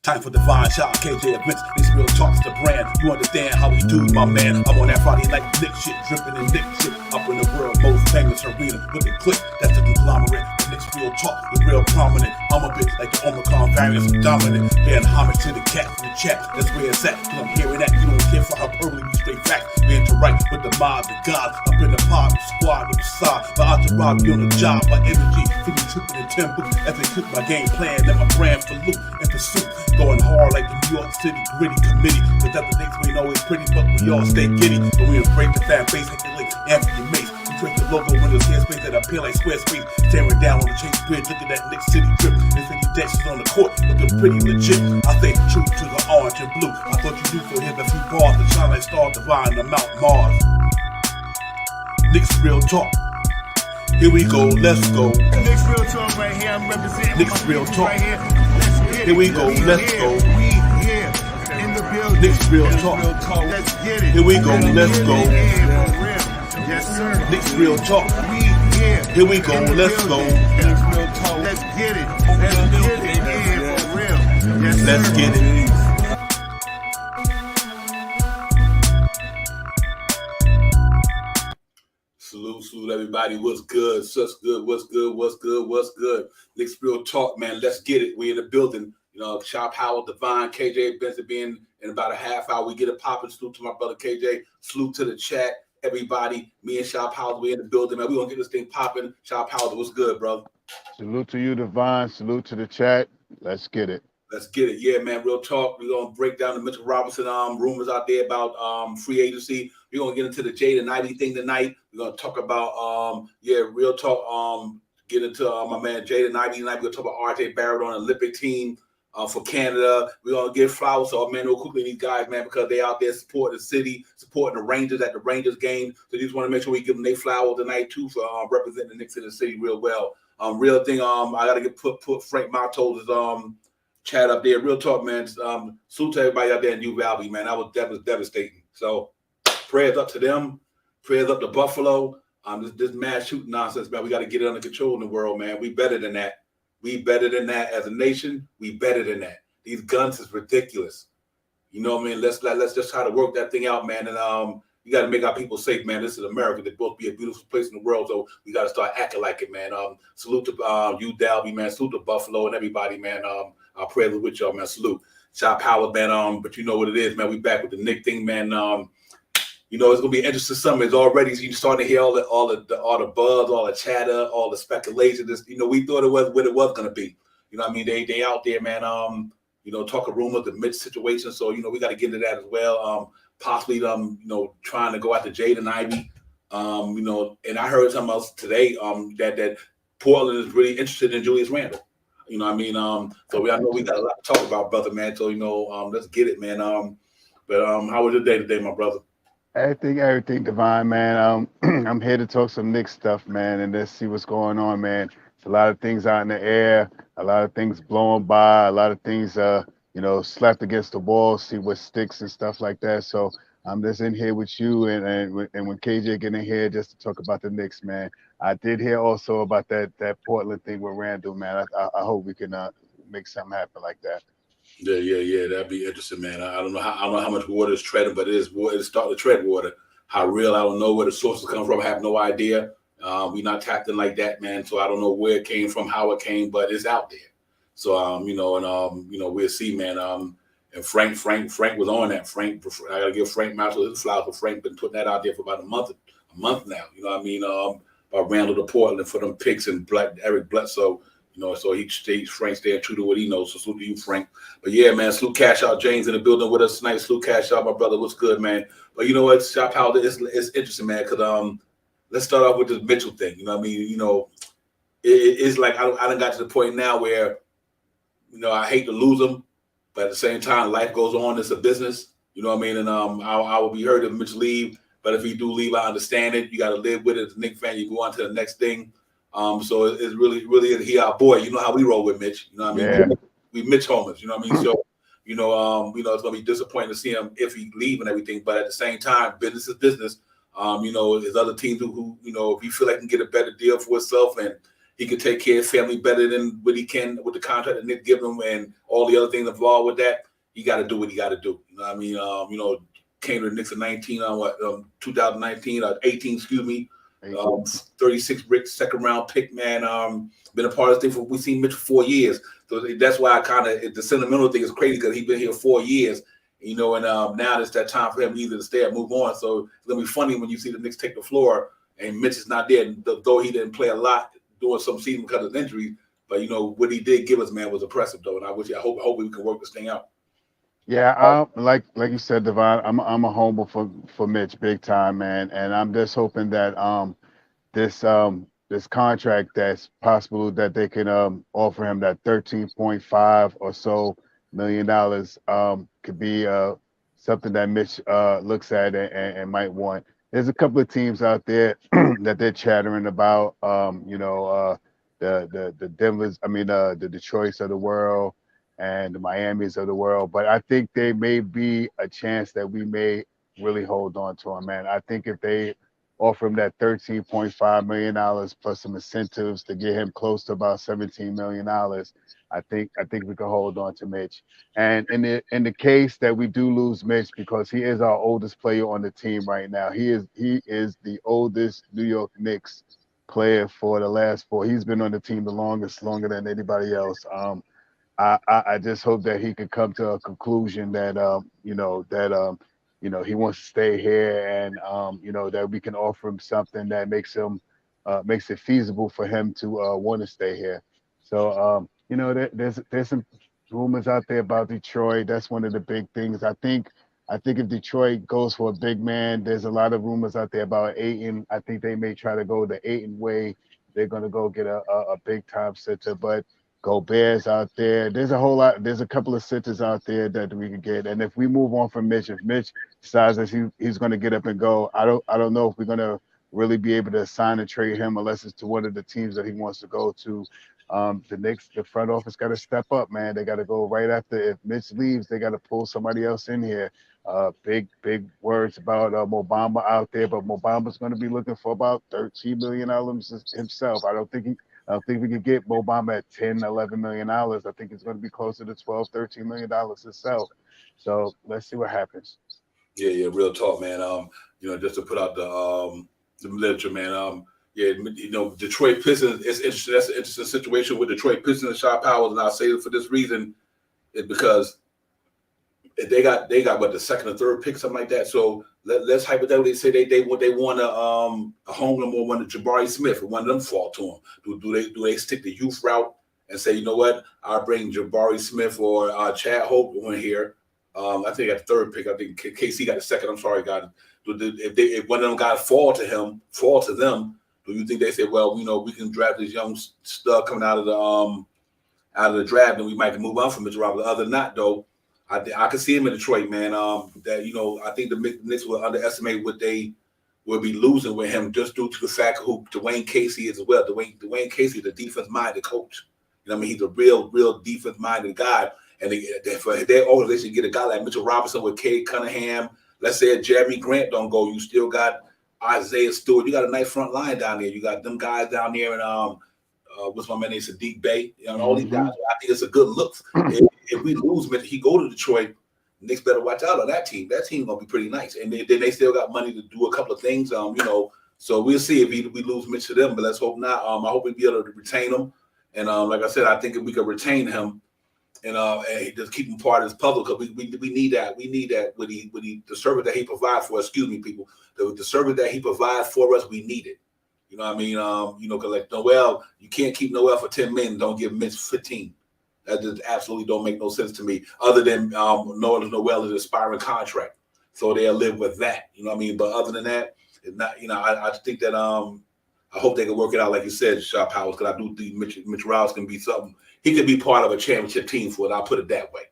Time for divine shot, KJ events. This real talks the brand. You understand how we do, my man. I'm on that Friday night Knicks shit, dripping in Knicks shit. Up in the world, most famous arena with the click. That's the conglomerate. The Knicks real talk, the real prominent. I'm a bit like the Omicron variants, dominant. Paying homage to the cat in the chat. That's where it's at. Cause I'm hearing that. You don't care for hyperbole, you straight facts. We interact with the mob, the gods. Up in the pod, the squad, the side. The entourage, be on the job, my energy. Feeling tripping in tempo. As they cook my game plan, let my brand for loop and pursuit. Going hard like the New York City gritty committee. Cause that the Knicks we ain't always pretty, but we all stay giddy. But we embrace the fan base, hit the link, Anthony Mace. We drink the logo when there's airspace that appear like square space. Staring down on the Chase Bridge, look at that Knicks City drip. There's any Jacksons on the court, looking pretty legit. I stay true to the orange and blue. I thought you knew, so here's a few bars to shine like stars divine to Mount Mars. Knicks real talk. Here we go, let's go. Knicks real talk right here. I'm representing Knicks real talk. right here. Let's get it. Here we go, let's go. We here in the building. Knicks real talk. Let's get it. Here we go, let's go. Yeah, for real. Yes, sir. Knicks real talk. We here. Here we go, in the let's go. building. Knicks real talk. Let's get it. Let's get it. Yeah, for real. Yes, sir. Let's get it. Salute everybody. What's good? What's good? What's good? What's good? What's good? Knicks real talk, man. Let's get it. We in the building. You know, Shop Howard, Divine, KJ Benson being in about a half hour. We get it popping. Salute to my brother KJ. Salute to the chat. Everybody. Me and Shop Howard, we in the building, man. We gonna get this thing popping. Shop Howard, what's good, brother? Salute to you, Divine. Salute to the chat. Let's get it. Let's get it. Yeah, man, real talk. We're going to break down the Mitchell Robinson rumors out there about free agency. We're going to get into the Jaden Ivey thing tonight. We're going to talk about, real talk, get into my man Jaden Ivey tonight. We're going to talk about RJ Barrett on the Olympic team for Canada. We're going to give flowers to our man real quickly, these guys, man, because they out there supporting the city, supporting the Rangers at the Rangers game. So just want to make sure we give them their flowers tonight, too, for representing the Knicks in the city real well. Real thing, I got to get put Frank Matos' chat up there. Real talk, man. Salute to everybody out there in Ivey, man. That was devastating. So prayers up to them. Prayers up to Buffalo. This mass shooting nonsense, man. We got to get it under control in the world, man. We better than that. We better than that as a nation. We better than that. These guns is ridiculous. You know what I mean? Let's just try to work that thing out, man. And you got to make our people safe, man. This is America. They're supposed to be a beautiful place in the world, so we got to start acting like it, man. Salute to you, Dalby, man. Salute to Buffalo and everybody, man. Our prayers are with y'all, man. Salute. Shop Howard, man. But you know what it is, man. We back with the Knick thing, man. You know, it's gonna be interesting summer. It's already you're starting to hear all the buzz, all the chatter, all the speculation. This, you know, we thought it was what it was gonna be. You know what I mean? They out there, man. You know, talking rumors, the Mitch situation. So, you know, we gotta get into that as well. Possibly you know, trying to go after Jaden Ivey. You know, and I heard something else today, that Portland is really interested in Julius Randle. You know what I mean? So I know we got a lot to talk about, brother, man. So, you know, let's get it, man. But how was your day today, my brother? Everything, Divine, man. I'm here to talk some Knicks stuff, man, and let's see what's going on, man. It's a lot of things out in the air, a lot of things blowing by, a lot of things, you know, slapped against the wall, see what sticks and stuff like that. So I'm just in here with you, and when KJ get in here just to talk about the Knicks, man. I did hear also about that Portland thing with Randall, man. I hope we can make something happen like that. Yeah. That'd be interesting, man. I don't know how much water is treading, but it is water. It's starting to tread water. How real? I don't know where the sources come from. I have no idea. We're not tapped in like that, man. So I don't know where it came from, how it came, but it's out there. So you know, and you know, we'll see, man. And Frank was on that. I gotta give Frank Marshall his flowers. For Frank been putting that out there for about a month now. You know what I mean? About Randall to Portland for them picks and Eric Bledsoe. You know, so Frank staying true to what he knows. So salute to you, Frank. But yeah, man, salute Cash Out. James in the building with us tonight. Salute Cash Out, my brother. What's good, man? But you know what, Shop Howard, it's interesting, man, because let's start off with this Mitchell thing. You know what I mean? You know, it's like I done got to the point now where, you know, I hate to lose him, but at the same time, life goes on. It's a business. You know what I mean? And I will be hurt if Mitch leave. But if he do leave, I understand it. You got to live with it. As a Knicks fan, you go on to the next thing. So it's really he our boy. You know how we roll with Mitch. You know what I mean? Yeah. We Mitch homers. You know what I mean? So you know it's gonna be disappointing to see him if he leave and everything. But at the same time, business is business. You know, there's other teams who you know, if you feel like can get a better deal for himself and he could take care of his family better than what he can with the contract that Nick give him and all the other things involved with that, he got to do what he got to do. You know what I mean? Came to the Knicks in 2019 or 18, excuse me. 36 brick second round pick, man. Been a part of this thing we've seen Mitch for 4 years. So that's why I kind of, the sentimental thing is crazy because he's been here 4 years, and now it's that time for him either to stay or move on. So it's going to be funny when you see the Knicks take the floor and Mitch is not there, though he didn't play a lot during some season because of injury. But, what he did give us, man, was impressive, though. And I hope we can work this thing out. Yeah, like you said, Devon, I'm a homer for Mitch, big time, man, and I'm just hoping that this contract that's possible that they can offer him, that $13.5 or so million could be something that Mitch looks at and might want. There's a couple of teams out there that they're chattering about, the Denver's, the Detroits of the world and the Miamis of the world, but I think there may be a chance that we may really hold on to him, man. I think if they offer him that $13.5 million plus some incentives to get him close to about $17 million, I think we can hold on to Mitch. And in the case that we do lose Mitch, because he is our oldest player on the team right now, he is the oldest New York Knicks player for the last 4. He's been on the team the longest, longer than anybody else. I just hope that he could come to a conclusion that he wants to stay here, and that we can offer him something that makes it feasible for him to want to stay here. So there's some rumors out there about Detroit. That's one of the big things. I think if Detroit goes for a big man, there's a lot of rumors out there about Ayton. I think they may try to go the Ayton way. They're gonna go get a big time center, but Gobert's out there. There's a whole lot. There's a couple of centers out there that we can get. And if we move on from Mitch, if Mitch decides that he's going to get up and go, I don't know if we're going to really be able to sign and trade him unless it's to one of the teams that he wants to go to. The Knicks, the front office got to step up, man. They got to go right after. If Mitch leaves, they got to pull somebody else in here. Big words about Mo Bamba out there, but Mo Bamba's going to be looking for about $13 million himself. I don't think we could get Mo Bamba at $10, $11 million. I think it's going to be closer to $12, $13 million himself. So let's see what happens. Yeah, real talk, man. Just to put out the literature, man. Detroit Pistons. It's interesting. That's an interesting situation with Detroit Pistons and Shaw Powers, and I'll say it for this reason, is because they got what, the second or third pick, something like that. So let's hypothetically say they want a Holmgren or one of Jabari Smith, and one of them fall to them. Do they stick the youth route and say, you know what, I'll bring Jabari Smith or Chad Hope on here? I think they got the third pick. I think KC got the second. I'm sorry, God. If one of them guys fall to them, do you think they say, well, we can draft this young stud coming out of the draft, and we might move on from Mitch Robinson? Other than that, though, I can see him in Detroit, man. I think the Knicks will underestimate what they will be losing with him just due to the fact who Dwayne Casey is as well. Dwayne Casey is a defense-minded coach. He's a real defense-minded guy. And for their organization, get a guy like Mitchell Robinson with Cade Cunningham. Let's say if Jeremy Grant don't go, you still got Isaiah Stewart. You got a nice front line down there. You got them guys down there, and what's my man name? Sadiq Bey. All these guys. I think it's a good look. If we lose Mitch, he go to Detroit, Knicks better watch out on that team. That team gonna be pretty nice, and then they still got money to do a couple of things. So we'll see if we lose Mitch to them, but let's hope not. I hope we be able to retain him, and like I said, I think if we could retain him, and just keep him part of this puzzle, because we need that. We need that with the service that he provides for us. Excuse me, people. The service that he provides for us, we need it. You know what I mean? Because like Noel, you can't keep Noel for 10 million. Don't give Mitch 15. That just absolutely don't make no sense to me. Other than Noel is an expiring contract, so they'll live with that. You know what I mean? But other than that, it's not. I think that I hope they can work it out, like you said, Shaw Powers, because I do think Mitch Rouse can be something. He could be part of a championship team for it. I'll put it that way.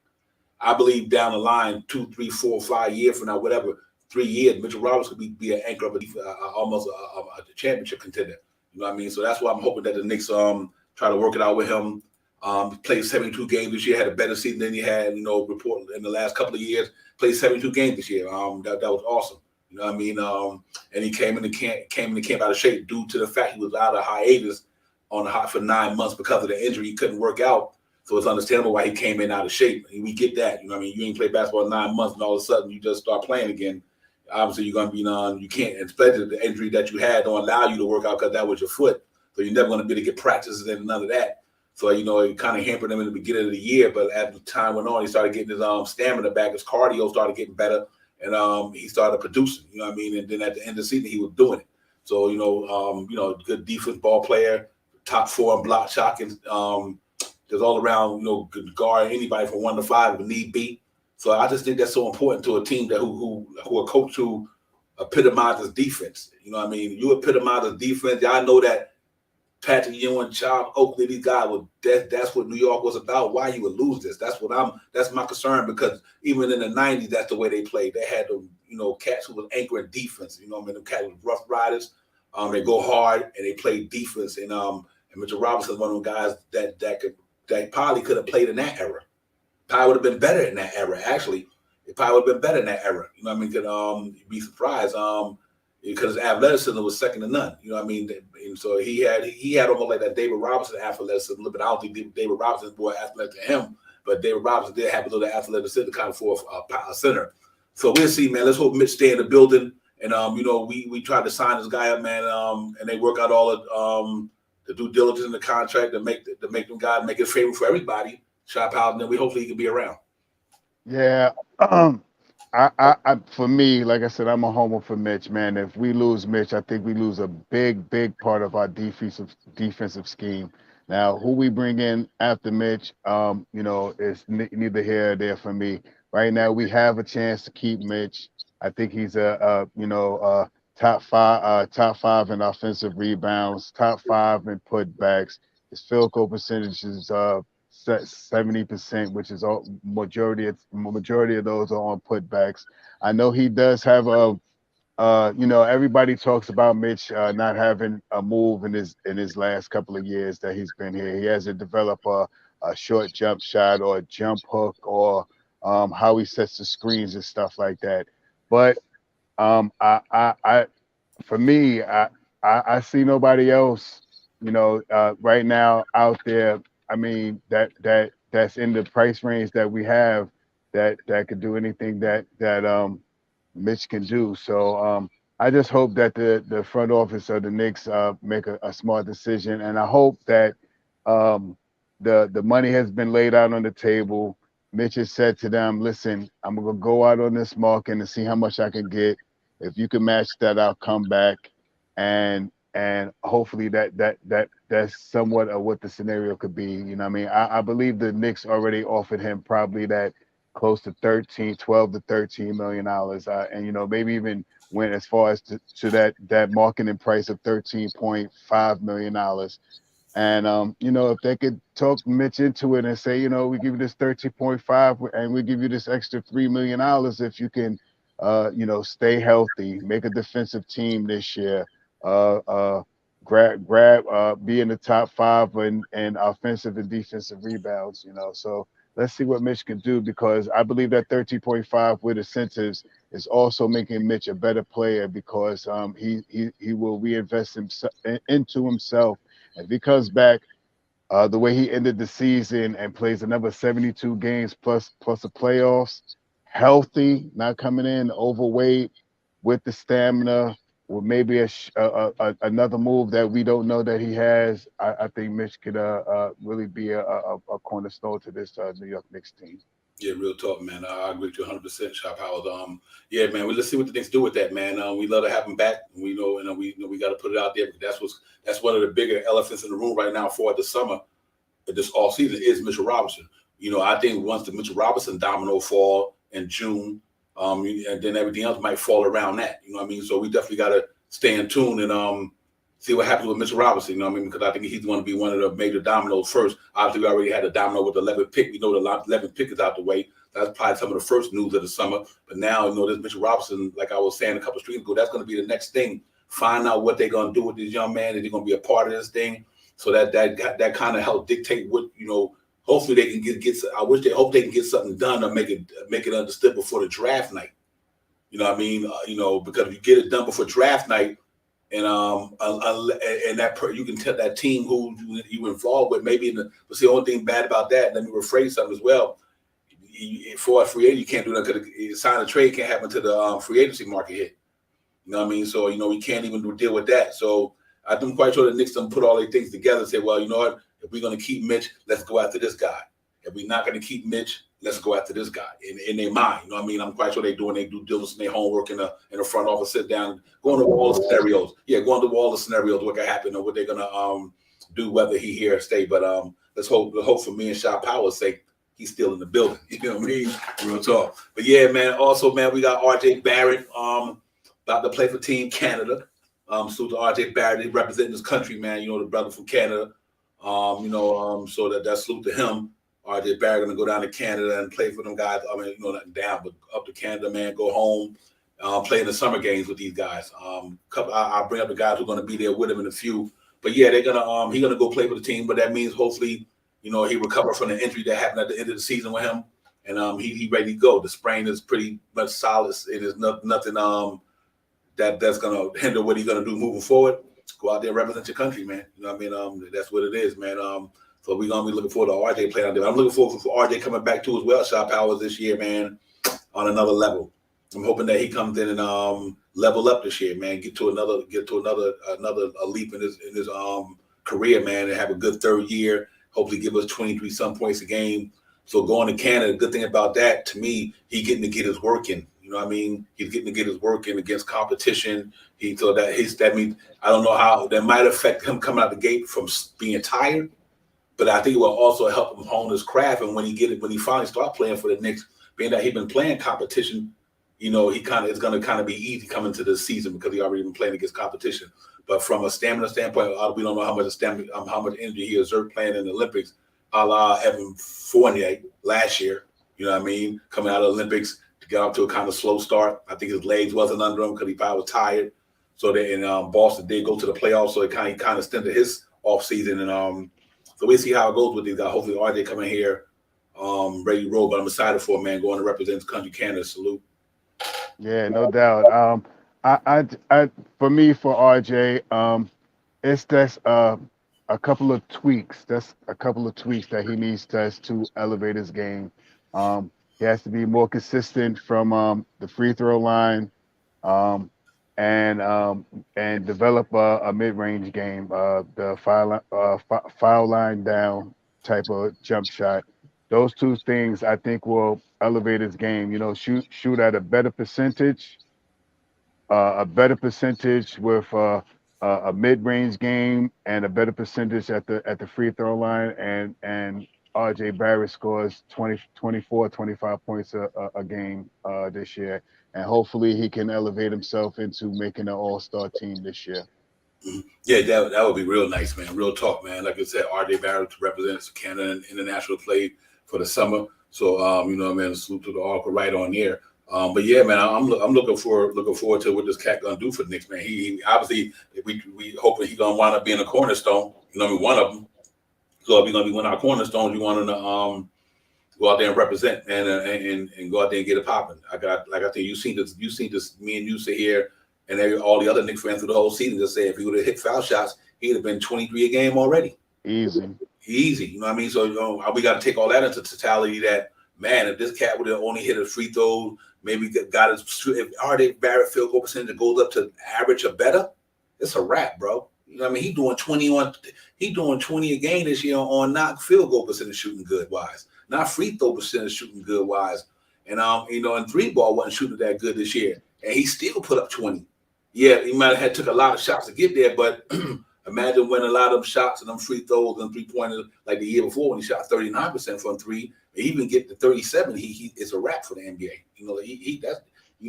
I believe down the line, 2, 3, 4, 5 years from now, whatever, 3 years, Mitchell Roberts could be an anchor of almost a championship contender. You know what I mean? So that's why I'm hoping that the Knicks try to work it out with him. Played 72 games this year, had a better season than he had, report in the last couple of years. Played 72 games this year. That was awesome. You know what I mean? And he came in the camp out of shape due to the fact he was out of hiatus on the hot for 9 months because of the injury. He couldn't work out. So it's understandable why he came in out of shape. And we get that. You know what I mean? You ain't played basketball in 9 months and all of a sudden you just start playing again. Obviously, you're going to be you can't, especially the injury that you had don't allow you to work out because that was your foot. So you're never going to be able to get practices and none of that. So, it kind of hampered him in the beginning of the year. But as the time went on, he started getting his stamina back. His cardio started getting better. And he started producing, you know what I mean? And then at the end of the season, he was doing it. So, good defense ball player, top 4 in block shot, and just all around, could guard anybody from 1 to 5 if need be. So I just think that's so important to a team that who a coach who epitomizes defense. You know what I mean? You epitomize defense. Y'all know that Patrick Ewing, Charles Oakley, these guys that's what New York was about. Why you would lose this? That's my concern, because even in the 90s, that's the way they played. They had the cats who was anchoring defense. You know what I mean? The cats was rough riders. They go hard and they play defense. And Mitchell Robinson is one of them guys that probably could have played in that era. Probably would have been better in that era. Actually, it probably would have been better in that era. You know what I mean? Could be surprised. Because his athleticism was second to none. You know what I mean? And so he had almost like that David Robinson athleticism a little bit. I don't think David Robinson is more athletic than him, but David Robinson did have a little athleticism kind of for a center. So we'll see, man. Let's hope Mitch stay in the building. And we tried to sign this guy up, man. And they work out all of the due diligence in the contract to make them guys make it favorable for everybody. Shop out, and then hopefully he can be around. Yeah. I for me, like I said, I'm a homer for Mitch, man. If we lose Mitch, I think we lose a big part of our defensive scheme. Now, who we bring in after Mitch, is neither here or there for me. Right now, we have a chance to keep Mitch. I think he's a top five in offensive rebounds, top 5 in putbacks. His field goal percentage is 70%, which is all majority of those are on putbacks. I know he does have everybody talks about Mitch not having a move in his last couple of years that he's been here. He hasn't developed a short jump shot or a jump hook or how he sets the screens and stuff like that. But for me, I see nobody else, right now out there. I mean, that's in the price range that we have that could do anything that Mitch can do. So I just hope that the front office of the Knicks make a smart decision, and I hope that the money has been laid out on the table. Mitch has said to them, "Listen, I'm gonna go out on this market and see how much I can get. If you can match that, I'll come back." And hopefully that's somewhat of what the scenario could be. You know what I mean? I believe the Knicks already offered him probably that close to 12 to 13 million dollars. And maybe even went as far as to that marketing price of $13.5 million. And if they could talk Mitch into it and say, we give you this 13.5 and we give you this extra $3 million if you can stay healthy, make a defensive team this year. Be in the top 5 in offensive and defensive rebounds, So let's see what Mitch can do, because I believe that 13.5 with incentives is also making Mitch a better player, because he will reinvest into himself. If he comes back the way he ended the season and plays another 72 games plus the playoffs, healthy, not coming in overweight, with the stamina, or maybe another move that we don't know that he has, I think Mitch could really be a cornerstone to this New York Knicks team. Yeah, real talk, man. I agree with you 100%, Shop Howard. Yeah, man. Let's see what the Knicks do with that, man. We love to have him back. We know, we got to put it out there. That's one of the bigger elephants in the room right now for the summer, this all season, is Mitchell Robinson. I think once the Mitchell Robinson domino fall in June, and then everything else might fall around that. You know what I mean? So we definitely got to stay in tune and see what happens with Mitchell Robinson. You know what I mean? Because I think he's going to be one of the major dominoes first. Obviously, we already had a domino with the 11th pick. We know the 11th pick is out the way. That's probably some of the first news of the summer. But now, this Mitchell Robinson, like I was saying a couple of streams ago, that's going to be the next thing. Find out what they're going to do with this young man. Is he going to be a part of this thing? So that kind of help dictate what, hopefully they can get. I hope they can get something done to make it understood before the draft night. You know what I mean? Because if you get it done before draft night, And you can tell that team who you involved with maybe but the only thing bad about that, let me rephrase something as well. For a free agent, you can't do that because sign a trade can't happen until the free agency market hit. You know what I mean? So we can't even deal with that. So I'm quite sure the Knicks don't put all these things together and say, well, you know what? If we're going to keep Mitch, let's go after this guy. If we're not going to keep Mitch, let's go after this guy in their mind. You know what I mean? I'm quite sure they're doing their due diligence and their homework in the front office, sit down, go on the wall of scenarios. Yeah, go on the wall of scenarios, what can happen or what they're going to do, whether he here or stay. But let's hope for me and Shaw Power's sake, he's still in the building. You know what I mean? Real talk. But yeah, man, also, man, we got RJ Barrett about to play for Team Canada. So to RJ Barrett, he representing his country, man. You know, the brother from Canada. So that salute to him. RJ Barrett gonna go down to Canada and play for them guys. I mean, not down, but up to Canada, man. Go home, play in the summer games with these guys. I'll bring up the guys who are gonna be there with him in a few. But yeah, they're gonna he's gonna go play for the team. But that means hopefully, he recovered from the injury that happened at the end of the season with him, and he ready to go. The sprain is pretty much solid. It is nothing that's gonna hinder what he's gonna do moving forward. Go out there and represent your country, man. You know what I mean? That's what it is, man. So we're gonna be looking forward to RJ playing out there. I'm looking forward for RJ coming back too as well. Shaw Powers this year, man, on another level. I'm hoping that he comes in and level up this year, man. Get to another leap in his career, man, and have a good third year. Hopefully, give us 23 some points a game. So going to Canada, the good thing about that to me, he getting to get his work in. You know what I mean? He's getting to get his work in against competition. That means I don't know how that might affect him coming out the gate from being tired. But I think it will also help him hone his craft. And when he finally start playing for the Knicks, being that he's been playing competition, it's going to be easy coming to this season because he already been playing against competition. But from a stamina standpoint, we don't know how much energy he exerted playing in the Olympics, a la Evan Fournier last year. You know what I mean? Coming out of the Olympics to get off to a kind of slow start. I think his legs wasn't under him because he probably was tired. So Boston did go to the playoffs, so it kind of stinted his offseason. And so we see how it goes with these guys. Hopefully RJ coming here ready to roll. But I'm excited for him, man, going to represent his country, Canada. Salute. Yeah, no doubt. For RJ, it's just a couple of tweaks. That's a couple of tweaks that he needs to elevate his game. He has to be more consistent from the free throw line, and develop a mid-range game, the foul line down type of jump shot. Those two things I think will elevate his game. Shoot at a better percentage with a mid-range game and a better percentage at the free throw line. And RJ Barrett scores 24, 25 points a game this year. And hopefully he can elevate himself into making an all-star team this year. Yeah, that would be real nice, man. Real talk, man. Like I said, RJ Barrett represents Canada in international play for the summer. So, man, salute to the article right on there. But yeah, man, I'm looking forward to what this cat gonna do for the Knicks, man. He obviously we hoping he gonna wind up being a cornerstone. One of them. So if he's gonna be one of our cornerstones, you want him to go out there and represent and go out there and get it popping. You seen this. Me and you sit here, and all the other Knicks fans through the whole season just say if he would have hit foul shots, he'd have been 23 a game already. Easy. You know what I mean? So we got to take all that into totality. That man, if this cat would have only hit a free throw, maybe got his. If RJ Barrett field goal percentage goes up to average or better, it's a wrap, bro. You know what I mean? He doing 20 a game this year on not field goal percentage shooting good wise. Not free throw percentage shooting good wise. And and three ball wasn't shooting that good this year. And he still put up 20. Yeah, he might have had took a lot of shots to get there, but imagine when a lot of them shots and them free throws and 3-pointers like the year before when he shot 39% from three, and even get to 37, he it's a wrap for the NBA. You in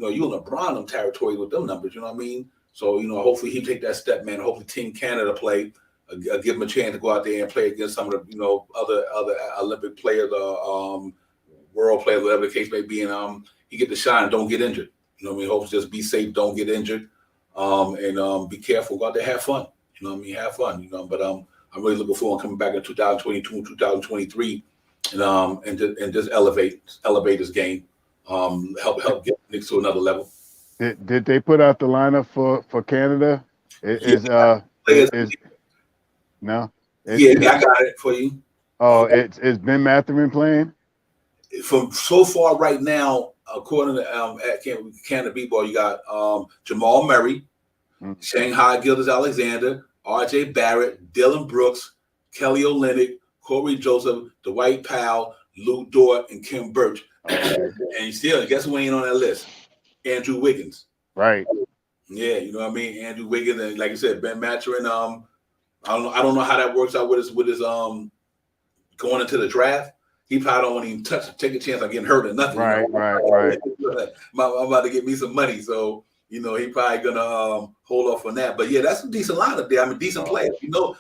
LeBron them territory with them numbers, you know what I mean? So, hopefully he take that step, man. Hopefully Team Canada play, give him a chance to go out there and play against some of the, other Olympic players, world players, whatever the case may be, and he get to shine, don't get injured. You know what I mean? Hopefully just be safe, don't get injured, and be careful, go out there, have fun. You know what I mean? Have fun, But I'm really looking forward to coming back in 2022 and 2023, and just elevate his game, help get Knicks to another level. Did they put out the lineup for Canada? It Yeah, is players. no. Yeah, I got it for you. It's Ben Mathurin playing. From so far right now, according to at Canada B-Ball, you got Jamal Murray, Shanghai Gildas-Alexander, R.J. Barrett, Dylan Brooks, Kelly Olynyk, Corey Joseph, Dwight Powell, Lou Dort, and Kim Birch. Okay. And still, guess who ain't on that list? Andrew Wiggins. Right. Yeah, you know what I mean? Andrew Wiggins, and like I said, Ben Mathurin. I don't know how that works out with his going into the draft. He probably don't want to even take a chance on getting hurt or nothing. Right, you know? right. I'm about to get me some money, so he probably gonna hold off on that. But yeah, that's a decent lineup there. I mean, decent players.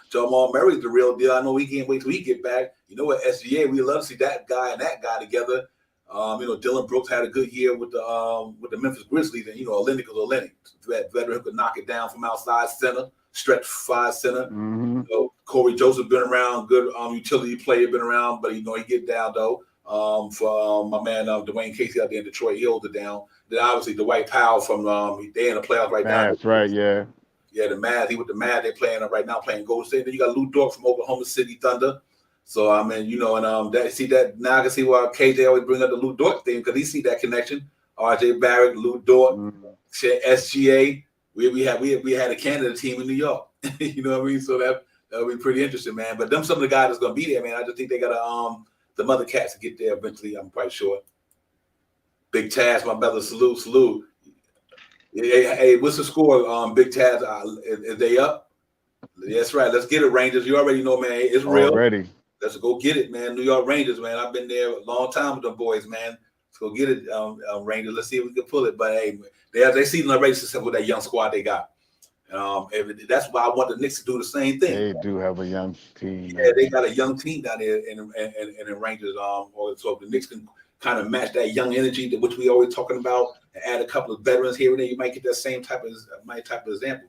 Jamal Murray's the real deal. I know he can't wait till he get back. You know what, SGA, we love to see that guy and that guy together. Dylan Brooks had a good year with the Memphis Grizzlies, and Olynyk is Olynyk, that veteran who could knock it down from outside center, stretch 5 center. Mm-hmm. Corey Joseph been around, good utility player, been around, but he get down though. For my man Dwayne Casey out there in Detroit, he holds it down. Then obviously Dwight Powell from they in the playoffs right now. That's right, yeah. Yeah, the Mavs. He with the Mavs. They're playing right now, playing Golden State. Then you got Lou Dort from Oklahoma City Thunder. So I mean, that now I can see why KJ always bring up the Lou Dort thing, because he see that connection. R.J. Barrett, Lou Dort, SGA. We had a Canada team in New York. You know what I mean? So that would be pretty interesting, man. But them some of the guys that's gonna be there, man. I just think they got the other cats to get there eventually. I'm quite sure. Big Taz, my brother, salute. Hey, what's the score? Big Taz, is they up? That's right. Let's get it, Rangers. You already know, man. It's real. Already. Let's go get it, man. New York Rangers, man. I've been there a long time with them boys, man. Let's go get it, Rangers. Let's see if we can pull it. But hey, they season already successful with that young squad they got. That's why I want the Knicks to do the same thing. They do have a young team. Yeah, they got a young team down there in the Rangers. So the Knicks can kind of match that young energy, which we always talking about, and add a couple of veterans here and there. You might get that same type of example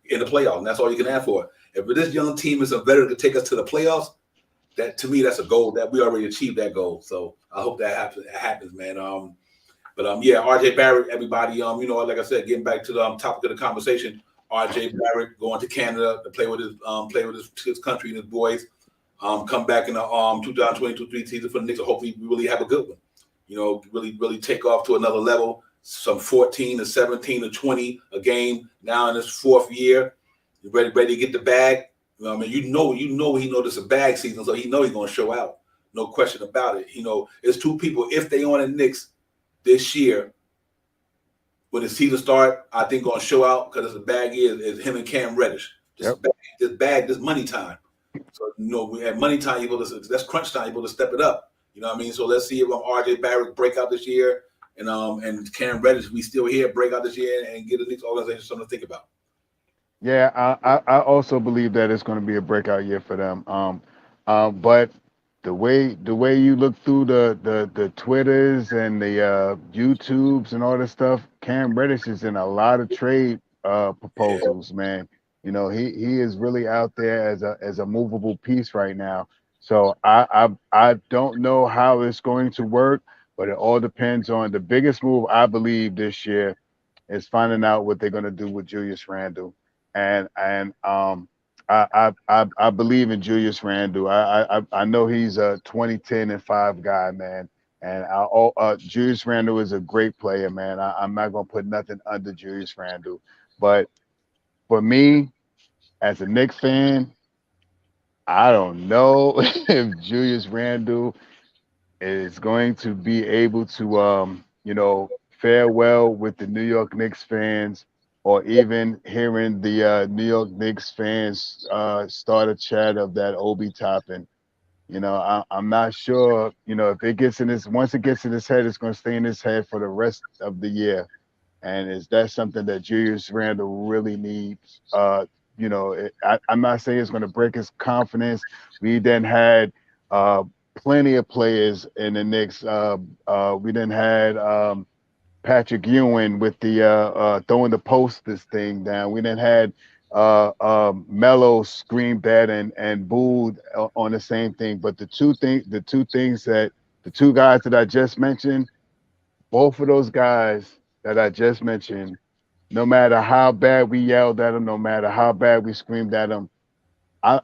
in the playoffs. And that's all you can add for it. If this young team is a veteran to take us to the playoffs, that to me, that's a goal that we already achieved that goal. So I hope that happens, man. Yeah, RJ Barrett, everybody. Like I said, getting back to the topic of the conversation, RJ Barrett going to Canada to play with his country and his boys. Come back in the 2022-23 season for the Knicks. So hopefully, we really have a good one. Really take off to another level. Some 14 to 17 to 20 a game now in his 4th year. You ready to get the bag? I mean, he know this is a bag season, so he know he's gonna show out. No question about it. It's two people. If they on the Knicks this year, when the season start, I think gonna show out because it's a bag year. Is him and Cam Reddish. This money time. So we have money time. That's crunch time. You're able to step it up. You know what I mean? So let's see if RJ Barrett break out this year, and Cam Reddish, we still here, break out this year and get the Knicks organization something to think about. Yeah, I also believe that it's going to be a breakout year for them. But the way you look through the Twitters and the YouTubes and all this stuff, Cam Reddish is in a lot of trade proposals, man. He is really out there as a movable piece right now. So I don't know how it's going to work, but it all depends on the biggest move I believe this year is finding out what they're going to do with Julius Randle. And I believe in Julius Randle. I know he's a 20-10-5 guy, man. And Julius Randle is a great player, man. I'm not gonna put nothing under Julius Randle, but for me, as a Knicks fan, I don't know if Julius Randle is going to be able to fare well with the New York Knicks fans, or even hearing the New York Knicks fans start a chat of that Obi Toppin. I'm not sure. If it gets in his once it gets in his head, it's going to stay in his head for the rest of the year. And is that something that Julius Randle really needs? I'm not saying it's going to break his confidence. We then had plenty of players in the Knicks. We then had Patrick Ewing with the throwing the posters thing down. We then had Melo screamed at and booed on the same thing. But the two guys that I just mentioned, both of those guys that I just mentioned no matter how bad we yelled at him, no matter how bad we screamed at him, I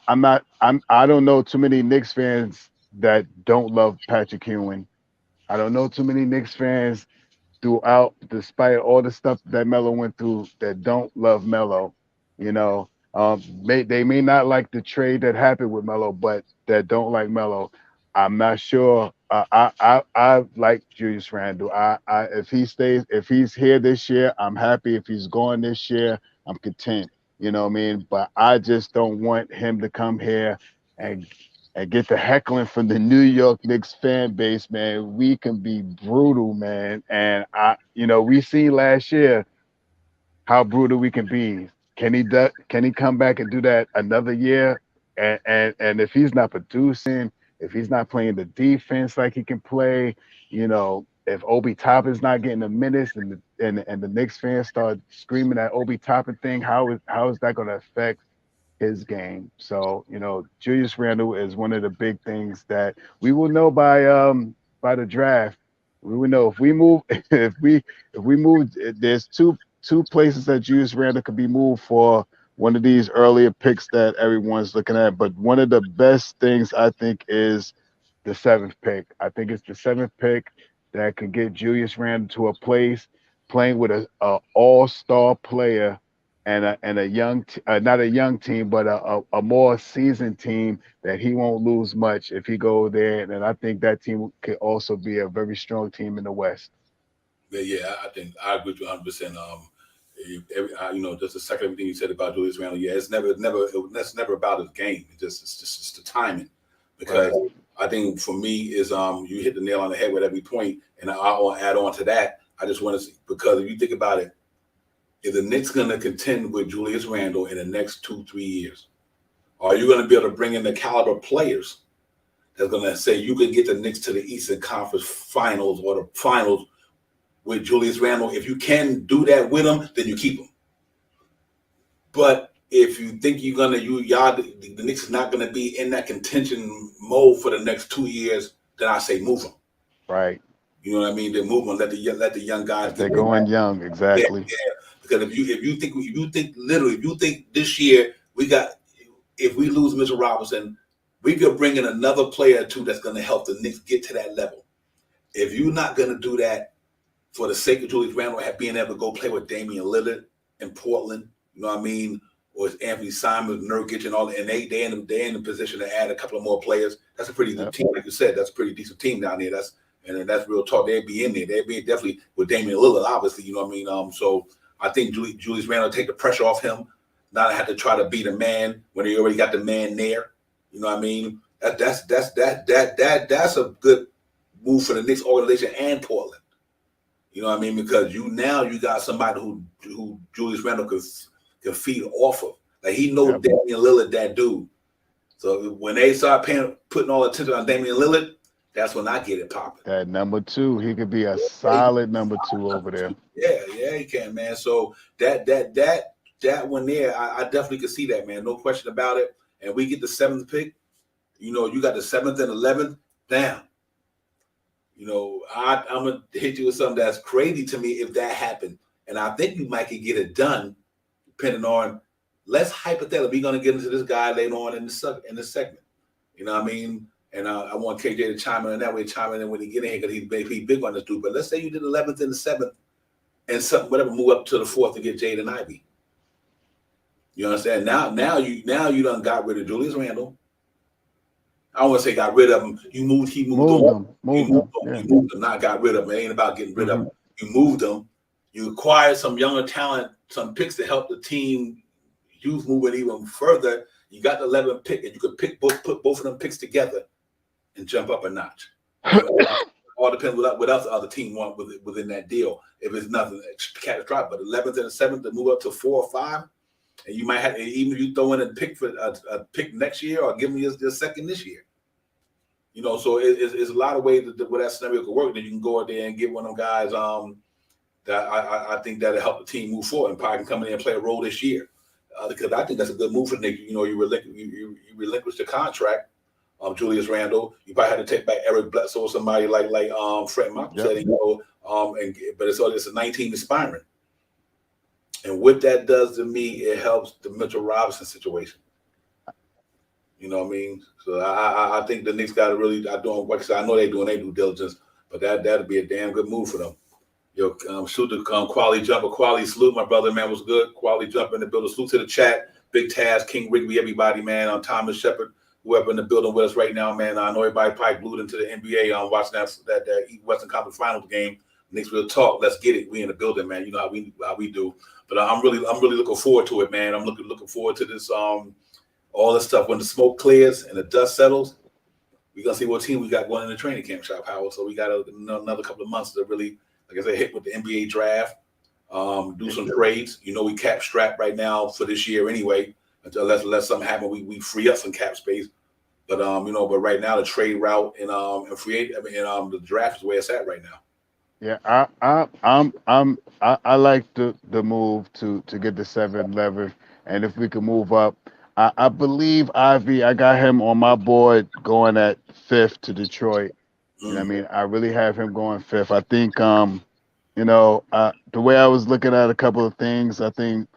don't know too many Knicks fans that don't love Patrick Ewing. I don't know too many Knicks fans throughout, despite all the stuff that Melo went through, that don't love Melo. You know, they may not like the trade that happened with Melo, but that don't like Melo. I'm not sure. I like Julius Randle. If he stays, if he's here this year, I'm happy. If he's going this year, I'm content. You know what I mean? But I just don't want him to come here and get the heckling from the New York Knicks fan base, man. We can be brutal, man. And we seen last year how brutal we can be. Can he come back and do that another year? And if he's not producing, if he's not playing the defense like he can play, if Obi Toppin's not getting the minutes and the Knicks fans start screaming that Obi Toppin thing, how is that going to affect his game? So, Julius Randle is one of the big things that we will know by the draft. We will know if we move if we move. There's two places that Julius Randle could be moved for one of these earlier picks that everyone's looking at. But one of the best things I think is the 7th pick. I think it's the 7th pick that could get Julius Randle to a place playing with a all-star player and a young, not a young team, but a more seasoned team that he won't lose much if he go there. And I think that team could also be a very strong team in the West. Yeah, I think I agree with you 100%. Just to second everything you said about Julius Randle. Yeah, it's never about his game. It's just the timing. Because Right. I think for me is you hit the nail on the head with every point, and I'll add on to that. I just want to see, because if you think about it, if the Knicks going to contend with Julius Randle in the next 2-3 years, are you going to be able to bring in the caliber players that's going to say you could get the Knicks to the Eastern Conference Finals or the Finals with Julius Randle? If you can do that with him, then you keep him. But if you think the Knicks is not going to be in that contention mode for the next 2 years, then I say move him. Right. You know what I mean? Then move him. Let the young guys. They're going young, exactly. Yeah. Because if you think this year if we lose Mitchell Robinson, we could bring in another player or two that's going to help the Knicks get to that level. If you're not going to do that for the sake of Julius Randle being able to go play with Damian Lillard in Portland, you know what I mean, or it's Anthony Simons, Nurkic, and all that, and they're in the position to add a couple of more players. That's a pretty good team, like you said. That's a pretty decent team down there. That's real talk. They'd be in there. They'd be definitely with Damian Lillard, obviously. You know what I mean. So I think Julius Randle take the pressure off him. Not have to try to beat a man when he already got the man there. You know what I mean. That's a good move for the Knicks organization and Portland. You know what I mean? Because you got somebody who Julius Randle can feed off of. Like, he knows Damian Lillard, that dude. So when they start putting all the attention on Damian Lillard, that's when I get it popping. That number 2, he could be a solid number 2 over there. Yeah, he can, man. So that one there, I definitely could see that, man. No question about it. And we get the 7th pick. You got the 7th and 11th. Damn. I'm going to hit you with something that's crazy to me if that happened. And I think you might could get it done, depending on, let's hypothetically, we're going to get into this guy later on in the segment. You know what I mean? And I want KJ to chime in on that way, chime in when he get in here, because he's big on this dude. But let's say you did 11th and the 7th and whatever, move up to the 4th to get Jaden Ivey. You understand? Now you done got rid of Julius Randle. I don't want to say got rid of him. He moved him. You moved him, not got rid of him. It ain't about getting rid of him. You moved him. You acquired some younger talent, some picks to help the team youth moving even further. You got the 11th pick, and you could put both of them picks together and jump up a notch. All depends what else the other team want within that deal. If it's nothing catastrophic, but 11th and the 7th to move up to 4 or 5, and you might have, even if you throw in a pick for a pick next year, or give them your second this year. So it's a lot of ways where that scenario could work. Then you can go out there and get one of them guys that I think that'll help the team move forward, and probably can come in and play a role this year. Because I think that's a good move for Nick. You relinquish the contract of Julius Randle. You probably had to take back Eric Bledsoe or somebody like Fred Mark said. But it's a 19 expiring. And what that does to me, it helps the Mitchell Robinson situation. You know what I mean? So I think the Knicks got to really, I don't, like I said, I know they're doing their due diligence, but that'd be a damn good move for them. Yo, shoot the quality jumper, quality salute. My brother, man, was good. Quality jump in the building. Salute to the chat. Big Taz, King Rigby, everybody, man. Thomas Shepard, whoever in the building with us right now, man. I know everybody probably glued into the NBA. Watching that Western Conference Finals game. Knicks will talk. Let's get it. We in the building, man. You know how we do. But I'm really looking forward to it, man. I'm looking forward to this all this stuff when the smoke clears and the dust settles. We're gonna see what team we got going in the training camp, shop Howard. So we got another couple of months to really, like I said, hit with the NBA draft, do some trades. You know, we cap strapped right now for this year anyway. Unless something happen, we free up some cap space. But but right now the trade route and the draft is where it's at right now. Yeah, I like the move to get the 7-11, and if we can move up, I believe Ivy. I got him on my board going at fifth to Detroit. You know what I Mm. mean? I really have him going fifth. I think the way I was looking at a couple of things, I think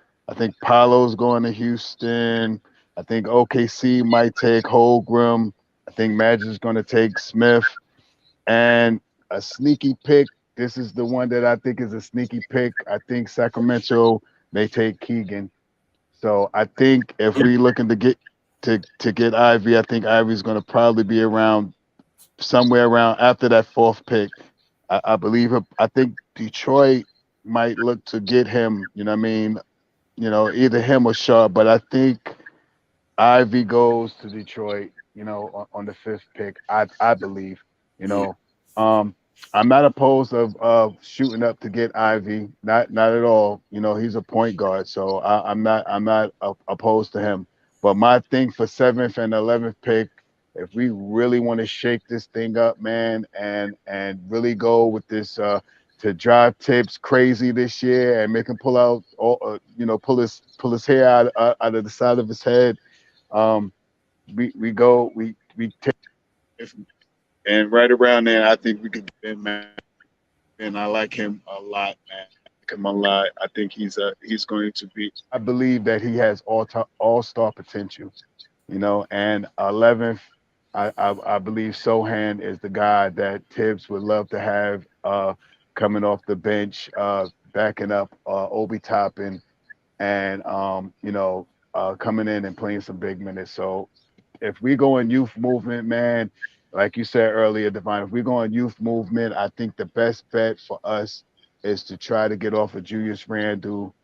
Paolo's going to Houston. I think OKC might take Holgram. I think Magic's going to take Smith. And a sneaky pick. This is the one that I think is a sneaky pick. I think Sacramento may take Keegan. So I think if we looking to get Ivy, I think Ivy's going to probably be around somewhere around after that fourth pick. I believe. I think Detroit might look to get him. You know what I mean? Either him or Shaw. But I think Ivy goes to Detroit, on the fifth pick. I believe, you Yeah. know. Um, I'm not opposed of shooting up to get Ivy. Not at all. He's a point guard, so I'm not opposed to him. But my thing for seventh and 11th pick, if we really want to shake this thing up, man, and really go with this to drive Tips crazy this year and make him pull out all pull his hair out of the side of his head. um, we take this, and right around there, I think we could get him, man. And I like him a lot, man. I like him a lot. I think he's going to be. I believe that he has all star potential. And 11th, I believe Sohan is the guy that Tibbs would love to have coming off the bench, backing up Obi Toppin, and coming in and playing some big minutes. So if we go in youth movement, man, like you said earlier, Divine, if we go in youth movement, I think the best bet for us is to try to get off of Julius Randle,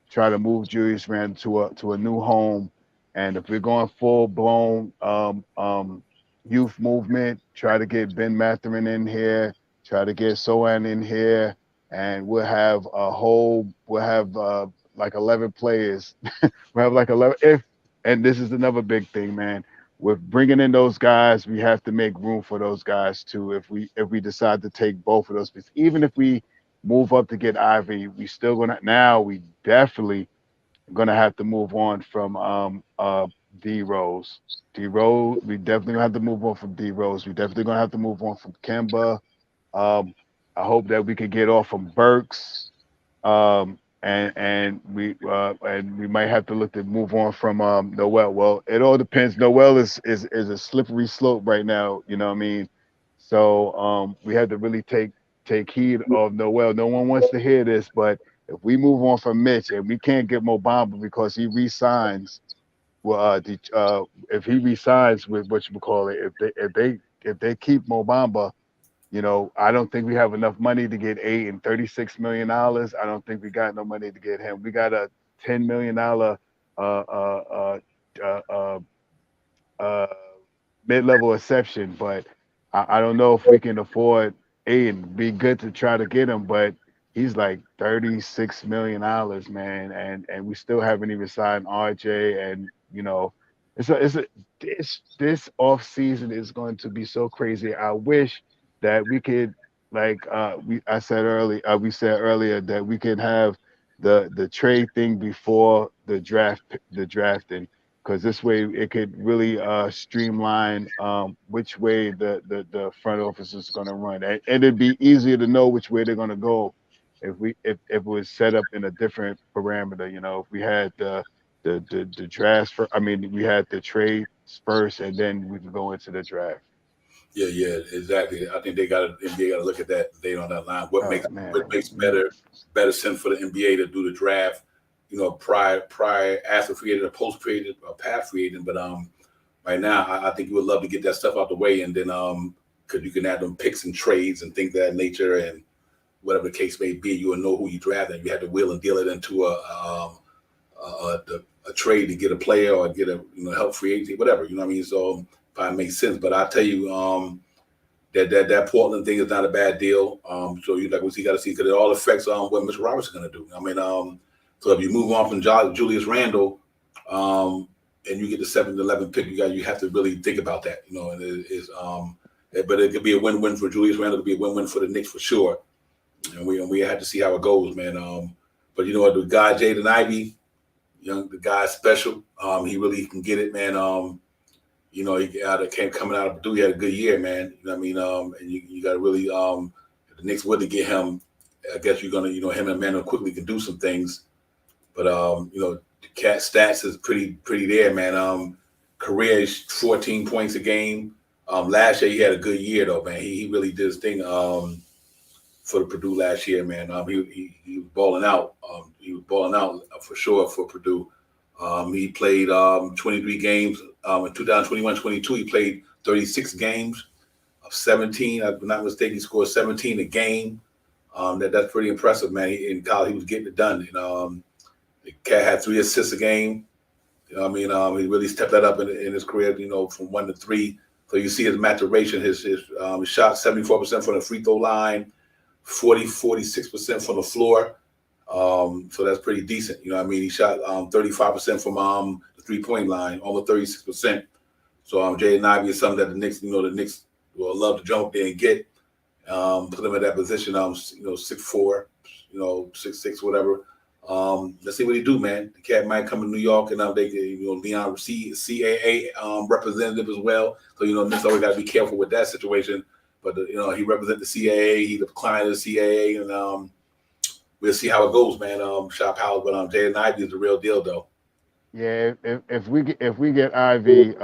try to move Julius Randle to a new home. And if we're going full blown youth movement, try to get Ben Matherin in here, try to get Sohan in here, and we'll have like 11 players. We'll have like 11 if and this is another big thing, man. With bringing in those guys, we have to make room for those guys too. If we decide to take both of those pieces, even if we move up to get Ivy, we definitely gonna have to move on from D Rose. D Rose, we definitely gonna have to move on from D Rose. We definitely gonna have to move on from Kemba. I hope that we could get off from Burks. And we might have to look to move on from Noel. Well, it all depends. Noel is a slippery slope right now. You know what I mean? So we have to really take heed of Noel. No one wants to hear this, but if we move on from Mitch and we can't get Mobamba because he resigns, well, if he resigns with what you call it, if they keep Mobamba, I don't think we have enough money to get $8 and $36 million. I don't think we got no money to get him. We got a $10 million uh, uh, uh, mid-level exception, but I don't know if we can afford Aiden. Be good to try to get him, but he's like $36 million, man, and we still haven't even signed RJ, and it's a this off season is going to be so crazy. I wish that we could like we said earlier that we could have the trade thing before the drafting, because this way it could really streamline which way the front office is going to run, and it'd be easier to know which way they're going to go if it was set up in a different parameter. If we had the draft for, I mean, we had the trades first, and then we could go into the draft. Yeah, exactly. I think they got NBA got to look at that data on that line. What Oh makes man. better sense for the NBA to do the draft? Prior after free agent or post free agent or past free agent. But right now, I think you would love to get that stuff out the way, and then because you can add them picks and trades and things of that nature, and whatever the case may be, you will know who you draft, and you have to wheel and deal it into a trade to get a player or get a help free agent, whatever. You know what I mean? So probably makes sense. But I tell you, that Portland thing is not a bad deal. So you got to see because it all affects what Mitch Roberts is going to do. I mean, so if you move on from Julius Randle, and you get the 7th, 11th pick, you have to really think about that. And it is but it could be a win-win for Julius Randle. It could be a win-win for the Knicks for sure. And we have to see how it goes, man. But you know what, the guy Jaden Ivey, the guy's special. He really can get it, man. He coming out of Purdue. He had a good year, man. You know what I mean? And you got to really, if the Knicks were to get him, I guess you're gonna, him and Emmanuel quickly can do some things. But the cat stats is pretty there, man. Career is 14 points a game. Last year he had a good year though, man. He really did his thing for the Purdue last year, man. He was balling out. He was balling out for sure for Purdue. He played 23 games. In 2021-22, he played 36 games of 17. If I'm not mistaken, he scored 17 a game. That's pretty impressive, man. In college, he was getting it done. The cat had 3 assists a game. He really stepped that up in his career, from 1 to 3. So you see his maturation, his shot 74% from the free throw line, 46% from the floor. So that's pretty decent. He shot 35% from the 3-point line, almost 36%. So Jaden Ivey is something that the Knicks will love to jump there and get. Put him in that position. 6'4", 6'6", whatever. Let's see what he do, man. The cat might come to New York, and they Leon CAA representative as well. So Knicks always got to be careful with that situation. But he represents the CAA. He's a client of the CAA, and we'll see how it goes, man. Shop Howard, but Jaden Ivey is the real deal, though. Yeah, if we get Ivy,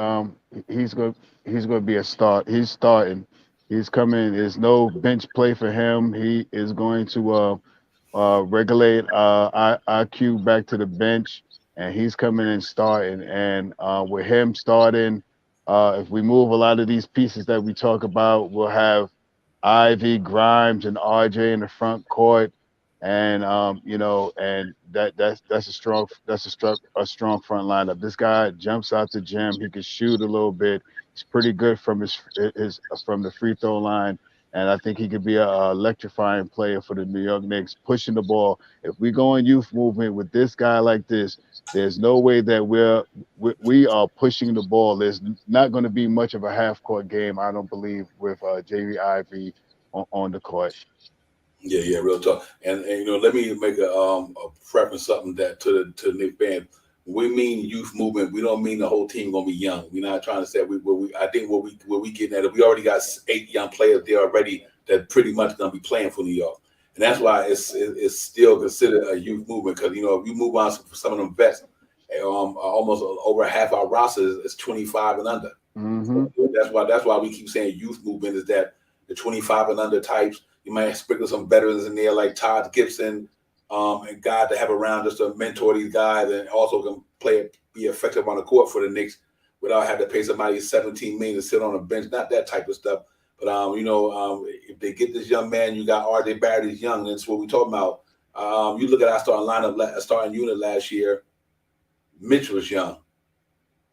he's gonna be a start. He's starting. He's coming. There's no bench play for him. He is going to regulate IQ back to the bench, and he's coming and starting. And with him starting, if we move a lot of these pieces that we talk about, we'll have Ivy, Grimes, and RJ in the front court. And and that's a strong front lineup. This guy jumps out the gym. He can shoot a little bit. He's pretty good from his from the free throw line, and I think he could be a electrifying player for the New York Knicks, pushing the ball. If we go in youth movement with this guy like this, there's no way that we are pushing the ball. There's not going to be much of a half court game, I don't believe, with JV Ivey on the court. Yeah, real talk. And let me make a preference something that to the Knicks fans. We mean youth movement. We don't mean the whole team gonna be young. We're not trying to say I think what we getting at it. We already got 8 young players there already that pretty much gonna be playing for New York, and that's why it's still considered a youth movement because if you move on for some of them vets, almost over half our roster is 25 and under. Mm-hmm. So that's why we keep saying youth movement is that the 25 and under types. You might sprinkle some veterans in there like Todd Gibson, and guys to have around just to mentor these guys and also can be effective on the court for the Knicks without having to pay somebody $17 million to sit on a bench. Not that type of stuff. But if they get this young man, you got RJ Barrett is young. That's what we're talking about. You look at our starting unit last year. Mitch was young.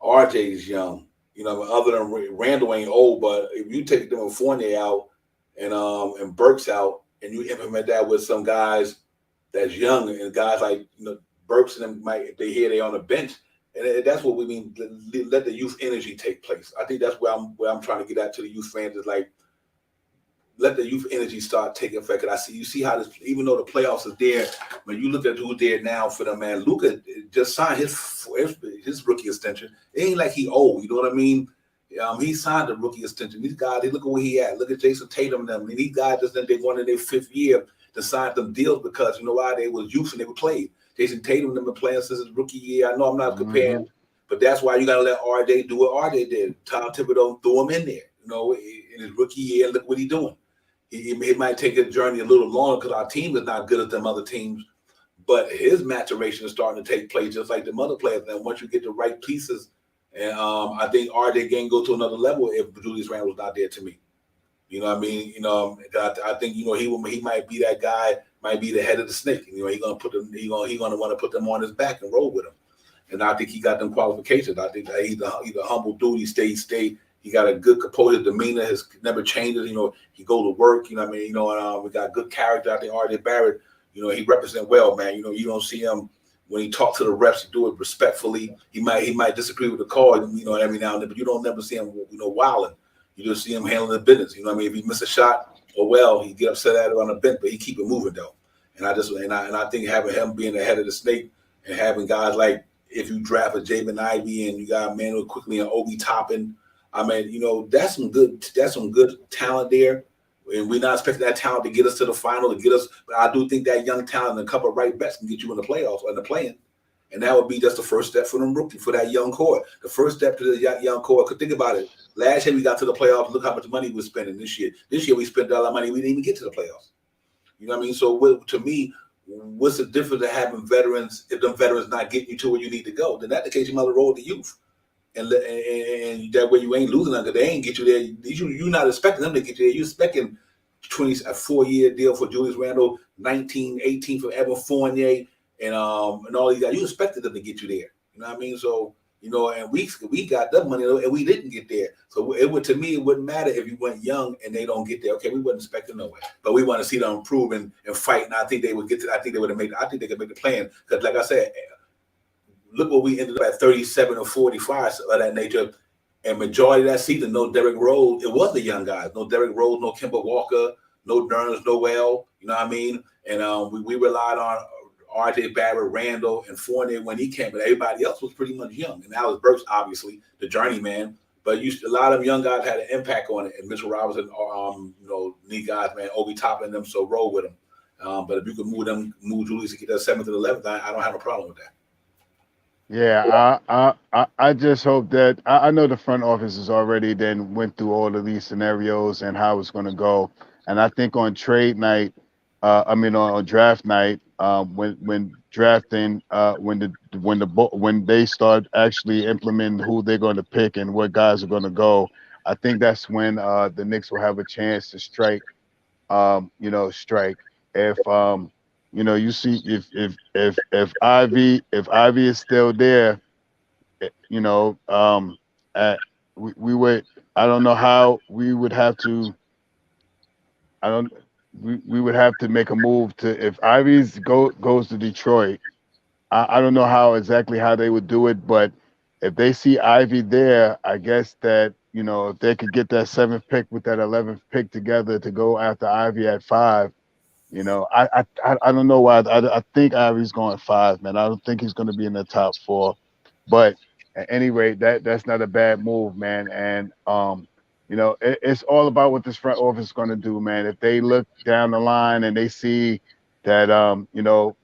RJ is young. Other than Randall ain't old, but if you take them and Fournier out and Burks out, and you implement that with some guys that's young and guys like Burks and them if they hear they on the bench, and that's what we mean. Let the youth energy take place. I think that's where I'm trying to get at to the youth fans is like let the youth energy start taking effect. And you see how this, even though the playoffs are there, when you look at who's there now for them, man, Luka just signed his rookie extension. It ain't like he old, you know what I mean? He signed a rookie extension. These guys, they look at where he at. Look at Jason Tatum and them. I mean, these guys just they're going in their 5th year. to sign them deals because you know why they was youth and they were played. Jason Tatum them been playing since his rookie year. I know I'm not comparing, but that's why you got to let RJ do what RJ did. Tom Thibodeau threw him in there, you know, in his rookie year. Look what he's doing. He might take his journey a little longer because our team is not good as them other teams, but his maturation is starting to take place just like the other players. And once you get the right pieces, and I think RJ game go to another level if Julius Randle's not there to me. You know what I mean? You know, I think you know he might be that guy, might be the head of the snake. You know, he's gonna put them. He's gonna want to put them on his back and roll with him. And I think he got them qualifications. I think that he's a humble dude. He stay. He got a good composed demeanor. His never changes. You know, he go to work. You know what I mean? You know, and we got good character. I think RJ Barrett. You know, he represent well, man. You know, you don't see him when he talks to the refs. He do it respectfully. He might disagree with the call. You know, every now and then, but you don't never see him. You know, wilding. You just see him handling the business. You know what I mean? If he miss a shot, he get upset at it on the bench, but he keep it moving though. And I think having him being the head of the snake and having guys like if you draft a Jaden Ivey and you got Manuel quickly and Obi Toppin, I mean, you know, that's some good talent there. And we're not expecting that talent to get us to the final, but I do think that young talent and a couple of right bets can get you in the playoffs or in the play-in. And that would be just the first step for them rookie, for that young core. The first step to the young core. Because think about it. Last year we got to the playoffs. Look how much money we're spending this year. This year we spent all our money. We didn't even get to the playoffs. You know what I mean? So to me, what's the difference of having veterans if them veterans not getting you to where you need to go? Then that's the case. You might roll the youth. And that way you ain't losing them because they ain't get you there. You're not expecting them to get you there. You're expecting a 4-year deal for Julius Randle, 19, 18 for Evan Fournier, and all these guys. You expected them to get you there. You know what I mean? So, you know, and we got that money and we didn't get there. So it wouldn't matter if you went young and they don't get there. Okay, we wasn't expecting no way. But we want to see them improve and fight. And I think they would get to I think they could make the plan. Because like I said, look what we ended up at 37 or 45 of that nature. And majority of that season, no Derrick Rose. It was the young guys. No Derrick Rose, no Kemba Walker, no Nerns, no Well. You know what I mean? And we relied on RJ Barrett, Randall, and Fournier when he came. But everybody else was pretty much young. And Alex Burks, obviously, the journeyman. But a lot of them young guys had an impact on it. And Mitchell Robinson, you know, neat guys, man. Obi Toppin them, so roll with them. But if you could move Julius to get that 7th and 11th, I don't have a problem with that. Yeah, I just hope that I know the front office has already then went through all of these scenarios and how it's going to go, and I think on trade night, on draft night, when drafting, when they start actually implementing who they're going to pick and what guys are going to go, I think that's when the Knicks will have a chance to strike. Strike if you see if Ivy is still there, we would I don't know how we would have to I don't we would have to make a move to if Ivy's goes to Detroit. I don't know exactly how they would do it, but if they see Ivy there, I guess that if they could get that 7th pick with that 11th pick together to go after Ivy at 5. I don't know why. I think Ivy's going 5, man. I don't think he's going to be in the top 4. But at any rate, that's not a bad move, man. And it's all about what this front office is going to do, man. If they look down the line and they see that,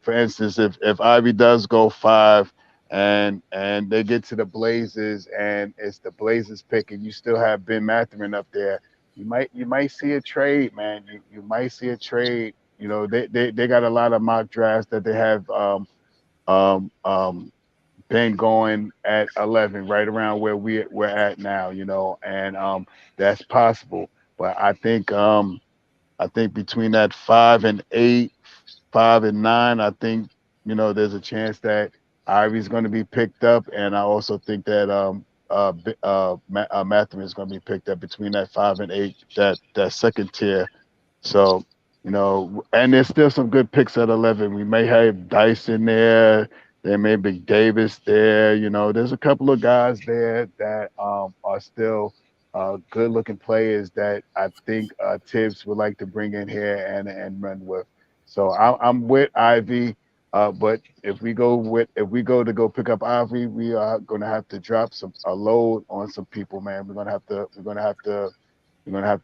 for instance, if Ivy does go 5 and they get to the Blazers and it's the Blazers pick and you still have Ben Mathurin up there, you might see a trade, man. You might see a trade. They got a lot of mock drafts that they have been going at 11, right around where we're at now, and that's possible. But I think between that 5 and 8, 5 and 9, I think there's a chance that Ivy's going to be picked up, and I also think that Mathurin is going to be picked up between that 5 and 8, that second tier. So, and there's still some good picks at 11. We may have Dyson there. There may be Davis there. There's a couple of guys there that are still good-looking players that I think Tibbs would like to bring in here and run with. So I'm with Ivy, but if we go to go pick up Ivy, we are going to have to drop a load on some people, man. We're gonna have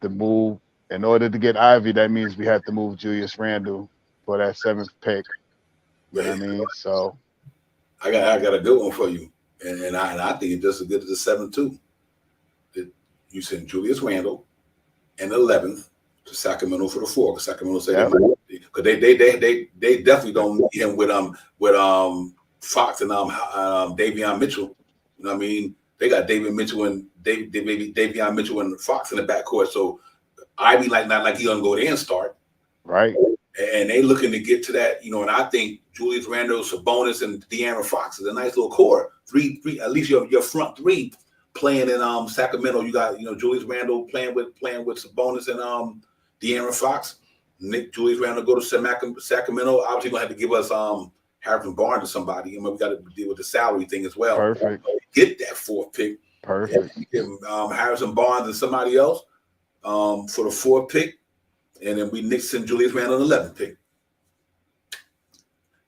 to move. In order to get Ivy, that means we have to move Julius Randle for that 7th pick. You know what I mean? So I got a good one for you, and I think it's just as good as the 7th too. You send Julius Randle and the 11th to Sacramento for the 4th. Sacramento said because they definitely don't need him with Fox and Davion Mitchell. You know what I mean? They got Davion Mitchell and Davion Mitchell and Fox in the backcourt. So Ivey not like he gonna go there and start. Right. And they looking to get to that, and I think Julius Randle, Sabonis, and De'Aaron Fox is a nice little core. Three, at least your front three playing in Sacramento. You got Julius Randle playing with Sabonis and De'Aaron Fox. Julius Randle go to Sacramento. Obviously gonna have to give us Harrison Barnes or somebody. We got to deal with the salary thing as well. Perfect. Get that 4th pick. Perfect. Give Harrison Barnes and somebody else for the 4th pick. And then we Knicks and Julius Randle on the 11th pick.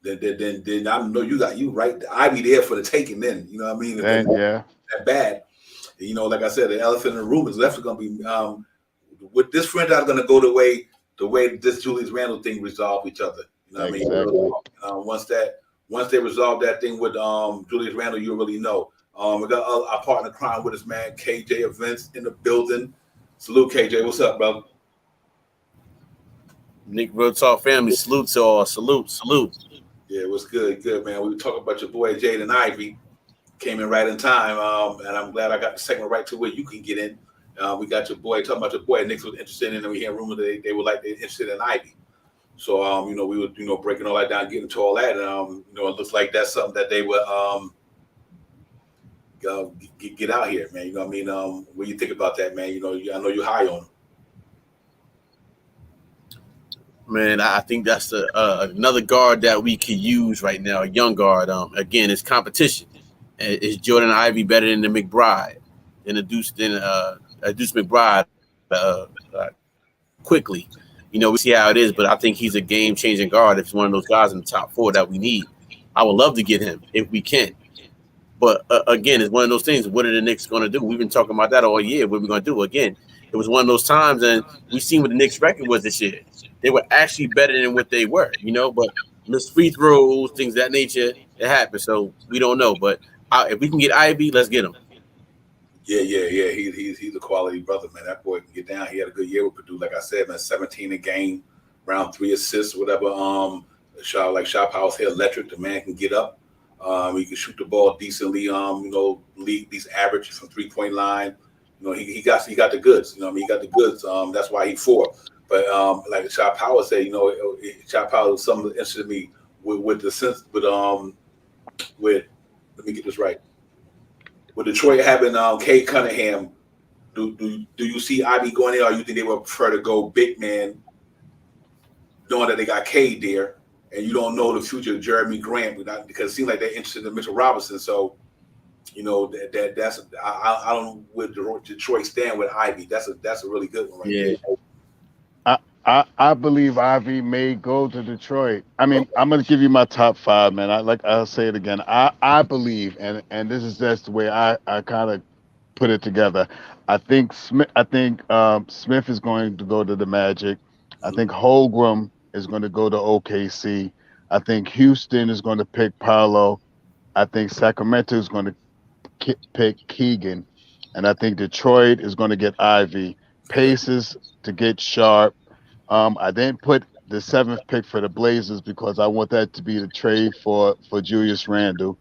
Then I know you right. Ivey there for the taking. Then you know what I mean. Then, that bad. Like I said, the elephant in the room is definitely going to be with this franchise going to go the way this Julius Randle thing resolve each other. You know what exactly. I mean? Once they resolve that thing with Julius Randle, you really know. We got our partner crime with us, man. KJ Events in the building. Salute, KJ. What's up, bro? Nick Real Talk family, salute to all. Salute. Yeah, what's good? Good, man. We were talking about your boy Jaden Ivey. Came in right in time, and I'm glad I got the segment right to where you can get in. We got your boy talking about your boy. Knicks was interested in, and we hear rumors that they were interested in Ivey. So, we were, breaking all that down, getting to all that, and it looks like that's something that they would get out here, man. You know what I mean? What do you think about that, man? I know you're high on him. Man, I think that's another guard that we could use right now, a young guard. Again, it's competition. Is Jordan Ivey better than the McBride? Deuce McBride quickly. We see how it is, but I think he's a game-changing guard. If he's one of those guys in the top 4 that we need, I would love to get him if we can. But again, it's one of those things. What are the Knicks going to do? We've been talking about that all year. What are we going to do? Again, it was one of those times, and we've seen what the Knicks' record was this year. They were actually better than what they were, but missed free throws, things of that nature, it happened. So we don't know. But if we can get Ivey, let's get him. Yeah. He's a quality brother, man. That boy can get down. He had a good year with Purdue. Like I said, man, 17 a game, around 3 assists, whatever. Shot power, say electric. The man can get up. He can shoot the ball decently. League these average from 3-point line. He got the goods. He got the goods. That's why he's 4. But like Shot Power said, Shot Power was something that interested me with the sense with let me get this right. With Detroit having Cade Cunningham, do you see Ivey going there, or you think they would prefer to go big man, knowing that they got Cade there, and you don't know the future of Jeremy Grant because it seems like they're interested in Mitchell Robinson. So, that's I don't know where Detroit stand with Ivey. That's a really good one right there. I believe Ivey may go to Detroit. I mean, I'm going to give you my top 5, man. I'll say it again. I believe, and this is just the way I kind of put it together. I think Smith is going to go to the Magic. I think Holmgren is going to go to OKC. I think Houston is going to pick Paolo. I think Sacramento is going to pick Keegan, and I think Detroit is going to get Ivey. Pacers to get Sharp. I didn't put the 7th pick for the Blazers because I want that to be the trade for Julius Randle.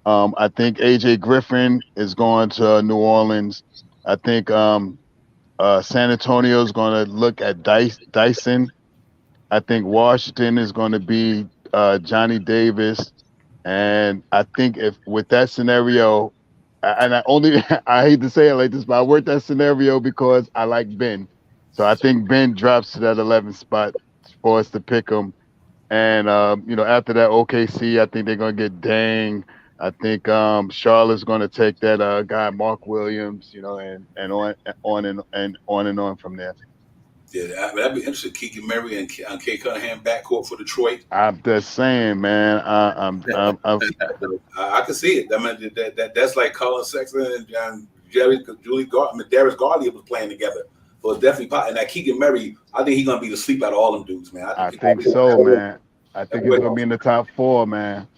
I think AJ Griffin is going to New Orleans. I think San Antonio is going to look at Dyson. I think Washington is going to be Johnny Davis. And I think if with that scenario, and I hate to say it like this, but I worked that scenario because I like Ben. So I think Ben drops to that 11th spot for us to pick him. And, after that OKC, I think they're going to get Dang. I think Charlotte's going to take that guy, Mark Williams, and on and on from there. Yeah, that'd be interesting. Keegan Murray and Cade Cunningham backcourt for Detroit. I'm just saying, man. I can see it. I mean, that's like Colin Sexton and Darius Garland was playing together. But definitely, and that Keegan Murray, I think he's gonna be the sleep out of all them dudes, man. I think so, man. I think he's gonna be in the top 4, man.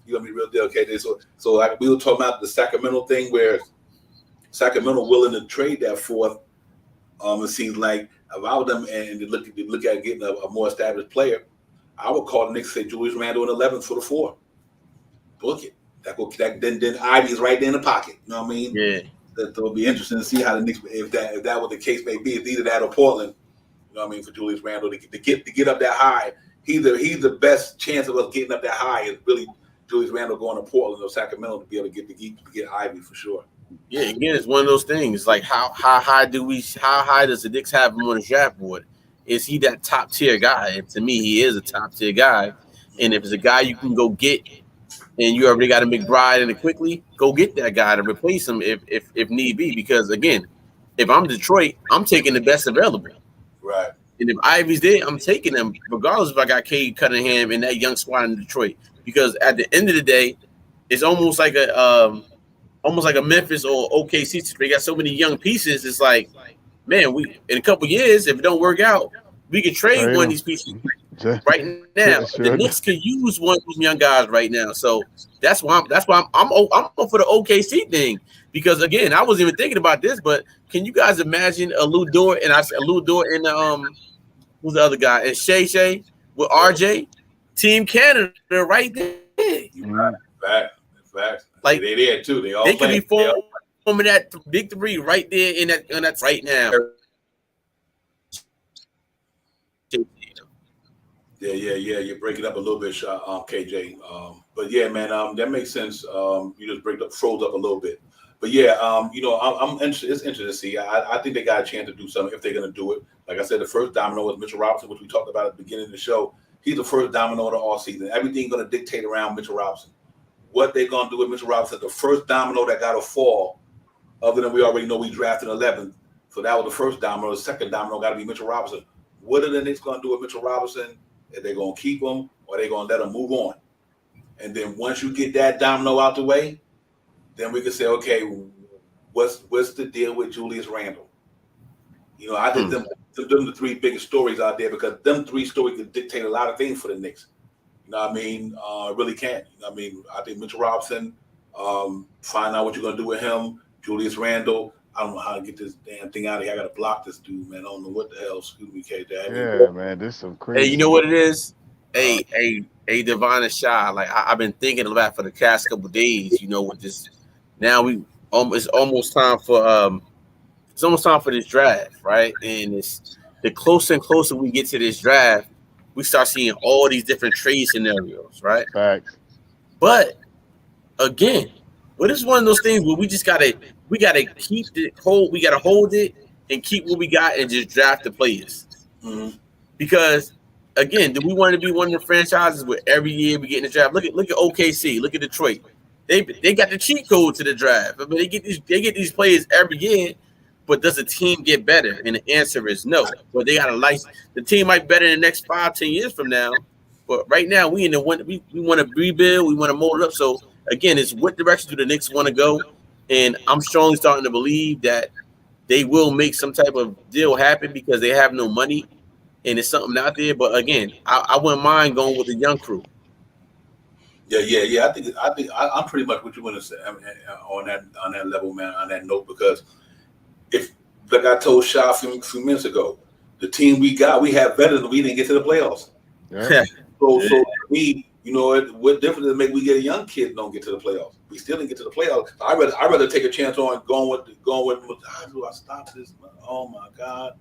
You're gonna be real deal, okay? So like we were talking about the Sacramento thing, where Sacramento willing to trade that fourth. It seems like if I was them and they look at getting a more established player, I would call the Knicks, say Julius Randle in 11th for the 4. Book it. Then Ivey's right there in the pocket. You know what I mean? Yeah. That will be interesting to see how the Knicks, if that was the case may be, it's either that or Portland. You know what I mean? For Julius Randle to get up that high, he's the best chance of us getting up that high is really Julius Randle going to Portland or Sacramento to be able to get Ivey for sure. Yeah, again, it's one of those things. Like how high does the Knicks have him on the draft board? Is he that top tier guy? And to me, he is a top tier guy. And if it's a guy you can go get, and you already got a McBride and it quickly, go get that guy to replace him if need be. Because again, if I'm Detroit, I'm taking the best available. Right. And if Ivey's there, I'm taking him, regardless if I got Cade Cunningham and that young squad in Detroit. Because at the end of the day, it's almost like a Memphis or OKC. They got so many young pieces. It's like, man, we in a couple years, if it don't work out, we can trade one of these pieces right now. The Knicks could use one of these young guys right now. So that's why I'm for the OKC thing. Because again, I wasn't even thinking about this, but can you guys imagine a Lou Dort and who's the other guy? And Shay with RJ, Team Canada right there. Fact. Like they there too. They could be forming that big 3 right there in that right now. Yeah. You break it up a little bit, KJ. But yeah, man, that makes sense. You just froze up a little bit. But yeah, I'm interested. It's interesting to see. I think they got a chance to do something if they're gonna do it. Like I said, the first domino was Mitchell Robinson, which we talked about at the beginning of the show. He's the first domino of the all season. Everything's gonna dictate around Mitchell Robinson. What they're gonna do with Mitchell Robinson, the first domino that got to fall, other than we already know we drafted 11th. So that was the first domino. The second domino got to be Mitchell Robinson. What are the Knicks gonna do with Mitchell Robinson? Are they gonna keep him or are they gonna let him move on? And then once you get that domino out the way, then we can say, okay, what's the deal with Julius Randle? I think them the 3 biggest stories out there, because them 3 stories could dictate a lot of things for the Knicks. You know what I mean? Really can. You know what I mean? I think Mitchell Robinson, find out what you're going to do with him. Julius Randle, I don't know how to get this damn thing out of here. I got to block this dude, man. I don't know what the hell. Excuse me, KJ. Yeah, man, this is some crazy. Hey, you know what it is? Hey, Devon and Shy. Like I've been thinking about for the past couple of days. With this, now it's almost time for this draft, right? And it's the closer and closer we get to this draft, we start seeing all these different trade scenarios, right? Facts. But again, what is one of those things where we gotta keep it hold, we gotta hold it and keep what we got and just draft the players. Mm-hmm. Because again, do we want to be one of the franchises where every year we get in the draft? Look at OKC, look at Detroit. They got the cheat code to the draft. I mean, they get these players every year. But does the team get better? And the answer is no. But they got a license. The team might be better in the next 5-10 years from now. But right now, we want to rebuild. We want to mold it up. So again, it's what direction do the Knicks want to go? And I'm strongly starting to believe that they will make some type of deal happen because they have no money and it's something out there. But again, I wouldn't mind going with the young crew. Yeah. I think I'm pretty much what you want to say on that level, man. On that note, because if, like I told Sha a few minutes ago, the team we have better than we didn't get to the playoffs. Yeah. So we, what difference does it make we get a young kid and don't get to the playoffs? We still didn't get to the playoffs. I'd rather take a chance on going with. How do I stop this? Oh my God!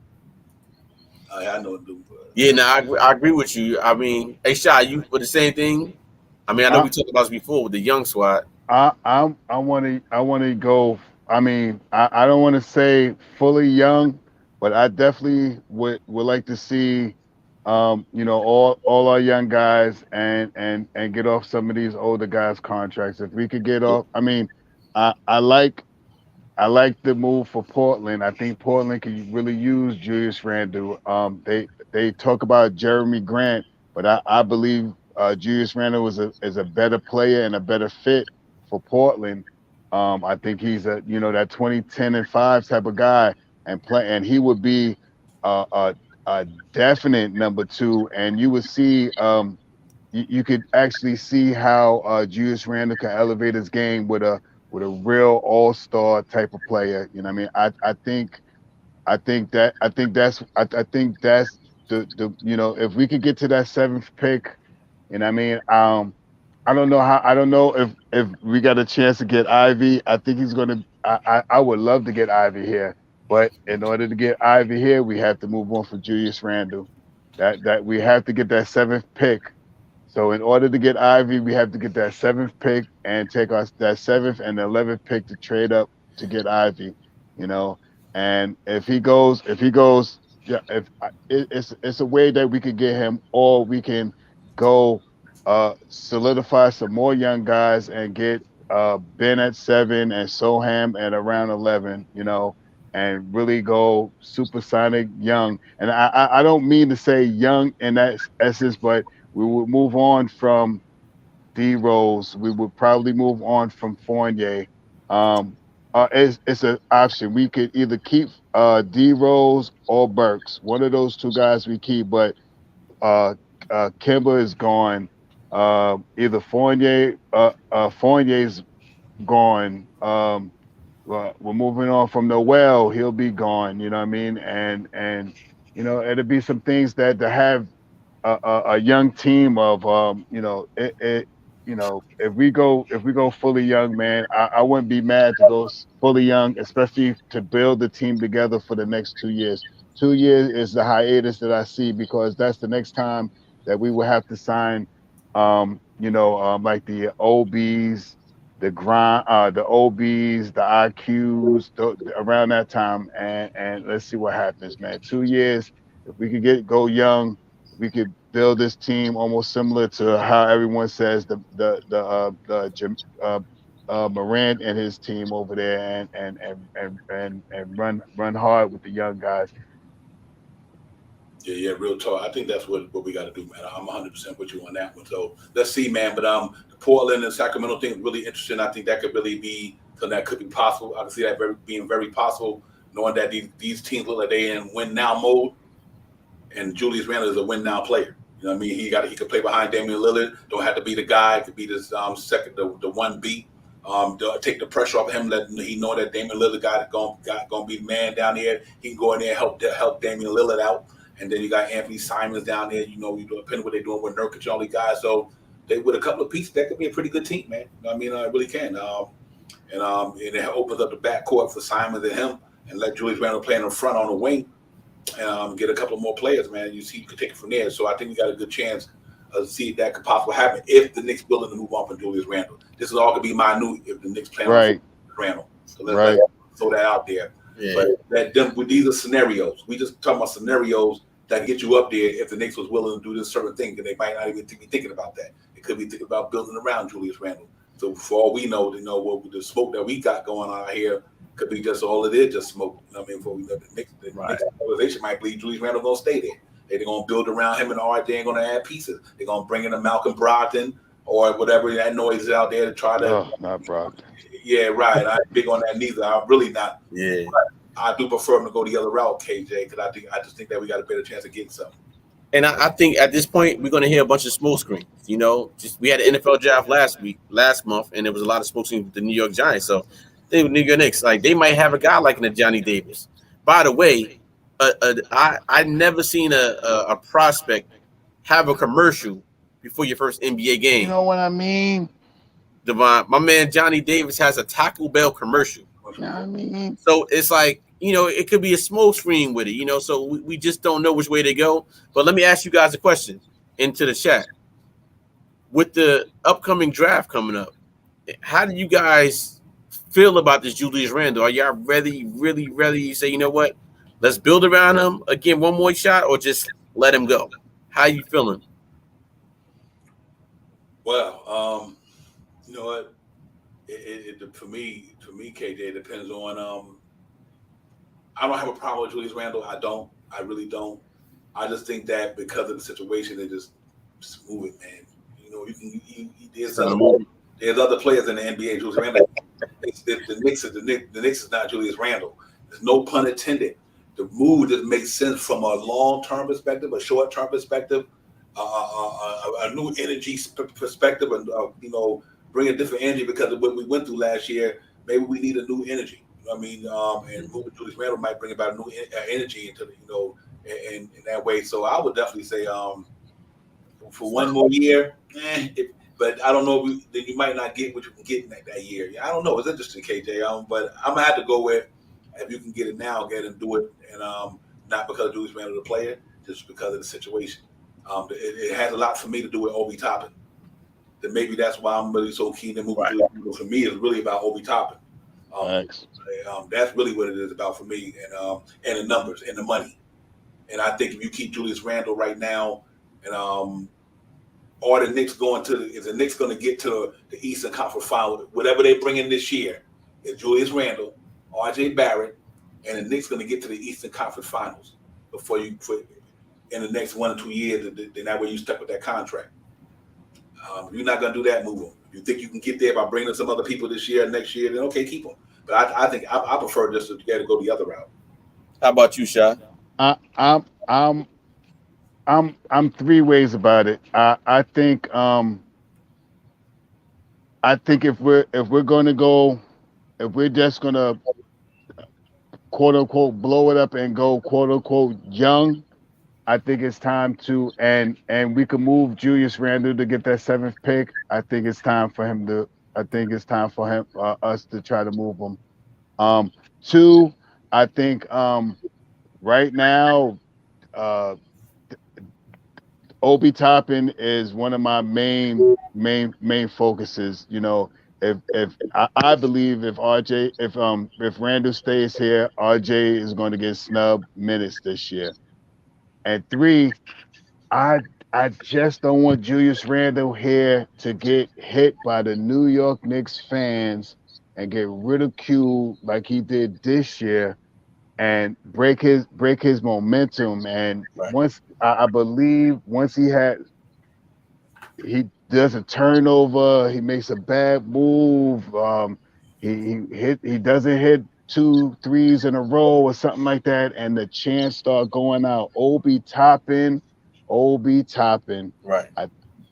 I know what to do. Yeah, no, I agree with you. I mean, hey, Sha, you for the same thing? I mean, I know we talked about this before with the young squad. I want to go. I mean, I don't want to say fully young, but I definitely would like to see, all our young guys and get off some of these older guys' contracts. If we could get off, I mean, I like the move for Portland. I think Portland could really use Julius Randle. They talk about Jeremy Grant, but I believe Julius Randle is a better player and a better fit for Portland. I think he's that 20, 10, and 5 type of guy and play, and he would be a definite number two, and you would see you could actually see how Julius Randle can elevate his game with a real all-star type of player. You know what I mean? I think that's the if we could get to that seventh pick, you know what I mean? I don't know if we got a chance to get Ivy. I think he's gonna I would love to get Ivy here, but in order to get Ivy here, we have to move on from Julius Randle. That we have to get that seventh pick. So in order to get Ivy, we have to get that seventh pick and take us that seventh and 11th pick to trade up to get Ivy, you know. And if he goes, yeah, it's a way that we could get him, or we can go solidify some more young guys and get Ben at 7 and Soham at around 11, you know, and really go supersonic young. And I don't mean to say young in that essence, but we would move on from D Rose. We would probably move on from Fournier. It's an option. We could either keep D Rose or Burks. One of those two guys we keep, but uh, Kimba is gone. Either Fournier's gone. We're moving on from Noel. He'll be gone. You know what I mean? And it'll be some things that to have a young team of if we go fully young, man, I wouldn't be mad to go fully young, especially to build the team together for the next 2 years. 2 years is the hiatus that I see, because that's the next time that we will have to sign like the OBs, the OBs, the IQs, around that time, and let's see what happens, man. 2 years, if we could go young, we could build this team almost similar to how everyone says Morant and his team over there, and run hard with the young guys. Yeah, real talk. I think that's what we got to do, man. I'm 100% with you on that one. So let's see, man. But the Portland and Sacramento thing is really interesting. I think that could really be something that could be possible. I can see that being very possible, knowing that these teams look like they in win now mode, and Julius Randle is a win now player. You know what I mean? He could play behind Damian Lillard. Don't have to be the guy. Could be this second, the 1B. Take the pressure off of him. Let he know that Damian Lillard guy gonna be the man down there. He can go in there and help Damian Lillard out. And then you got Anthony Simons down there. You know, depending what they're doing with Nurkic and all these guys. So they with a couple of pieces, that could be a pretty good team, man. You know what I mean? I really can. And it opens up the backcourt for Simons and him, and let Julius Randle play in the front on the wing, and get a couple more players, man. You see, you can take it from there. So I think we got a good chance of see if that could possibly happen if the Knicks willing to move on from Julius Randle. This is all could be minute if the Knicks plan on Randle. So let's throw that out there. Yeah. But these are scenarios. We just talking about scenarios that get you up there if the Knicks was willing to do this certain thing, then they might not even be thinking about that. They could be thinking about building around Julius Randle. So for all we know, what the smoke that we got going on here could be just all it is, just smoke. You know what I mean? Before we know the Knicks organization might believe Julius Randle gonna stay there. They're gonna build around him, and RJ ain't gonna add pieces. They're gonna bring in a Malcolm Brogdon or whatever that noise is out there to try to. Oh, not Brogdon. Yeah, right. I'm big on that neither. I'm really not. Yeah. But I do prefer him to go the other route, KJ, because I just think that we got a better chance of getting something. And I think at this point we're going to hear a bunch of smoke screens. You know, we had an NFL draft last month, and there was a lot of smoke screens with the New York Giants. So they New York Knicks, like they might have a guy like a Johnny Davis. By the way, I never seen a prospect have a commercial before your first NBA game. You know what I mean? Devon, my man Johnny Davis has a Taco Bell commercial. You know what I mean? So it's like, you know, it could be a smoke screen with it, you know, so we just don't know which way they go. But let me ask you guys a question into the chat. With the upcoming draft coming up, how do you guys feel about this Julius Randle? Are y'all really ready to say, you know what, let's build around him again, one more shot, or just let him go? How you feeling? Well, you know what? For me, KJ, it depends on. I don't have a problem with Julius Randle. I don't. I really don't. I just think that because of the situation, they just move it, man. You know, you can. There's other players in the NBA. Julius Randle. The Knicks is not Julius Randle. There's no pun intended. The move just makes sense from a long-term perspective, a short-term perspective, a new energy perspective, and bring a different energy because of what we went through last year. Maybe we need a new energy. I mean, and moving Julius Randle might bring about a new energy into the, in that way. So I would definitely say, for one more year, but I don't know. Then you might not get what you can get in that year. I don't know. It's interesting, KJ. But I'm gonna have to go with if you can get it now, get it and do it, and not because Julius Randle the player, just because of the situation. It has a lot for me to do with Obi Toppin. Then maybe that's why I'm really so keen to move. Right. For me, it's really about Obi Toppin. That's really what it is about for me, and the numbers and the money. And I think if you keep Julius Randle right now, and or the Knicks is the Knicks going to get to the Eastern Conference Final, whatever they bring in this year, is Julius Randle, R.J. Barrett, and the Knicks going to get to the Eastern Conference Finals before in the next 1 or 2 years. Then that way you stuck with that contract. If you're not going to do that, move them. If you think you can get there by bringing some other people this year, next year, then okay, keep them. But I think I prefer just to go the other route. How about you, Sha? I'm three ways about it. I think if we're gonna go, if we're just gonna quote unquote blow it up and go quote unquote young, I think it's time to and we can move Julius Randle to get that 7th pick. I think it's time for him to. I think it's time for him us to try to move him. 2, I think right now. Obi Toppin is one of my main focuses. If I believe if Randle stays here, RJ is going to get snub minutes this year. And 3, I just don't want Julius Randle here to get hit by the New York Knicks fans and get ridiculed like he did this year. And break his momentum. And right. Once I believe he does a turnover, he makes a bad move. He doesn't hit 2 threes in a row or something like that, and the chants start going out. Obi Toppin. Right.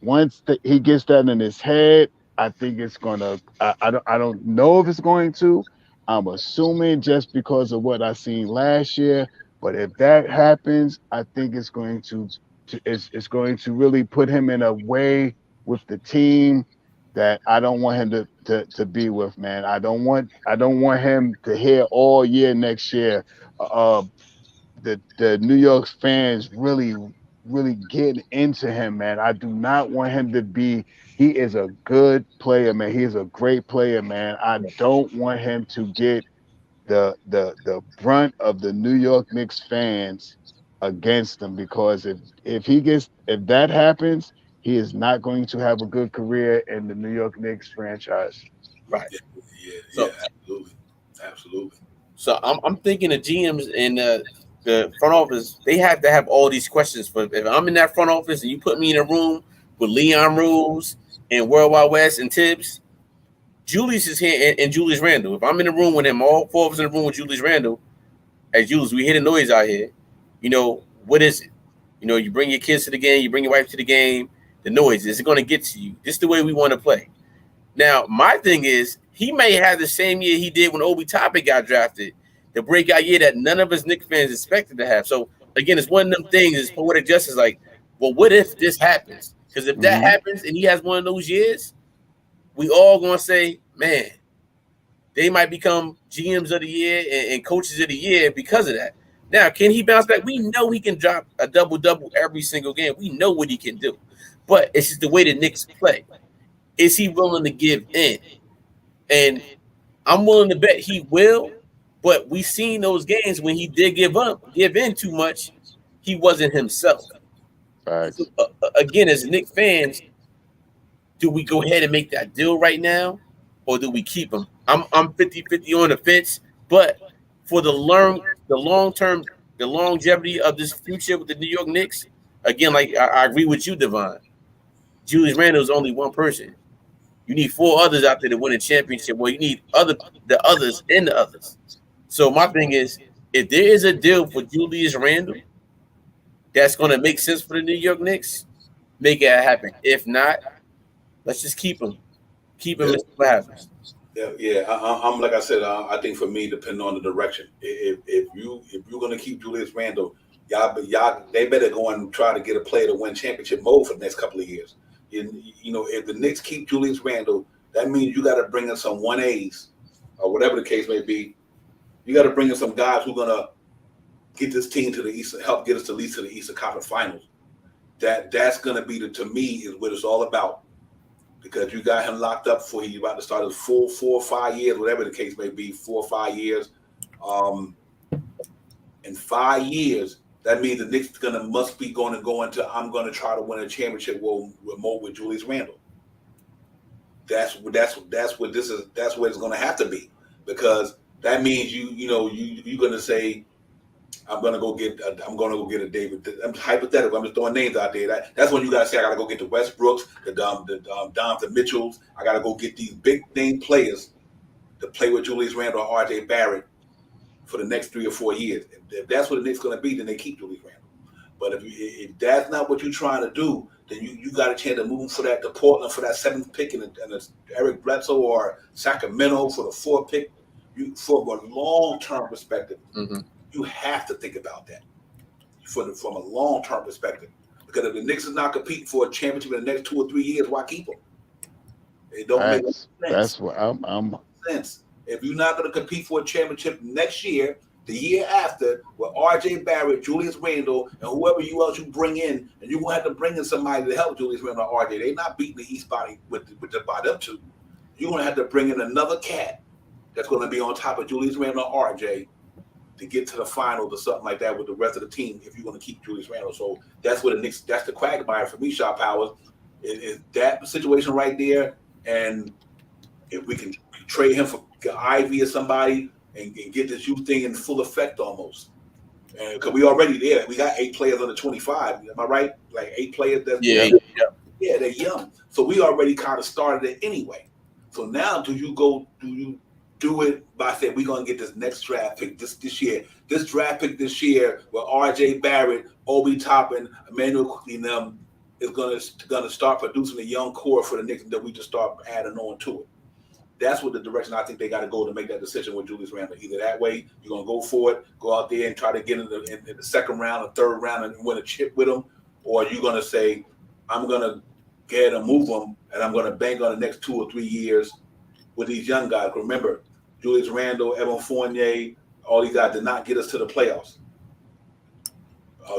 Once he gets that in his head, I think it's gonna. I don't know if it's going to. I'm assuming just because of what I seen last year, but if that happens, I think it's going to really put him in a way with the team that I don't want him to be with, man. I don't want him to hear all year next year the New York fans really getting into him, man. I do not want him to be. He is a good player, man. He is a great player, man. I don't want him to get the brunt of the New York Knicks fans against him, because if that happens, he is not going to have a good career in the New York Knicks franchise. Right. Yeah, absolutely. So I'm thinking the GMs and the front office, they have to have all these questions. But if I'm in that front office and you put me in a room with Leon Rose and World Wide West and Tibbs, Julius is here and Julius Randle. If I'm in the room with him, all 4 of us in the room with Julius Randle, as Julius, we hear the noise out here. What is it? You bring your kids to the game, you bring your wife to the game, the noise, is it going to get to you? This is the way we want to play. Now, my thing is, he may have the same year he did when Obi Toppin got drafted, the breakout year that none of us Knicks fans expected to have. So, again, it's one of them things, it's poetic justice, like, well, what if this happens? Because if that happens and he has one of those years, we all going to say, man, they might become GMs of the year and coaches of the year because of that. Now, can he bounce back? We know he can drop a double-double every single game. We know what he can do. But it's just the way the Knicks play. Is he willing to give in? And I'm willing to bet he will, but we've seen those games when he did give in too much, he wasn't himself. Right. So, again, as Knicks fans, do we go ahead and make that deal right now, or do we keep him? I'm 50-50 on the fence, but for the long-term, the longevity of this future with the New York Knicks, again, like I agree with you, Devon. Julius Randle is only one person. You need 4 others out there to win a championship. Well, you need the others and the others. So my thing is, if there is a deal for Julius Randle that's going to make sense for the New York Knicks, make it happen. If not, let's just keep him. Keep him and see what happens. Yeah. I'm like I said. I think for me, depending on the direction, if you're gonna keep Julius Randle, y'all, they better go and try to get a player to win championship mode for the next couple of years. You know, if the Knicks keep Julius Randle, that means you got to bring in some 1As or whatever the case may be. You got to bring in some guys who are gonna get this team to the East, help get us at least to the Eastern Conference Finals. That's gonna be to me is what it's all about. Because you got him locked up for he's about to start his full 4 or 5 years, whatever the case may be, 4 or 5 years. In 5 years, that means the Knicks must be going to go into I'm going to try to win a championship with Julius Randle. That's what this is. That's what it's going to have to be, because that means you're going to say I'm gonna go get a David. I'm hypothetical. I'm just throwing names out there. That's when you gotta say I gotta go get the Westbrooks, the Donovan Mitchells. I gotta go get these big name players to play with Julius Randle or RJ Barrett for the next 3 or 4 years. If that's what the Knicks gonna be, then they keep Julius Randle. But if that's not what you're trying to do, then you got a chance to move for that to Portland for that 7th pick and Eric Bledsoe or Sacramento for the 4th pick. For a long-term perspective. Mm-hmm. You have to think about that from a long-term perspective, because if the Knicks is not competing for a championship in the next 2 or 3 years, why keep them? It don't make sense. That's what I'm. Sense. If you're not going to compete for a championship next year, the year after, with RJ Barrett, Julius Randle, and whoever else you bring in, and you're going to have to bring in somebody to help Julius Randle or RJ. They're not beating the East by them two. You're going to have to bring in another cat that's going to be on top of Julius Randle or RJ to get to the finals or something like that with the rest of the team if you're going to keep Julius Randle. So that's what the Knicks, that's the quagmire for me, Shaw Powers, is that situation right there. And if we can trade him for Ivey or somebody and get this youth thing in full effect almost. And because we already there. We got 8 players under 25. Am I right? Like 8 players. Yeah, they're young. So we already kind of started it anyway. So now do you do it by saying we're going to get this next draft pick this year. This draft pick this year with RJ Barrett, Obi Toppin, Emmanuel Quickly and them is going to start producing a young core for the Knicks, and then we just start adding on to it. That's what the direction I think they got to go to make that decision with Julius Randle. Either that way, you're going to go for it, go out there and try to get in the second round or third round and win a chip with them, or you're going to say, I'm going to get and move them, and I'm going to bank on the next 2 or 3 years with these young guys. Remember, Julius Randle, Evan Fournier, all these guys did not get us to the playoffs.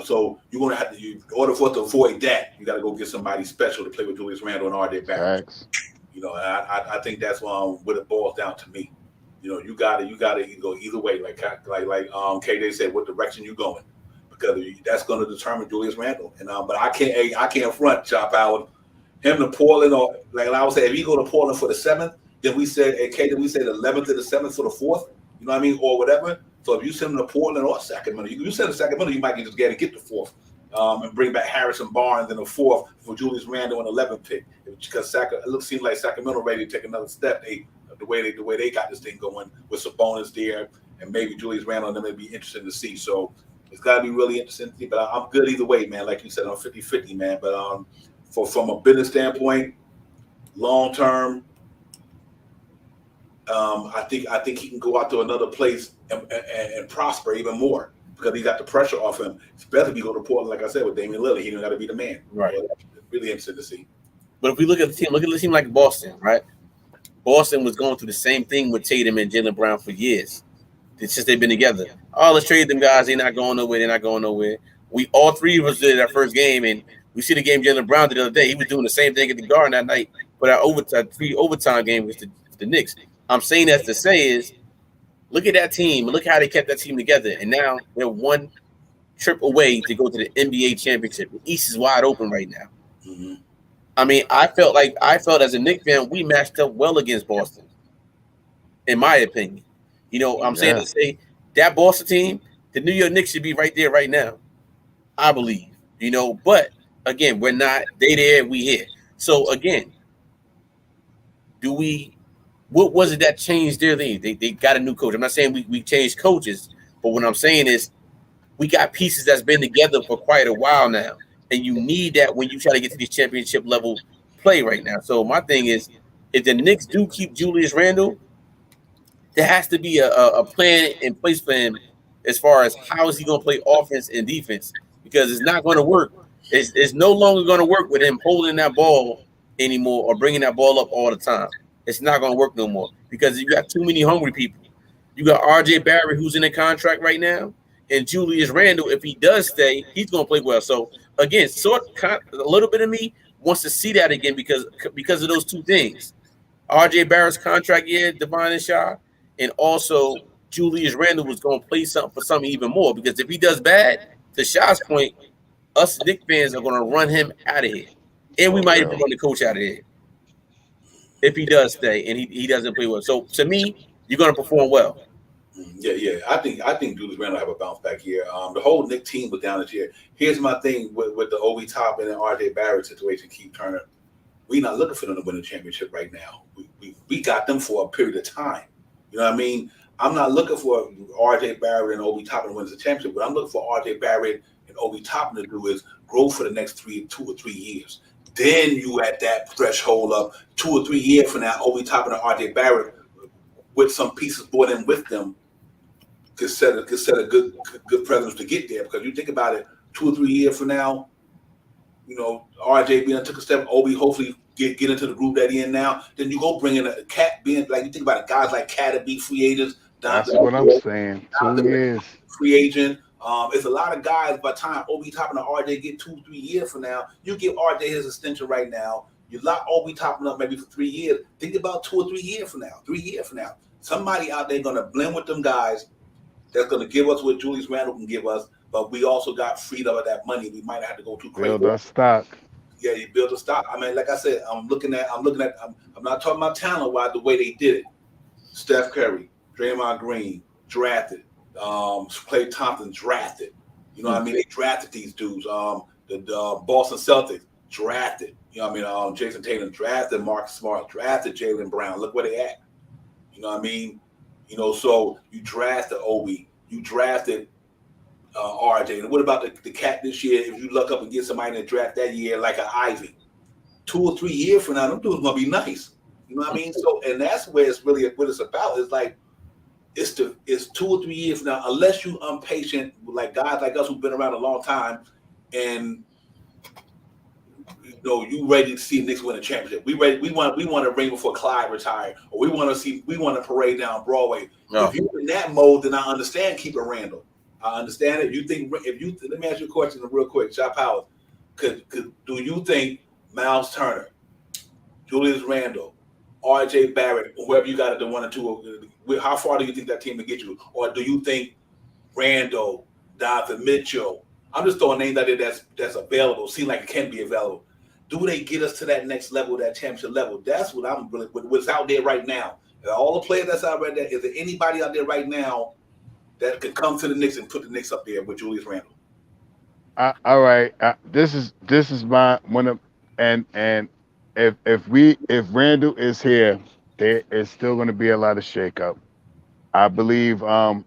So you're going to have to, in order for us to avoid that, you got to go get somebody special to play with Julius Randle and RJ Barrett. You know, and I think that's what it boils down to me. You know, you got to go either way. Like KJ said, what direction you going? Because that's going to determine Julius Randle. And but I can't front Chop Howard. Him to Portland, or like I would say, if you go to Portland for the 7th. Then we said, KJ, we said 11th to the 7th for the 4th, you know what I mean, or whatever. So if you send them to Portland or Sacramento, you send to Sacramento, you might just get the 4th and bring back Harrison Barnes and the 4th for Julius Randle and 11th pick. Because it seems like Sacramento ready to take another step. The way they got this thing going with Sabonis there, and maybe Julius Randle and them may be interesting to see. So it's got to be really interesting to see. But I'm good either way, man. Like you said, I'm 50-50, man. But from a business standpoint, long term. I think he can go out to another place and prosper even more because he got the pressure off him. Especially if you go to Portland, like I said, with Damian Lillard, he don't got to be the man. Right. So really interesting to see. But if we look at the team like Boston, right? Boston was going through the same thing with Tatum and Jaylen Brown for years since they've been together. Oh, let's trade them guys. They're not going nowhere. We all 3 of us did our first game, and we see the game Jaylen Brown did the other day. He was doing the same thing at the Garden that night, but our 3 overtime game was the Knicks. I'm saying that to say is, look at that team. Look how they kept that team together. And now they're 1 trip away to go to the NBA championship. The East is wide open right now. Mm-hmm. I mean, I felt as a Knicks fan, we matched up well against Boston, in my opinion. You know, I'm saying to say that Boston team, the New York Knicks should be right there right now, I believe. You know, but again, we're not. They there, we here. So again, do we What was it that changed their thing? They got a new coach. I'm not saying we changed coaches, but what I'm saying is we got pieces that's been together for quite a while now, and you need that when you try to get to these championship level play right now. So my thing is, if the Knicks do keep Julius Randle, there has to be a plan in place for him as far as how is he going to play offense and defense, because it's not going to work. It's no longer going to work with him holding that ball anymore or bringing that ball up all the time. It's not going to work no more because you got too many hungry people. You got R.J. Barrett, who's in a contract right now, and Julius Randle. If he does stay, he's going to play well. So again, a little bit of me wants to see that again because of those two things: R.J. Barrett's contract year, Devon and Shaw, and also Julius Randle was going to play something for something even more. Because if he does bad, to Shaw's point, us Knicks fans are going to run him out of here, and we might even run the coach out of here if he does stay and he doesn't play well. So to me, you're going to perform well. Yeah. I think Julius Randle have a bounce back here. The whole Knicks team was down this year. Here's my thing with the Obi Toppin and RJ Barrett situation. Keith Turner, we're not looking for them to win the championship right now. We got them for a period of time. You know what I mean? I'm not looking for RJ Barrett and Obi Toppin to win the championship. What I'm looking for RJ Barrett and Obi Toppin to do is grow for the next 2 or 3 years. Then you at that threshold of 2 or 3 years from now, Obi Toppin and RJ Barrett with some pieces brought in with them could set a good precedent to get there. Because you think about it, 2 or 3 years from now, you know, RJ being took a step, Obi hopefully get into the group that he in now. Then you go bring in a Cat being like you think about it, guys like Cat to be free agents. That's what I'm saying. 2 years free agent. It's a lot of guys. By the time Obi Toppin and RJ get 2 or 3 years from now, you give RJ his extension right now. You lock Obi Toppin up maybe for 3 years. Think about 2 or 3 years from now. 3 years from now, somebody out there gonna blend with them guys. That's gonna give us what Julius Randle can give us, but we also got freed up of that money. We might have to go too crazy. build our stock. Yeah, you build a stock. I mean, like I said, I'm not talking about talent wise the way they did it. Steph Curry, Draymond Green, drafted. Klay Thompson drafted. You know what I mean? They drafted these dudes. The Boston Celtics drafted. You know what I mean? Jason Tatum drafted. Marcus Smart drafted. Jaylen Brown. Look where they at. You know what I mean? You know, so you drafted Obi. You drafted RJ. And what about the Cat this year? If you look up and get somebody in the draft that year, like an Ivey, 2 or 3 years from now, them dudes gonna be nice. You know what I mean? So, and that's where it's really what it's about. It's like it's 2 or 3 years from now, unless you impatient like guys like us who've been around a long time, and you know you ready to see Knicks win a championship. We ready. We want a ring before Clyde retired, or we want to parade down Broadway. No. If you're in that mode, then I understand keeping Randall. I understand it. Let me ask you a question real quick, Shot Powers. Do you think Miles Turner, Julius Randle, R.J. Barrett, whoever you got at the 1 or 2, how far do you think that team will get you? Or do you think Randle, Donovan Mitchell? I'm just throwing names out there that's available. Seem like it can be available. Do they get us to that next level, that championship level? That's what I'm really what's out there right now. All the players that's out right there. Is there anybody out there right now that could come to the Knicks and put the Knicks up there with Julius Randle? All right. This is my one of and if Randle is here, there is still going to be a lot of shakeup. I believe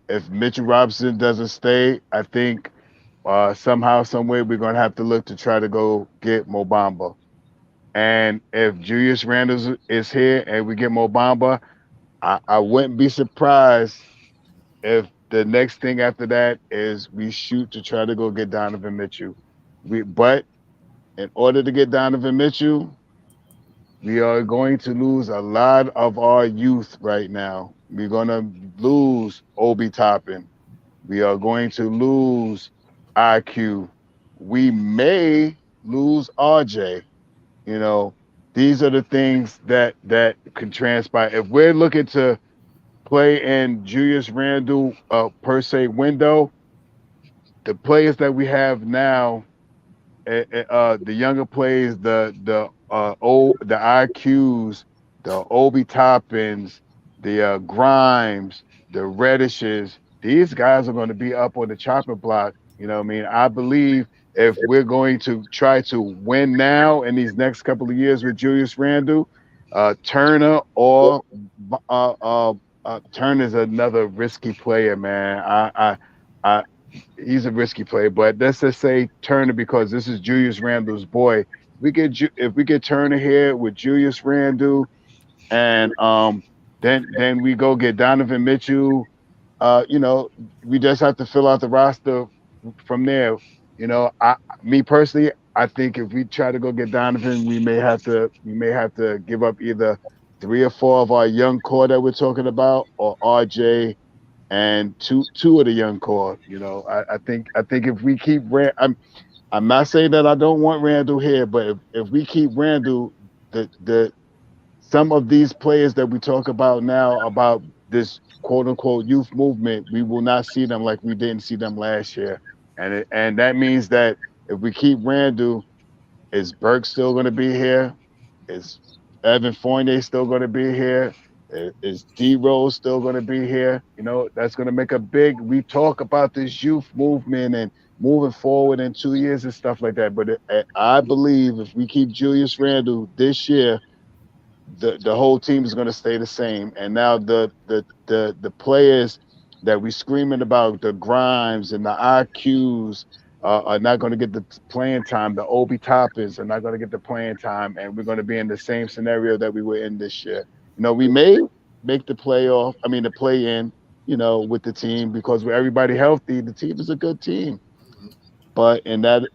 if Mitchell Robinson doesn't stay, I think somehow, some way, we're going to have to look to try to go get Mo Bamba. And if Julius Randle is here and we get Mo Bamba, I wouldn't be surprised if the next thing after that is we shoot to try to go get Donovan Mitchell. But in order to get Donovan Mitchell, we are going to lose a lot of our youth right now. We're going to lose Obi Toppin. We are going to lose IQ. We may lose RJ. You know, these are the things that can transpire. If we're looking to play in Julius Randle per se window, the players that we have now, the younger players, the IQs, the Obi Toppins, the Grimes, the Reddishes, these guys are going to be up on the chopping block. You know what I mean? I believe if we're going to try to win now in these next couple of years with Julius Randle, Turner or Turner's another risky player, man. I he's a risky player, but let's just say Turner because this is Julius Randle's boy. If we get Turner here with Julius Randle, and then we go get Donovan Mitchell. You know, we just have to fill out the roster from there. You know, me personally, I think if we try to go get Donovan, we may have to give up either 3 or 4 of our young core that we're talking about, or RJ and two of the young core. You know, I think if we keep I'm not saying that I don't want Randall here, but if we keep Randall, the some of these players that we talk about now about this quote unquote youth movement, we will not see them like we didn't see them last year. And that means that if we keep Randall, is Burke still going to be here? Is Evan Fournier still going to be here? Is D Rose still going to be here? You know, that's going to make we talk about this youth movement and moving forward in 2 years and stuff like that. But I believe if we keep Julius Randle this year, the whole team is going to stay the same. And now the players that we screaming about, the Grimes and the IQs, are not going to get the playing time. The Obi Toppins are not going to get the playing time, and we're going to be in the same scenario that we were in this year. You know, we may make the play-in, you know, with the team because with everybody healthy, the team is a good team. But in that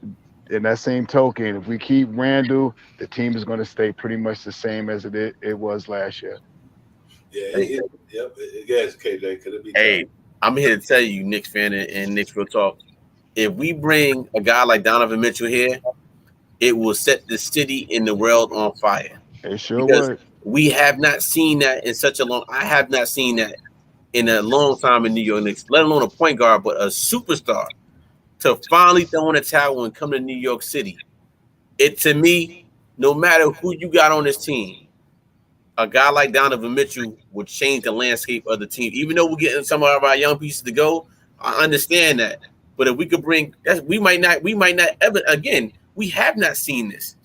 same token, if we keep Randall, the team is going to stay pretty much the same as it was last year. Yeah, yes, KJ. Could it be? Hey, I'm here to tell you, Knicks fan and Knicks Real Talk. If we bring a guy like Donovan Mitchell here, it will set the city and the world on fire. It sure would. We have not seen that in such a long. I have not seen that in a long time in New York Knicks, let alone a point guard, but a superstar to finally throw in a towel and come to New York City. To me, no matter who you got on this team, a guy like Donovan Mitchell would change the landscape of the team. Even though we're getting some of our young pieces to go, I understand that. But if we could bring that, we might not ever again. We have not seen this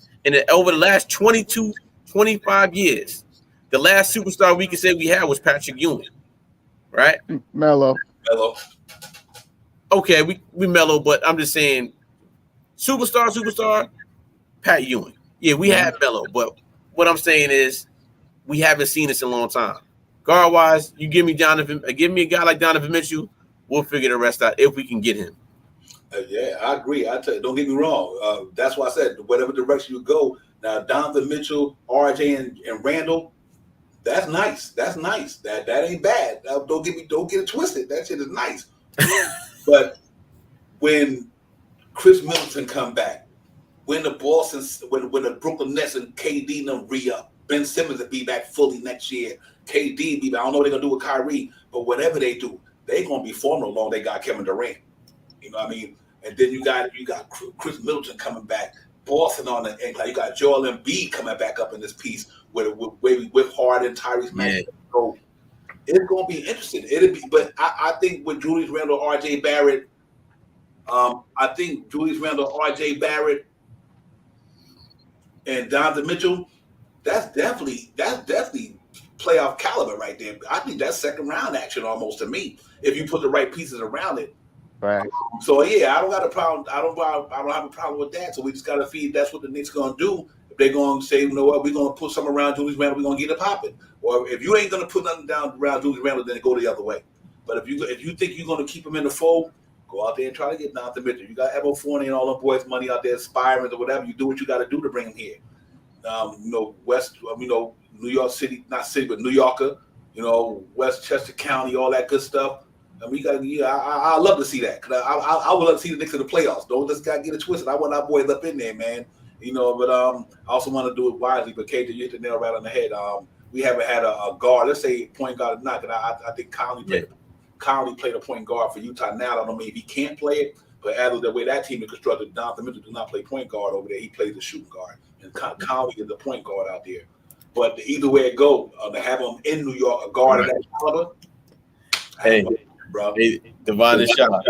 over the last 22, 25 years. The last superstar we could say we had was Patrick Ewing, right? Mellow. Okay, we mellow, but I'm just saying, superstar, Pat Ewing. Yeah, we had mellow, but what I'm saying is we haven't seen this in a long time. Guard wise, you give me a guy like Donovan Mitchell, we'll figure the rest out if we can get him. Yeah, I agree. I tell you, don't get me wrong. That's why I said whatever direction you go. Now, Donovan Mitchell, RJ, and Randall, that's nice. That's nice. That ain't bad. Don't get it twisted. That shit is nice. But when Chris Middleton come back, when the Brooklyn Nets and KD them re-up, Ben Simmons will be back fully next year. KD be back. I don't know what they're gonna do with Kyrie, but whatever they do, they're gonna be formidable long they got Kevin Durant. You know what I mean? And then you got Chris Middleton coming back, Boston on the incline. You got Joel Embiid coming back up in this piece with Harden, Tyrese Maxey. So it's gonna be interesting. But I think with Julius Randle, RJ Barrett, and Donovan Mitchell, that's definitely playoff caliber right there. I think that's second round action almost to me if you put the right pieces around it. Right. So yeah, I don't got a problem. I don't have a problem with that. So we just got to feed. That's what the Knicks gonna do. If they're gonna say, you know what, we're gonna put something around Julius Randle, we're gonna get it popping. Or if you ain't gonna put nothing down around Julius Randle, then go the other way. But if you think you're gonna keep him in the fold, go out there and try to get Donovan Mitchell. You got Evan Fournier and all the boys' money out there, Spirans or whatever. You do what you got to do to bring him here. New York City, not city, but New Yorker. Westchester County, all that good stuff. I mean, I love to see that because I would love to see the Knicks in the playoffs. Don't just got to get it twisted. I want our boys up in there, man. But I also want to do it wisely. But KJ, you hit the nail right on the head. We haven't had a guard, let's say point guard or not. Because I think Conley played a point guard for Utah now. I don't know maybe he can't play it, but as of the way that team is constructed, Donovan Mitchell does not play point guard over there. He plays the shooting guard, and Conley is the point guard out there. But either way it go, to have him in New York, a guard of that caliber. Hey, Devon and Shaw,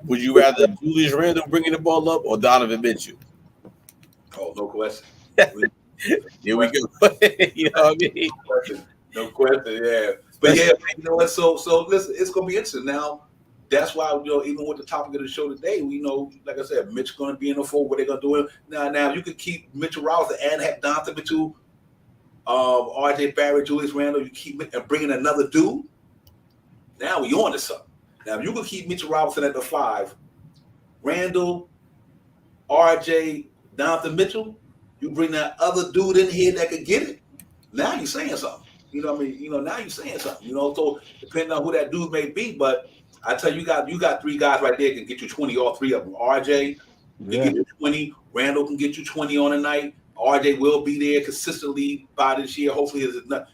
would you rather Julius Randle bringing the ball up or Donovan Mitchell? Oh, no question. Here we go. You know what I mean? No question, yeah. But yeah, man, you know what? So listen, it's gonna be interesting. Now, that's why even with the topic of the show today, we know, like I said, Mitch gonna be in the fold. What they're gonna do now, you could keep Mitchell Robinson and have Donovan Mitchell, R.J. Barrett, Julius Randle. You keep and bringing another dude. Now we on to something. Now, if you could keep Mitchell Robinson at the 5, Randle, R.J., Donovan Mitchell, you bring that other dude in here that could get it. Now you're saying something. You know what I mean? Now you're saying something. So depending on who that dude may be, but I tell you, you got 3 guys right there that can get you 20, all 3 of them. RJ can get you 20. Randall can get you 20 on a night. RJ will be there consistently by this year. Hopefully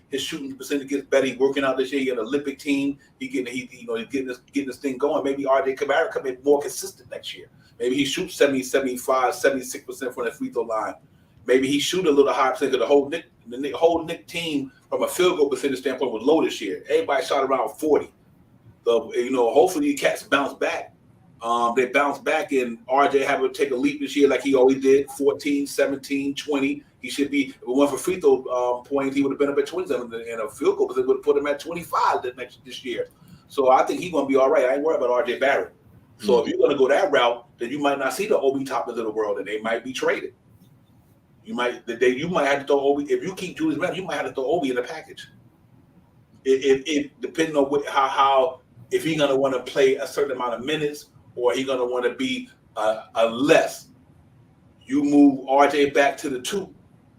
his shooting percentage gets better. He's working out this year. He's an Olympic team. He's getting this thing going. Maybe RJ Kamara come in more consistent next year. Maybe he shoots 70, 75, 76% from the free throw line. Maybe he shoot a little higher percent because the whole Knicks team from a field goal percentage standpoint was low this year. Everybody shot around 40. So, hopefully the cats bounce back. They bounce back, and RJ have to take a leap this year like he always did, 14, 17, 20. He should be, if it went for free throw points, he would have been up at 27 in a field goal because it would have put him at 25 this year. So I think he's going to be all right. I ain't worried about RJ Barrett. So if you're going to go that route, then you might not see the Obi Toppins of the world, and they might be traded. You might have to throw Obi. If you keep Julius Randle, you might have to throw Obi in the package. It depending on how if he's going to want to play a certain amount of minutes or he's going to want to be a less. You move RJ back to the 2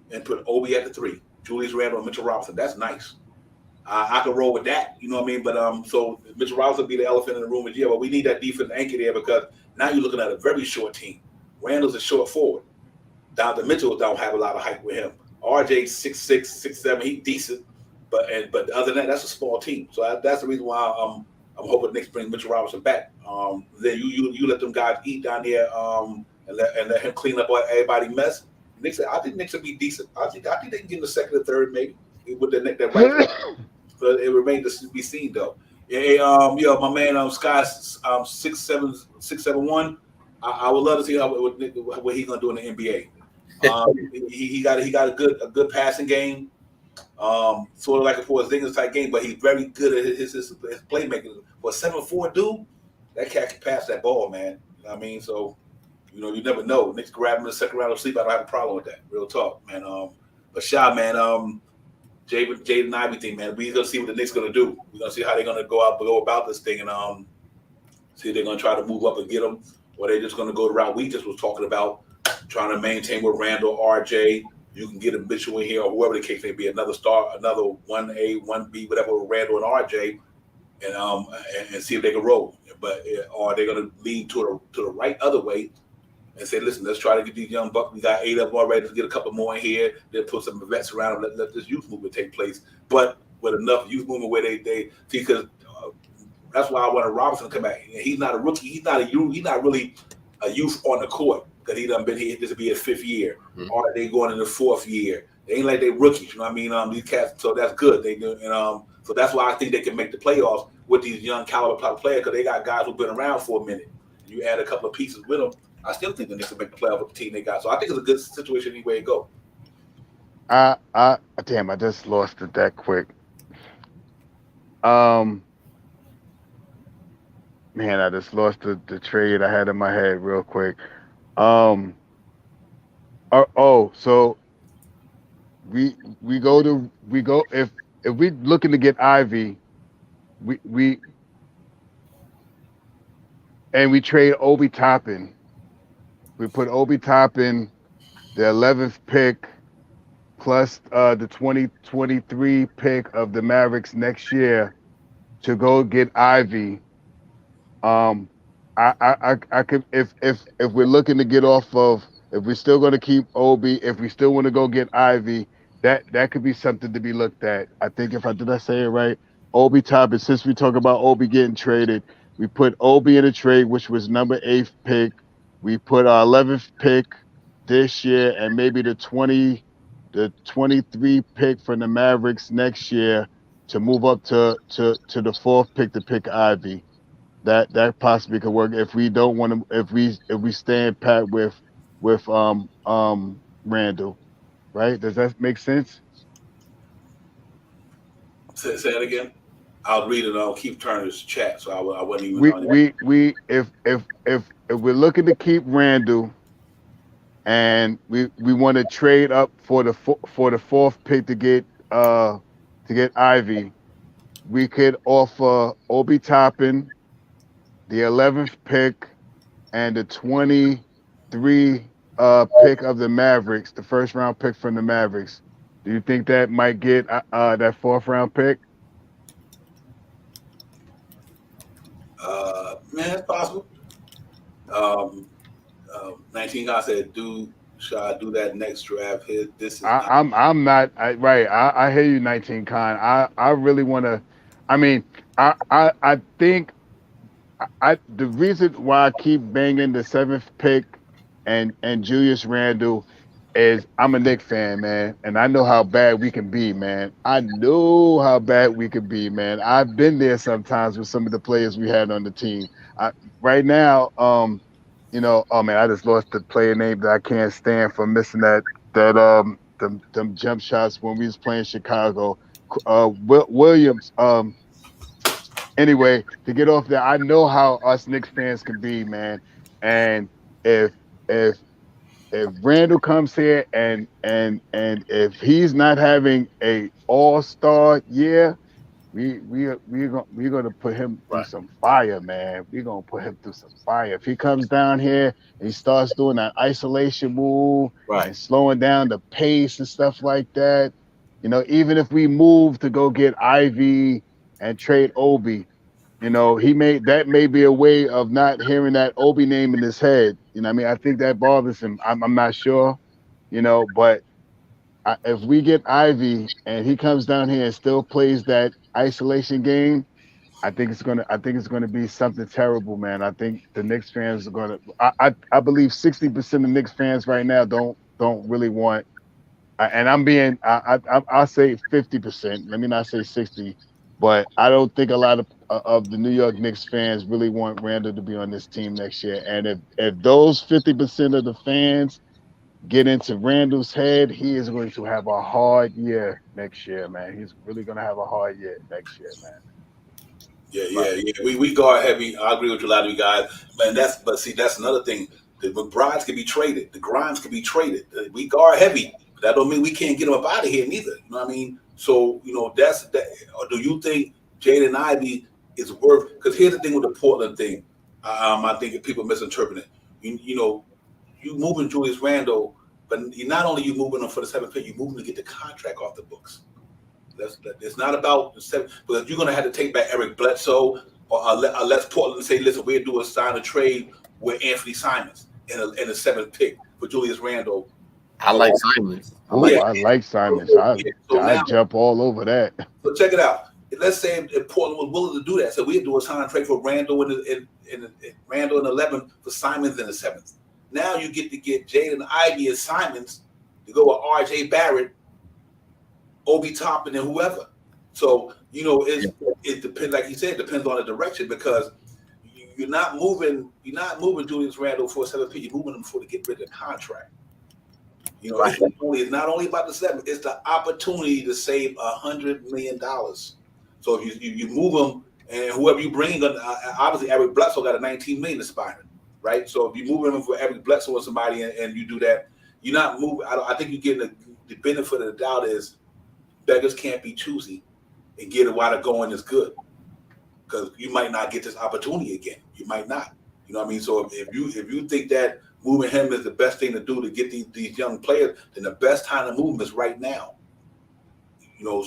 and put Obi at the 3. Julius Randle and Mitchell Robinson. That's nice. I can roll with that. You know what I mean? But so Mitchell Robinson will be the elephant in the room. But we need that defense anchor there because now you're looking at a very short team. Randle's a short forward. Donovan Mitchell don't have a lot of height with him. RJ 6'6", 6'7", he's decent, but other than that, that's a small team. So that's the reason why I'm hoping Knicks bring Mitchell Robinson back. Then you let them guys eat down there and let him clean up everybody mess. I think Knicks will be decent. I think they can get in the second or third maybe with that right. But it remains to be seen though. Yeah, my man Sky 671. I would love to see what he's gonna do in the NBA. He got a good passing game, sort of like a Porzingis type game, but he's very good at his playmaking. For a 7'4" dude, that cat can pass that ball, man. You know what I mean? So, you never know. Knicks grab him in the second round of sleep. I don't have a problem with that. Real talk, man. But Sha, man, Jaden Ivey thing, man. We're gonna see what the Knicks gonna do. We're gonna see how they're gonna go about this thing and see if they're gonna try to move up and get them, or they're just gonna go the route we just was talking about, trying to maintain with Randall, RJ. You can get a Mitchell in here or whoever the case may be, another star, another 1A, 1B, whatever, with Randall and RJ, and see if they can roll. But or they're gonna lean to the right other way and say, listen, let's try to get these young bucks. We got 8 of them already. Let's get a couple more in here. Then put some vets around them. Let this youth movement take place. But with enough youth movement where they see, because that's why I wanted Robinson to come back. He's not a rookie. He's not a youth. He's not really a youth on the court because he done been here. This will be his 5th year, or they going in the 4th year. They ain't like they rookies. You know what I mean? These cats. So that's good. They do, and so that's why I think they can make the playoffs with these young caliber type players because they got guys who've been around for a minute. You add a couple of pieces with them. I still think the Knicks will make the playoff with the team they got. So I think it's a good situation anyway to go. Damn, I just lost it that quick. Man, I just lost the trade I had in my head real quick. So we go if we looking to get Ivey, we trade Obi Toppin. We put Obi Toppin, the 11th pick, plus the 2023 pick of the Mavericks next year to go get Ivey. I could if we're looking to get off of, if we're still going to keep Obi, if we still want to go get Ivey, that could be something to be looked at. I think did I say it right? Obi Toppin. Since we talk about Obi getting traded, we put Obi in a trade, which was number 8th pick. We put our 11th pick this year and maybe the 23 pick from the Mavericks next year to move up to the 4th pick to pick Ivey. That possibly could work if we don't want to, if we stand pat with Randall. right? Does that make sense? Say it again. I'll read it on Keith Turner's chat, so I wasn't even We on that. we if we're looking to keep Randall and we want to trade up for the fourth pick to get Ivy, we could offer Obi Toppin the 11th pick and the 23 pick of the Mavericks, the first round pick from the Mavericks. Do you think that might get that fourth round pick? Man, it's possible. 19 guys said, should I do that next draft? This is not. I'm not right. I hear you, 19 Con. I really want to. I mean, I think the reason why I keep banging the 7th pick and Julius Randle is I'm a Knicks fan, man, and I know how bad we can be, man. I know how bad we can be, man. I've been there sometimes with some of the players we had on the team. Right now, oh man, I just lost the player name that I can't stand for missing them jump shots when we was playing Chicago. Williams. Anyway, to get off that, I know how us Knicks fans can be, man. And if if Randall comes here and if he's not having a all-star year, we're gonna put him through some fire, man. We're gonna put him through some fire. If he comes down here and he starts doing that isolation move and slowing down the pace and stuff like that, even if we move to go get Ivy and trade Obi, that may be a way of not hearing that Obi name in his head. I mean, I think that bothers him. I'm not sure, but if we get Ivy and he comes down here and still plays that isolation game, I think it's gonna be something terrible, man. I think the Knicks fans are gonna. I believe 60% of Knicks fans right now don't really want. And I'm being. I'll say 50%. Let me not say 60. But I don't think a lot of the New York Knicks fans really want Randall to be on this team next year. And if those 50% of the fans get into Randall's head, he is going to have a hard year next year, man. He's really going to have a hard year next year, man. Yeah. We guard heavy. I agree with you, a lot of you guys, man. That's another thing. The McBrides can be traded. The Grimes can be traded. We guard heavy. But that don't mean we can't get them up out of here neither. You know what I mean? So that's that. Or do you think Jaden Ivey is worth? Because here's the thing with the Portland thing. I think people misinterpret it. You moving Julius Randle, but not only you moving him for the 7th pick, you moving to get the contract off the books. It's not about the 7th, because you're going to have to take back Eric Bledsoe, or unless Portland say, listen, we'll do a sign a trade with Anthony Simons in the 7th pick for Julius Randle. I like Simons. I like Simons. I jump all over that. So check it out. Let's say if Portland was willing to do that, so we'd do a sign and trade for Randle in 11th for Simons in the 7th. Now you get to get Jaden Ivey and Simons to go with R.J. Barrett, Obi Toppin, and whoever. So it depends. Like you said, it depends on the direction, because you're not moving Julius Randle for a 7th pick. You're moving him to get rid of the contract. It's not only about the 7th. It's the opportunity to save $100 million. So if you move them, and whoever you bring, obviously Eric Bledsoe got a $19 million aspiring, right? So if you move him for Eric Bledsoe or somebody, and you do that, you're not moving. I think you're getting the benefit of the doubt is beggars can't be choosy and get it while the going is good, because you might not get this opportunity again. You might not. You know what I mean? So if you think that moving him is the best thing to do to get these young players, then the best time to move him is right now.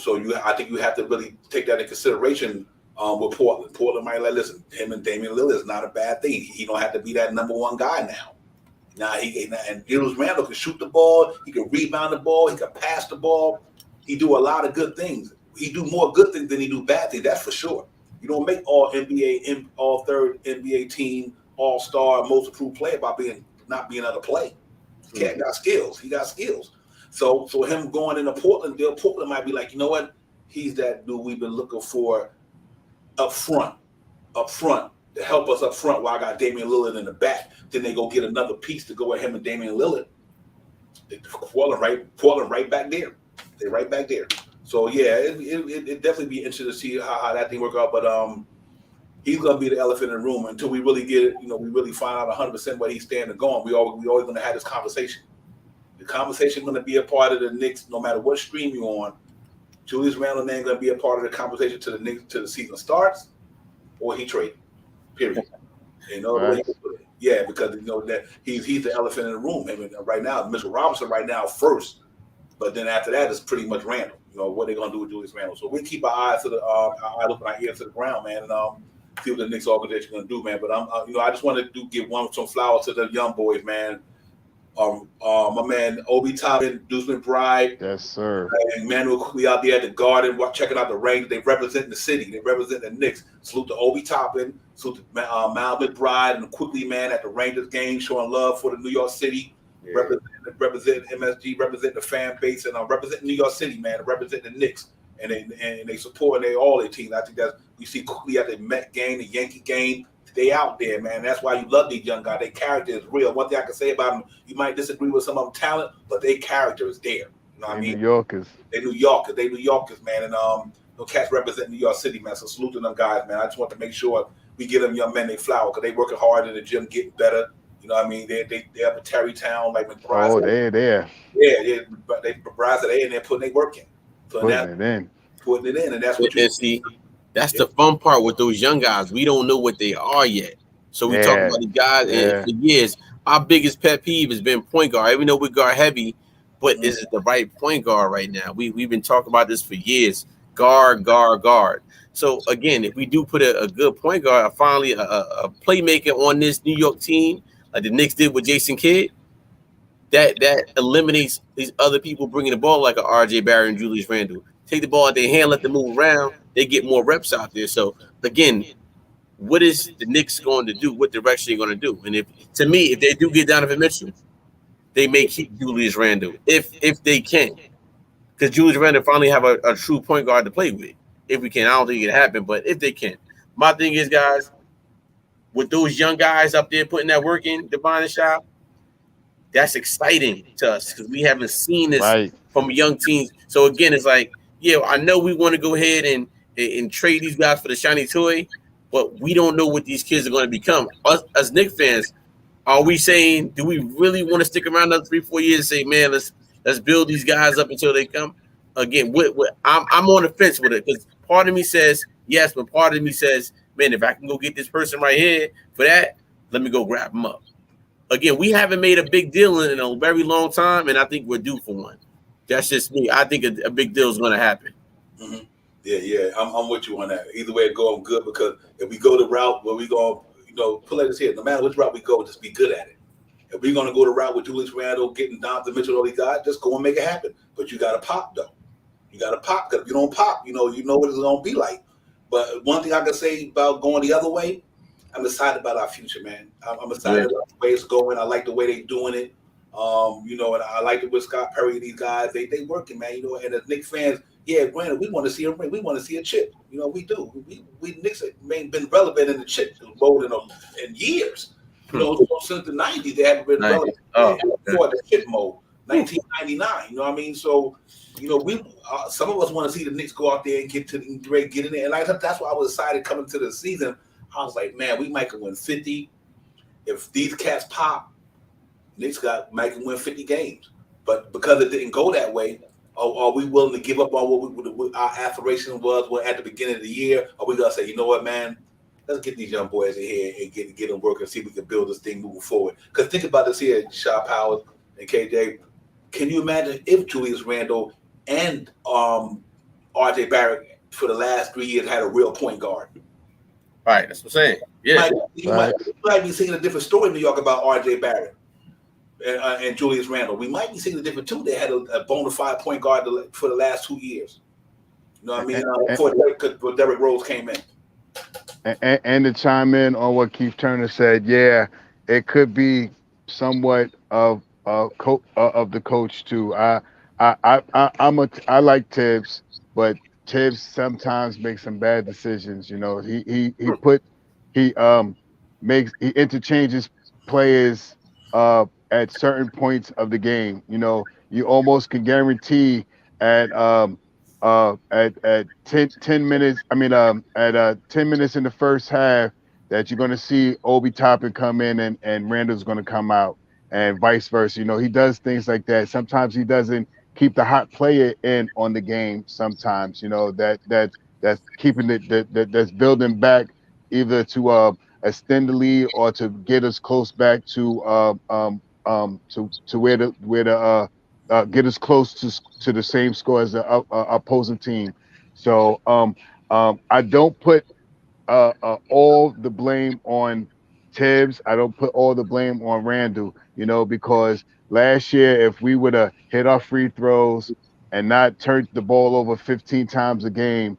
So I think you have to really take that into consideration with Portland. Portland might listen, him and Damian Lillard is not a bad thing. He don't have to be that number one guy now. And Julius Randle can shoot the ball, he can rebound the ball, he can pass the ball. He do a lot of good things. He do more good things than he do bad things, that's for sure. You don't make all NBA, all third NBA team, all-star, most improved player by not being able to play. The cat got skills. He got skills. So him going into Portland might be like, you know what? He's that dude we've been looking for up front to help us up front while I got Damian Lillard in the back. Then they go get another piece to go with him and Damian Lillard. Portland right back there. They're right back there. So yeah, it definitely be interesting to see how that thing work out. But he's gonna be the elephant in the room until we really get it. We really find out 100% where he's standing and going. We always gonna have this conversation. The conversation gonna be a part of the Knicks, no matter what stream you're on. Julius Randle name gonna be a part of the conversation to the Knicks till the season starts, or he traded. Period. Right. Yeah, because that he's the elephant in the room. I mean, right now, Mr. Robinson right now first, but then after that it's pretty much Randle. What they're gonna do with Julius Randle. So we keep our eyes to the our eyes open, our ears to the ground, man, and see what the Knicks organization gonna do, man. But I just wanted to give some flowers to the young boys, man. My man Obi Toppin, Deuce McBride, Yes, sir. and Emmanuel quickly out there at the Garden, checking out the range. They represent the city. They represent the Knicks. Salute to Obi Toppin, salute to Mal McBride, and quickly, man, at the Rangers game, showing love for the New York City. Yeah. Represent MSG, represent the fan base, and represent New York City, man. Represent the Knicks, and they support all their teams. I think that's we see quickly at the Met game, the Yankee game. They out there, man. That's why you love these young guys. Their character is real. One thing I can say about them, you might disagree with some of them talent, but their character is there. You know what I mean? New Yorkers. They New Yorkers, man. And no cats represent New York City, man. So salute to them guys, man. I just want to make sure we give them young men their flower because they working hard in the gym, getting better. You know what I mean? They up in Terrytown, like McBride. Oh, they're there. Yeah. McBride said they in there putting their work in. So putting it in, and that's what you see. That's the fun part with those young guys. We don't know what they are yet. So we talk about the guys and for years. Our biggest pet peeve has been point guard. Even though we guard heavy, but is it the right point guard right now? We've been talking about this for years. Guard. So again, if we do put a good point guard, finally a playmaker on this New York team, like the Knicks did with Jason Kidd, that eliminates these other people bringing the ball like a RJ Barrett and Julius Randle. Take the ball out their hand, let them move around. They get more reps out there. So again, what is the Knicks going to do? What direction are you going to do? And if they do get Donovan Mitchell, they may keep Julius Randle if they can, because Julius Randle finally have a true point guard to play with. If we can, I don't think it happen, but if they can, my thing is, guys, with those young guys up there putting that work in, Divine and Shop, that's exciting to us because we haven't seen this from young teams. So again, it's like, yeah, I know we want to go ahead and trade these guys for the shiny toy, but we don't know what these kids are going to become. Us as Knicks fans, are we saying, do we really want to stick around another 3-4 years and say, man, let's build these guys up until they come? Again, I'm on the fence with it because part of me says yes, but part of me says, man, if I can go get this person right here for that, let me go grab them up. Again, we haven't made a big deal in a very long time, and I think we're due for one. That's just me. I think a big deal is going to happen. Mm-hmm. Yeah. I'm with you on that. Either way, it going good because if we go the route where we going, put like this here, no matter which route we go, just be good at it. If we're going to go the route with Julius Randle, getting Donovan Mitchell, all these guys, just go and make it happen. But you got to pop, though. You got to pop because if you don't pop, you know what it's going to be like. But one thing I can say about going the other way, I'm excited about our future, man. I'm excited about the way it's going. I like the way they're doing it. And I like it with Scott Perry and these guys. They working, man. And as Knicks fans, granted, we want to see a ring. We want to see a chip. We do. We Knicks have been relevant in the chip mode in years. Since the 90s, they haven't been relevant before the chip mode. 1999. You know what I mean? So, we some of us want to see the Knicks go out there and get in there. And that's why I was excited coming to the season. I was like, man, we might can win 50. If these cats pop, Knicks might can win 50 games. But because it didn't go that way, are we willing to give up on what our aspiration was at the beginning of the year? Are we going to say, you know what, man, let's get these young boys in here and get them working and see if we can build this thing moving forward? Because think about this here, Shaw Powers and KJ. Can you imagine if Julius Randle and RJ Barrett for the last 3 years had a real point guard? Right, that's what I'm saying. Yeah, you might be seeing a different story in New York about RJ Barrett and Julius Randle. We might be seeing a different too. They had a bona fide point guard for the last 2 years. You know what I mean? Before Derrick Rose came in. And to chime in on what Keith Turner said, it could be somewhat of the coach too. I like Tibbs, but Tibbs sometimes makes some bad decisions. He interchanges players at certain points of the game. You know, you almost can guarantee at at 10 minutes. I mean, at 10 minutes in the first half that you're going to see Obi Toppin come in and Randall's going to come out, and vice versa. You know, he does things like that. Sometimes he doesn't keep the hot player in on the game. Sometimes, you know, that's keeping it that's building back either to extend the lead or to get us close back to where the get us close to the same score as the opposing team. So I don't put all the blame on Tibbs. I don't put all the blame on Randall, you know, because last year, if we would have hit our free throws and not turned the ball over 15 times a game,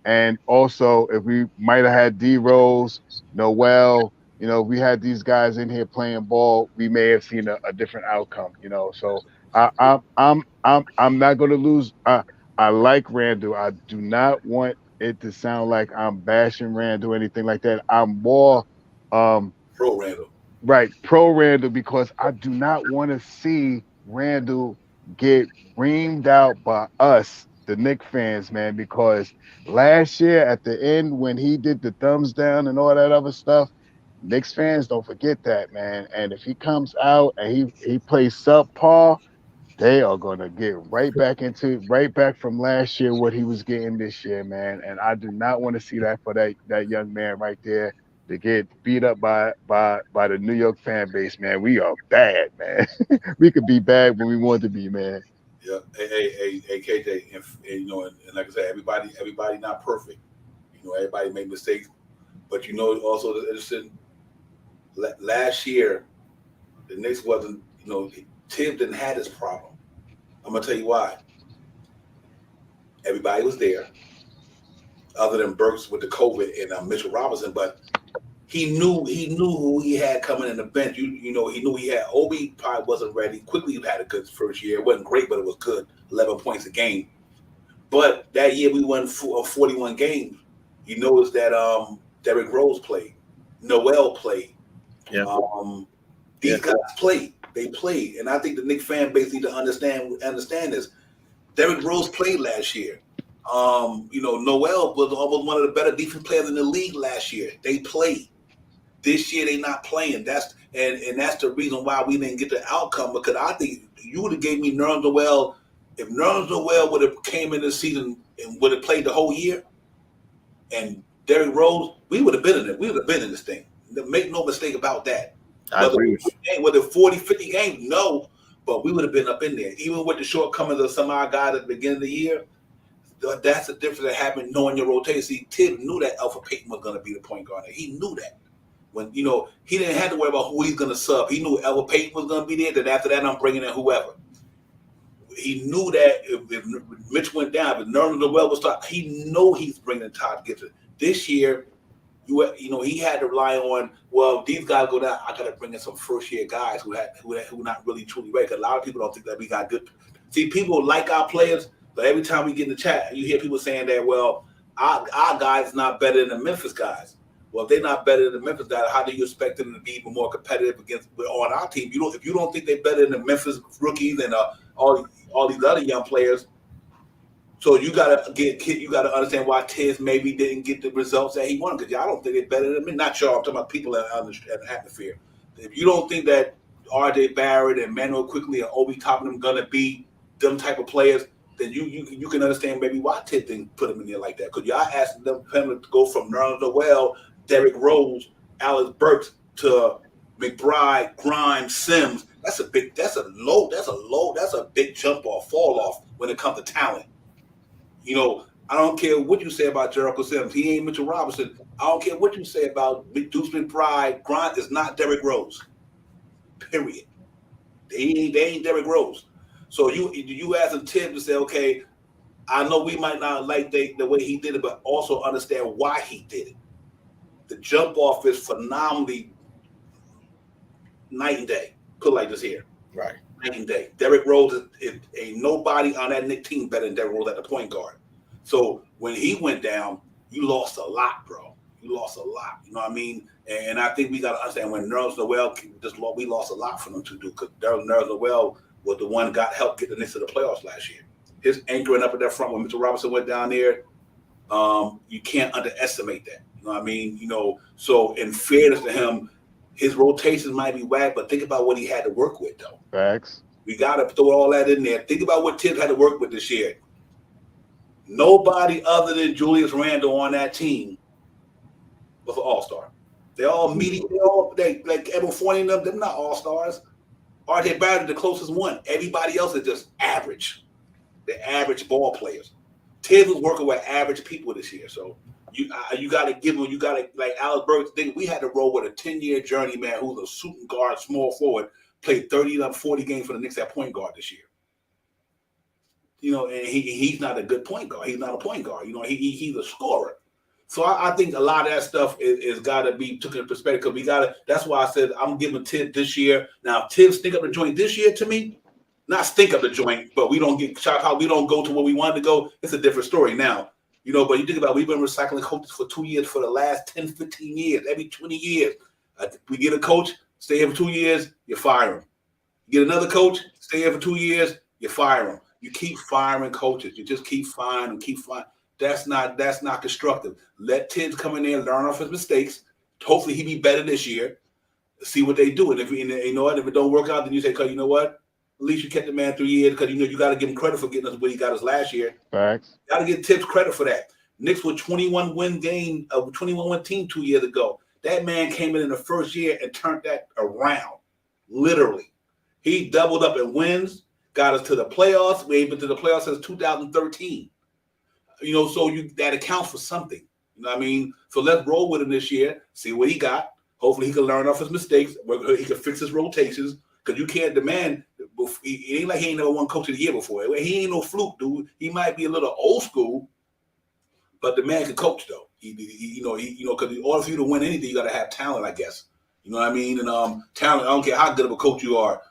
and also if we might have had D Rose, Noel, you know, we had these guys in here playing ball, we may have seen a different outcome, you know. So I'm not going to lose. I like Randall. I do not want it to sound like I'm bashing Randall or anything like that. I'm more Pro Randall. right, pro Randall, because I do not want to see Randall get reamed out by us, the Knicks fans, man, because last year at the end when he did the thumbs down and all that other stuff, Knicks fans don't forget that, man. And if he comes out and he plays subpar, they are gonna get right back from last year what he was getting this year, man. And I do not want to see that for that young man right there to get beat up by the New York fan base, man. We are bad, man. We could be bad when we want to be, man. Yeah, hey, KJ, and you know, and like I said, everybody not perfect. You know, everybody make mistakes, but you know, also the interesting. Last year, the Knicks wasn't. You know, Tibbs didn't have this problem. I'm gonna tell you why. Everybody was there, other than Burks with the COVID and Mitchell Robinson, but he knew who he had coming in the bench. You know, he knew he had Obi probably wasn't ready. Quickly had a good first year. It wasn't great, but it was good. 11 points a game. But that year we won 41 games. You notice that Derrick Rose played, Noel played. Yeah. These guys played. They played, and I think the Knicks fan base need to understand this. Derrick Rose played last year. You know, Noel was almost one of the better defense players in the league last year. They played. This year they not playing. That's the reason why we didn't get the outcome. Because I think you would have gave me Nerlens Noel. If Nerlens Noel would have came in this season and would have played the whole year, and Derrick Rose, we would have been in it. We would have been in this thing. Make no mistake about that. I agree with you. Whether 40, 50 games, no, but we would have been up in there. Even with the shortcomings of some of our guys at the beginning of the year, that's the difference that happened knowing your rotation. See, Tibbs knew that Alpha Payton was going to be the point guard. He knew that. When, you know, he didn't have to worry about who he's going to sub. He knew Alpha Payton was going to be there. Then after that, I'm bringing in whoever. He knew that if Mitch went down, if Nerlens Noel was start, he knew he's bringing Todd Gibson. This year, you know, he had to rely on, well, these guys go down. I got to bring in some first year guys who not really truly ready. Because a lot of people don't think that we got good. See, people like our players, but every time we get in the chat, you hear people saying that, well, our guys not better than the Memphis guys. Well, if they're not better than the Memphis guys, how do you expect them to be even more competitive on our team? If you don't think they're better than the Memphis rookies and all these other young players. So you gotta understand why Tibbs maybe didn't get the results that he wanted, because y'all don't think they're better than me. Not y'all, I'm talking about people at the atmosphere. If you don't think that RJ Barrett and Manuel Quickly and Obi Toppin them gonna be them type of players, then you can understand maybe why Tibbs didn't put them in there like that. Because y'all asked them to go from Nerlens Noel, Derrick Rose, Alex Burks to McBride, Grimes, Sims. That's a big jump off, fall off when it comes to talent. You know, I don't care what you say about Jericho Sims. He ain't Mitchell Robinson. I don't care what you say about Deuce McBride. Grimes is not Derrick Rose. Period. They ain't Derrick Rose. So you asking Tibbs to say, okay, I know we might not like the way he did it, but also understand why he did it. The jump off is phenomenally night and day. Put it like this here. Right. Night and day. Derrick Rose ain't nobody on that Knicks team better than Derrick Rose at the point guard. So when he went down, you lost a lot, bro. You lost a lot. You know what I mean? And I think we got to understand when Nerlens Noel we lost a lot for them to do because Nerlens Noel was the one got help get the Knicks to the playoffs last year. His anchoring up at that front when Mitchell Robinson went down there, you can't underestimate that. You know what I mean? You know, so in fairness to him, his rotations might be whack, but think about what he had to work with, though. Facts. We got to throw all that in there. Think about what Tibbs had to work with this year. Nobody other than Julius Randle on that team was an all-star. They're all medium. They like Evan Fournier and them not all-stars. RJ Barrett the closest one. Everybody else is just average. They're average ball players. Tibbs was working with average people this year. So you got to give him. You got to like Alex Burks. We had to roll with a 10-year journeyman who's a shooting guard, small forward, played 40 games for the Knicks at point guard this year. You know, and he's not a good point guard. He's not a point guard. You know, he's a scorer. So I think a lot of that stuff is got to be taken into perspective because we got to. That's why I said I'm giving Tibbs this year. Now, if Tibbs stink up the joint this year to me, not stink up the joint, but we don't get shot out. We don't go to where we wanted to go. It's a different story now. You know, but you think about it, we've been recycling coaches for 2 years for the last 10, 15 years, every 20 years. We get a coach, stay here for 2 years, you fire him. You get another coach, stay here for 2 years, you fire him. You keep firing coaches. You just keep firing and keep firing. That's not constructive. Let Tibbs come in there and learn off his mistakes. Hopefully he be better this year. See what they do. And if you know what, if it don't work out, then you say, "Cause you know what? At least you kept the man 3 years because you know you got to give him credit for getting us what he got us last year." Facts. Got to give Tibbs credit for that. Knicks were 21-win team 2 years ago. That man came in the first year and turned that around. Literally, he doubled up in wins, got us to the playoffs. We've been to the playoffs since 2013. You know, so that accounts for something. You know what I mean? So let's roll with him this year, see what he got. Hopefully he can learn off his mistakes. He can fix his rotations because you can't demand. It ain't like he ain't never won coach of the year before. He ain't no fluke, dude. He might be a little old school, but the man can coach though. Because in order for you to win anything, you got to have talent, I guess. You know what I mean? And talent. I don't care how good of a coach you are.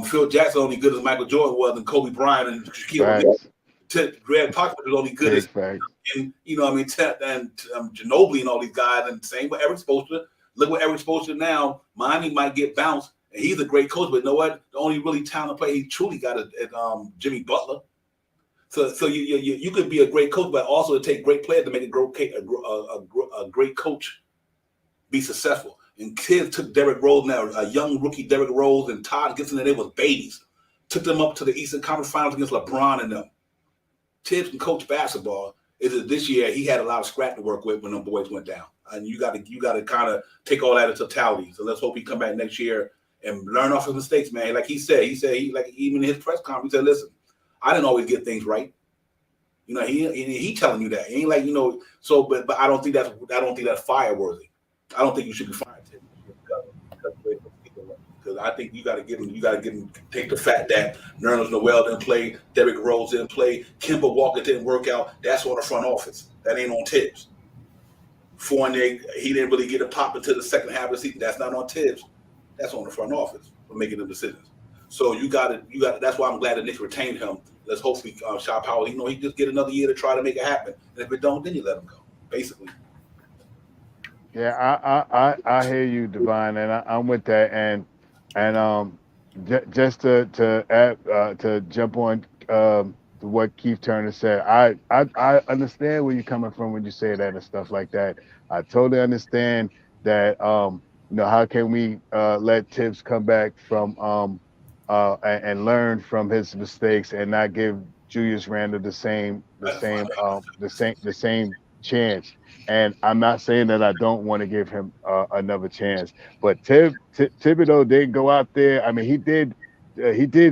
Phil Jackson only good as Michael Jordan was, and Kobe Bryant and Shaquille O'Neal. Greg Popovich was only good as, and you know what I mean, and Ginobili and all these guys, and same with Eric Spoelstra. Look what Eric Spoelstra now. Miami might get bounced, and he's a great coach, but you know what? The only really talented player he truly got is Jimmy Butler. So you could be a great coach, but also it take great players to make a great coach be successful. And kids took Derrick Rose now, a young rookie Derrick Rose and Todd Gibson, and they was babies. Took them up to the Eastern Conference Finals against LeBron and them. Tibbs can coach basketball. This year he had a lot of scrap to work with when them boys went down, and you got to kind of take all that in totality. So let's hope he come back next year and learn off his mistakes, man. Like he said like even in his press conference, he said, "Listen, I didn't always get things right." You know, he telling you that. He ain't like, you know. So, but I don't think that's fire worthy. I don't think you should be fired, Tibbs. Because I think you got to give him, take the fact that Nerlens Noel didn't play, Derrick Rose didn't play, Kemba Walker didn't work out. That's on the front office. That ain't on Tibbs. Fournier, he didn't really get a pop into the second half of the season. That's not on Tibbs. That's on the front office for making the decisions. So you got to. That's why I'm glad the Knicks retained him. Let's hopefully Shaw Powell, he just get another year to try to make it happen. And if it don't, then you let him go. Basically. Yeah, I hear you, Divine, and I'm with that. And just to add, to jump on to what Keith Turner said, I understand where you're coming from when you say that and stuff like that. I totally understand that. How can we let Tibbs come back from and learn from his mistakes and not give Julius Randle the same chance? And I'm not saying that I don't want to give him another chance, but Thibodeau did go out there. I mean, he did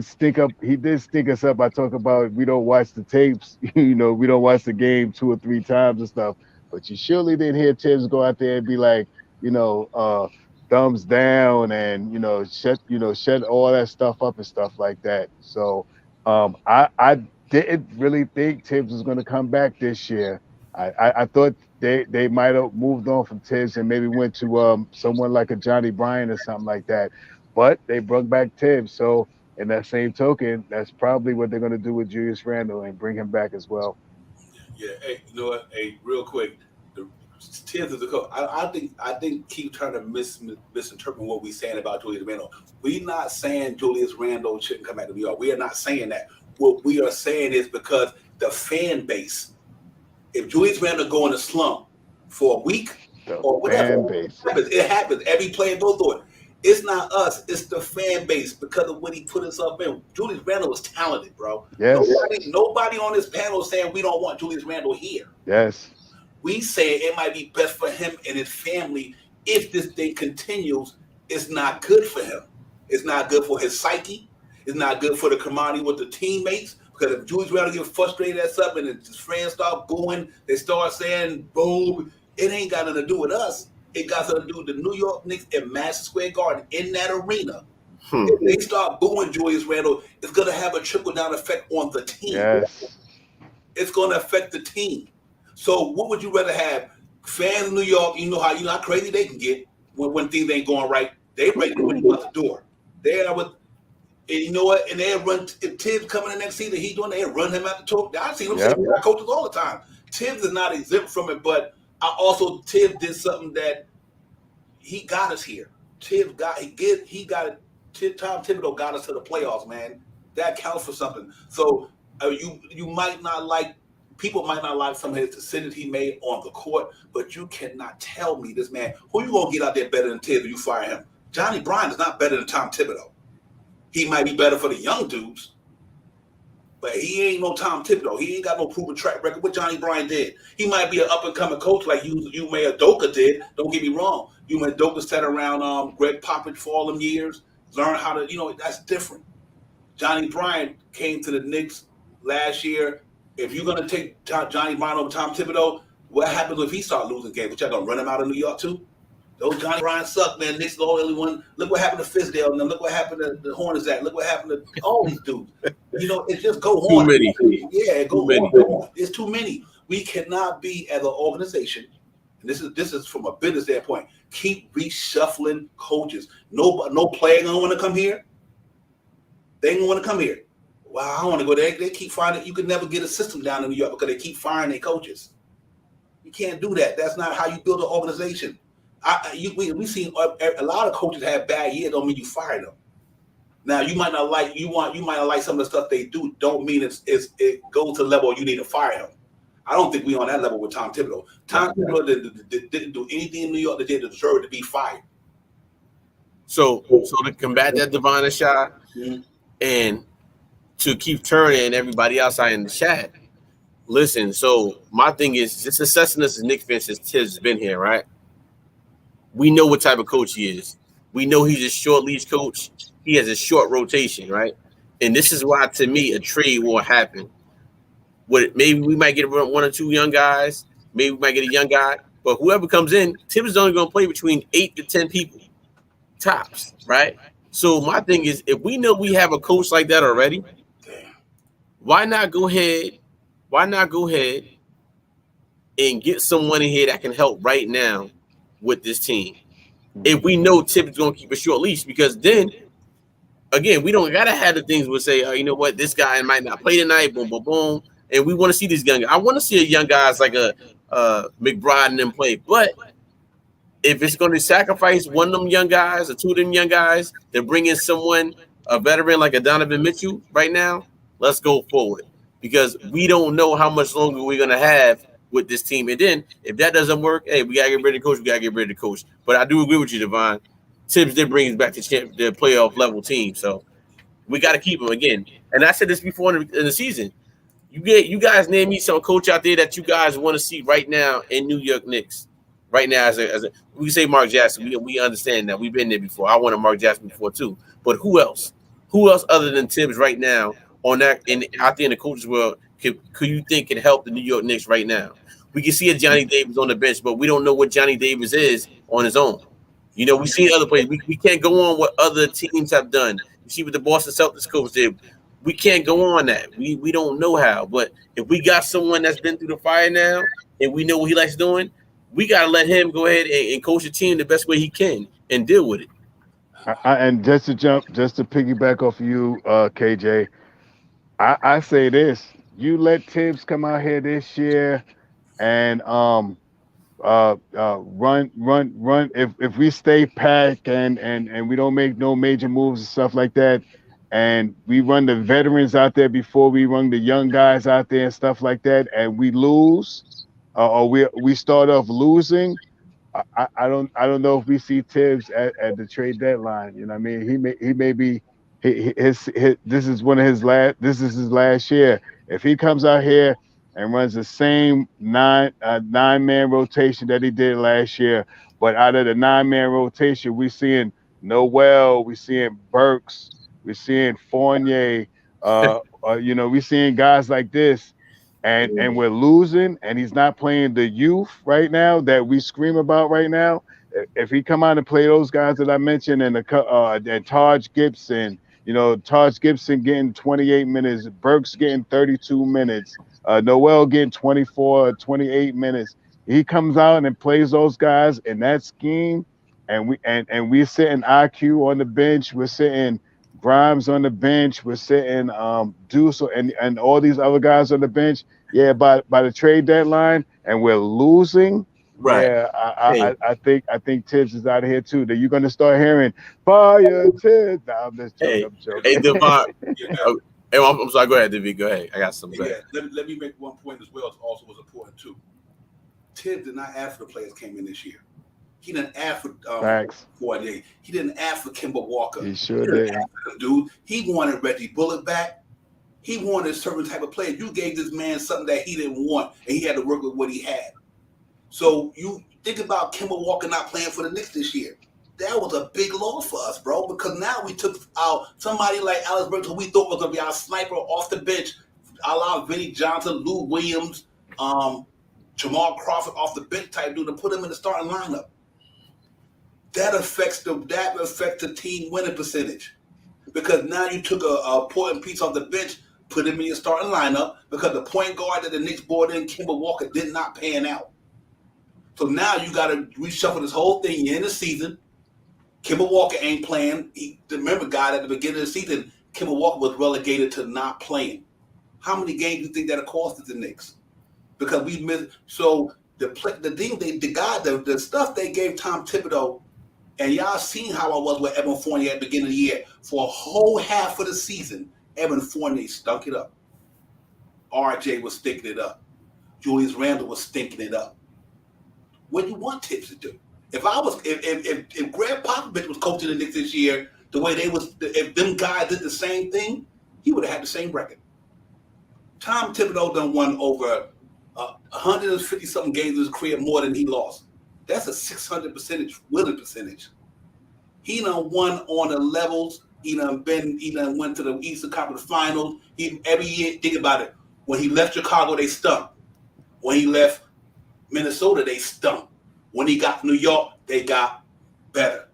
stink us up. I talk about we don't watch the tapes, we don't watch the game 2 or 3 times and stuff. But you surely didn't hear Tibbs go out there and be like, thumbs down and shut all that stuff up and stuff like that. So I didn't really think Tibbs was going to come back this year. I thought they might have moved on from Tibbs and maybe went to someone like a Johnny Bryant or something like that. But they brought back Tibbs. So in that same token, that's probably what they're going to do with Julius Randle and bring him back as well. Yeah. Hey, you know what? Hey, real quick, Tibbs is the coach. I think keep trying to misinterpret what we're saying about Julius Randle. We're not saying Julius Randle shouldn't come back to New York. We are not saying that. What we are saying is because the fan base, if Julius Randle go in a slump for a week or whatever, it happens. Every player goes through it. It's not us. It's the fan base because of what he put himself in. Julius Randle was talented, bro. Yes. Nobody on this panel is saying we don't want Julius Randle here. Yes. We say it might be best for him and his family if this thing continues. It's not good for him. It's not good for his psyche. It's not good for the camaraderie with the teammates. Because if Julius Randle get frustrated at something and his friends start booing, they start saying boom, it ain't got nothing to do with us. It got something to do with the New York Knicks at Madison Square Garden in that arena. If they start booing Julius Randle, it's going to have a trickle-down effect on the team. Yes. It's going to affect the team. So what would you rather have? Fans in New York, you know how crazy they can get when things ain't going right. They ready to run you out the door. They are with, and you know what? And they run. If Tibbs coming in next season, they run him out the door. I've seen them say that coaches all the time. Tibbs is not exempt from it, but Tibbs did something that he got us here. Tibbs got it. Tom Thibodeau got us to the playoffs, man. That counts for something. So you might not like. People might not like some of his decisions he made on the court, but you cannot tell me this man, who you going to get out there better than Tibbs if you fire him? Johnny Bryant is not better than Tom Thibodeau. He might be better for the young dudes, but he ain't no Tom Thibodeau. He ain't got no proven track record. What Johnny Bryant did. He might be an up-and-coming coach like Ime Udoka did. Don't get me wrong. Ime Udoka sat around Greg Popovich for all them years, learned how to, that's different. Johnny Bryant came to the Knicks last year. If you're going to take Johnny Bryant over Tom Thibodeau, what happens if he start losing games? But y'all going to run him out of New York too? Those Johnny Bryant suck, man. Knicks the only one. Look what happened to Fizdale, and then look what happened to the Hornets. Look what happened to all these dudes. It just go on. Too many. Yeah, go on. It's too many. We cannot be, as an organization, and this is from a business standpoint, keep reshuffling coaches. No player going to want to come here. They ain't going to want to come here. Wow, I want to go there. They keep finding you can never get a system down in New York because they keep firing their coaches. You can't do that. That's not how you build an organization. We've seen a lot of coaches have bad years. Don't mean you fire them. Now you might not like some of the stuff they do. Don't mean it goes to the level you need to fire him. I don't think we're on that level with Tom Thibodeau. Tom Thibodeau didn't do anything in New York that did deserve to be fired. So to combat that, Devon and Shy, and to keep turning and everybody outside in the chat, listen, so my thing is just assessing us as Knicks fans since Tibbs has been here, right? We know what type of coach he is. We know he's a short leash coach. He has a short rotation, right? And this is why, to me, a trade will happen. Maybe we might get one or two young guys. Maybe we might get a young guy. But whoever comes in, Tibbs is only going to play between 8 to 10 people, tops, right? So my thing is, if we know we have a coach like that already, why not go ahead and get someone in here that can help right now with this team? If we know Tibbs is going to keep a short leash, because then, again, we don't got to have the things we'll say, oh, you know what, this guy might not play tonight, boom, boom, boom. And we want to see these young guys. I want to see a young guys like a McBride and them play. But if it's going to sacrifice one of them young guys or two of them young guys to bring in someone, a veteran like a Donovan Mitchell right now, let's go forward, because we don't know how much longer we're going to have with this team. And then if that doesn't work, hey, we got to get rid of the coach. We got to get rid of the coach. But I do agree with you, Devon. Tibbs did bring us back to the playoff level team. So we got to keep him again. And I said this before in the season. You guys name me some coach out there that you guys want to see right now in New York Knicks. Right now, as a we say Mark Jackson. We understand that. We've been there before. I wanted Mark Jackson before too. But who else? Who else other than Tibbs right now on that out there in the coaches world could you think can help the New York Knicks right now? We can see a Johnny Davis on the bench, but we don't know what Johnny Davis is on his own. We see other players. We can't go on what other teams have done. You see what the Boston Celtics coach did. We can't go on that. We don't know how. But if we got someone that's been through the fire now and we know what he likes doing, we got to let him go ahead and coach the team the best way he can and deal with it. And just to piggyback off of you, KJ, I say this: you let Tibbs come out here this year and run. If we stay packed and we don't make no major moves and stuff like that, and we run the veterans out there before we run the young guys out there and stuff like that, and we lose, or we start off losing. I don't know if we see Tibbs at the trade deadline. You know what I mean? He may be his this is one of his last this is his last year. If he comes out here and runs the same nine-man rotation that he did last year, but out of the 9-man rotation, we're seeing Noel, we're seeing Burks, we're seeing Fournier, we're seeing guys like this, and we're losing, and he's not playing the youth right now that we scream about right now. If he come out and play those guys that I mentioned, and Taj Gibson, Taj Gibson getting 28 minutes, Burks getting 32 minutes, Noel getting 24, 28 minutes. He comes out and plays those guys in that scheme, and we're sitting IQ on the bench, we're sitting Grimes on the bench, we're sitting Deuce and all these other guys on the bench. Yeah, by the trade deadline, and we're losing. Right. Yeah, I think Tibbs is out of here too. That you're gonna start hearing fire Tibbs. Nah, I'm just joking. I'm joking. Hey, Devon. I'm sorry. Go ahead, David. Go ahead. I got some. Yeah, let me make one point as well. It also was important too. Tibbs did not ask for the players came in this year. He didn't ask for Fournier. He didn't ask for Kemba Walker. He sure did. Dude, he wanted Reggie Bullock back. He wanted a certain type of player. You gave this man something that he didn't want, and he had to work with what he had. So you think about Kemba Walker not playing for the Knicks this year. That was a big loss for us, bro, because now we took out somebody like Alex Burks, who we thought was going to be our sniper off the bench, a la Vinnie Johnson, Lou Williams, Jamal Crawford off the bench type dude, to put him in the starting lineup. That affects the team winning percentage, because now you took a important piece off the bench, put him in your starting lineup, because the point guard that the Knicks brought in, Kemba Walker, did not pan out. So now you got to reshuffle this whole thing. You're in the season. Kemba Walker ain't playing. Remember, guy, at the beginning of the season, Kemba Walker was relegated to not playing. How many games do you think that cost the Knicks? Because we missed. So the stuff they gave Tom Thibodeau, and y'all seen how I was with Evan Fournier at the beginning of the year. For a whole half of the season, Evan Fournier stunk it up. RJ was stinking it up. Julius Randle was stinking it up. What do you want Tibbs to do? If Greg Popovich was coaching the Knicks this year, the way if them guys did the same thing, he would have had the same record. Tom Thibodeau done won over 150-something games in his career, more than he lost. That's a 600% winning percentage. He done won on the levels. He done went to the Eastern Conference Finals. Every year, think about it. When he left Chicago, they stunk. When he left Minnesota, they stunk. When he got to New York, they got better.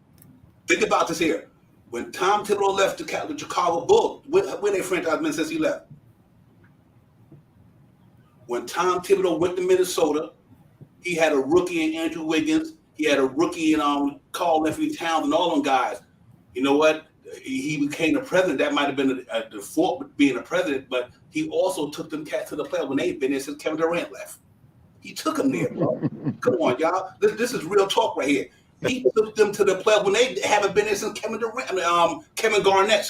Think about this here. When Tom Thibodeau left the Chicago Bulls, where they franchise been since he left? When Tom Thibodeau went to Minnesota, he had a rookie in Andrew Wiggins. He had a rookie in Karl Anthony Towns and all them guys. You know what? He became the president. That might have been a default with being a president, but he also took them cats to the playoffs when they'd been there since Kevin Durant left. He took them there, bro. Come on, y'all. This is real talk right here. He took them to the playoffs when they haven't been there since Kevin Garnett,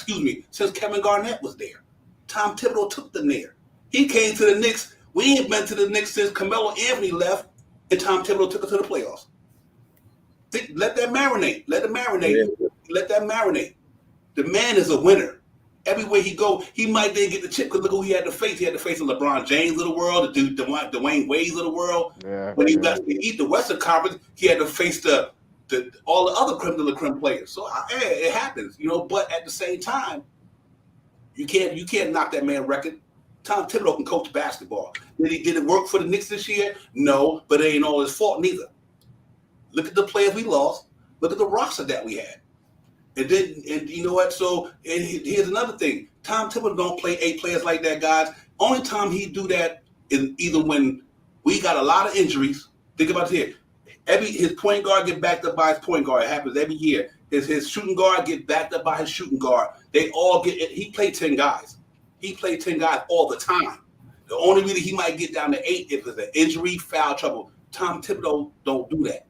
since Kevin Garnett was there. Tom Thibodeau took them there. He came to the Knicks. We ain't been to the Knicks since Carmelo Anthony left, and Tom Thibodeau took us to the playoffs. Let that marinate. Let that marinate. The man is a winner. Everywhere he go, he might then get the chip, because look who he had to face. He had to face the LeBron James of the world, the Dwayne Wades of the world. Yeah, when he got to eat the Western Conference, he had to face all the other creme de la creme players. So it happens, But at the same time, you can't knock that man's record. Tom Thibodeau can coach basketball. Did it work for the Knicks this year? No, but it ain't all his fault neither. Look at the players we lost. Look at the roster that we had. And you know what? So here's another thing. Tom Thibodeau don't play 8 players like that, guys. Only time he do that is either when we got a lot of injuries. Think about it here. His point guard get backed up by his point guard. It happens every year. His shooting guard get backed up by his shooting guard. They all get it. He played 10 guys. He played 10 guys all the time. The only reason he might get down to 8 if it's an injury, foul trouble. Tom Thibodeau don't do that.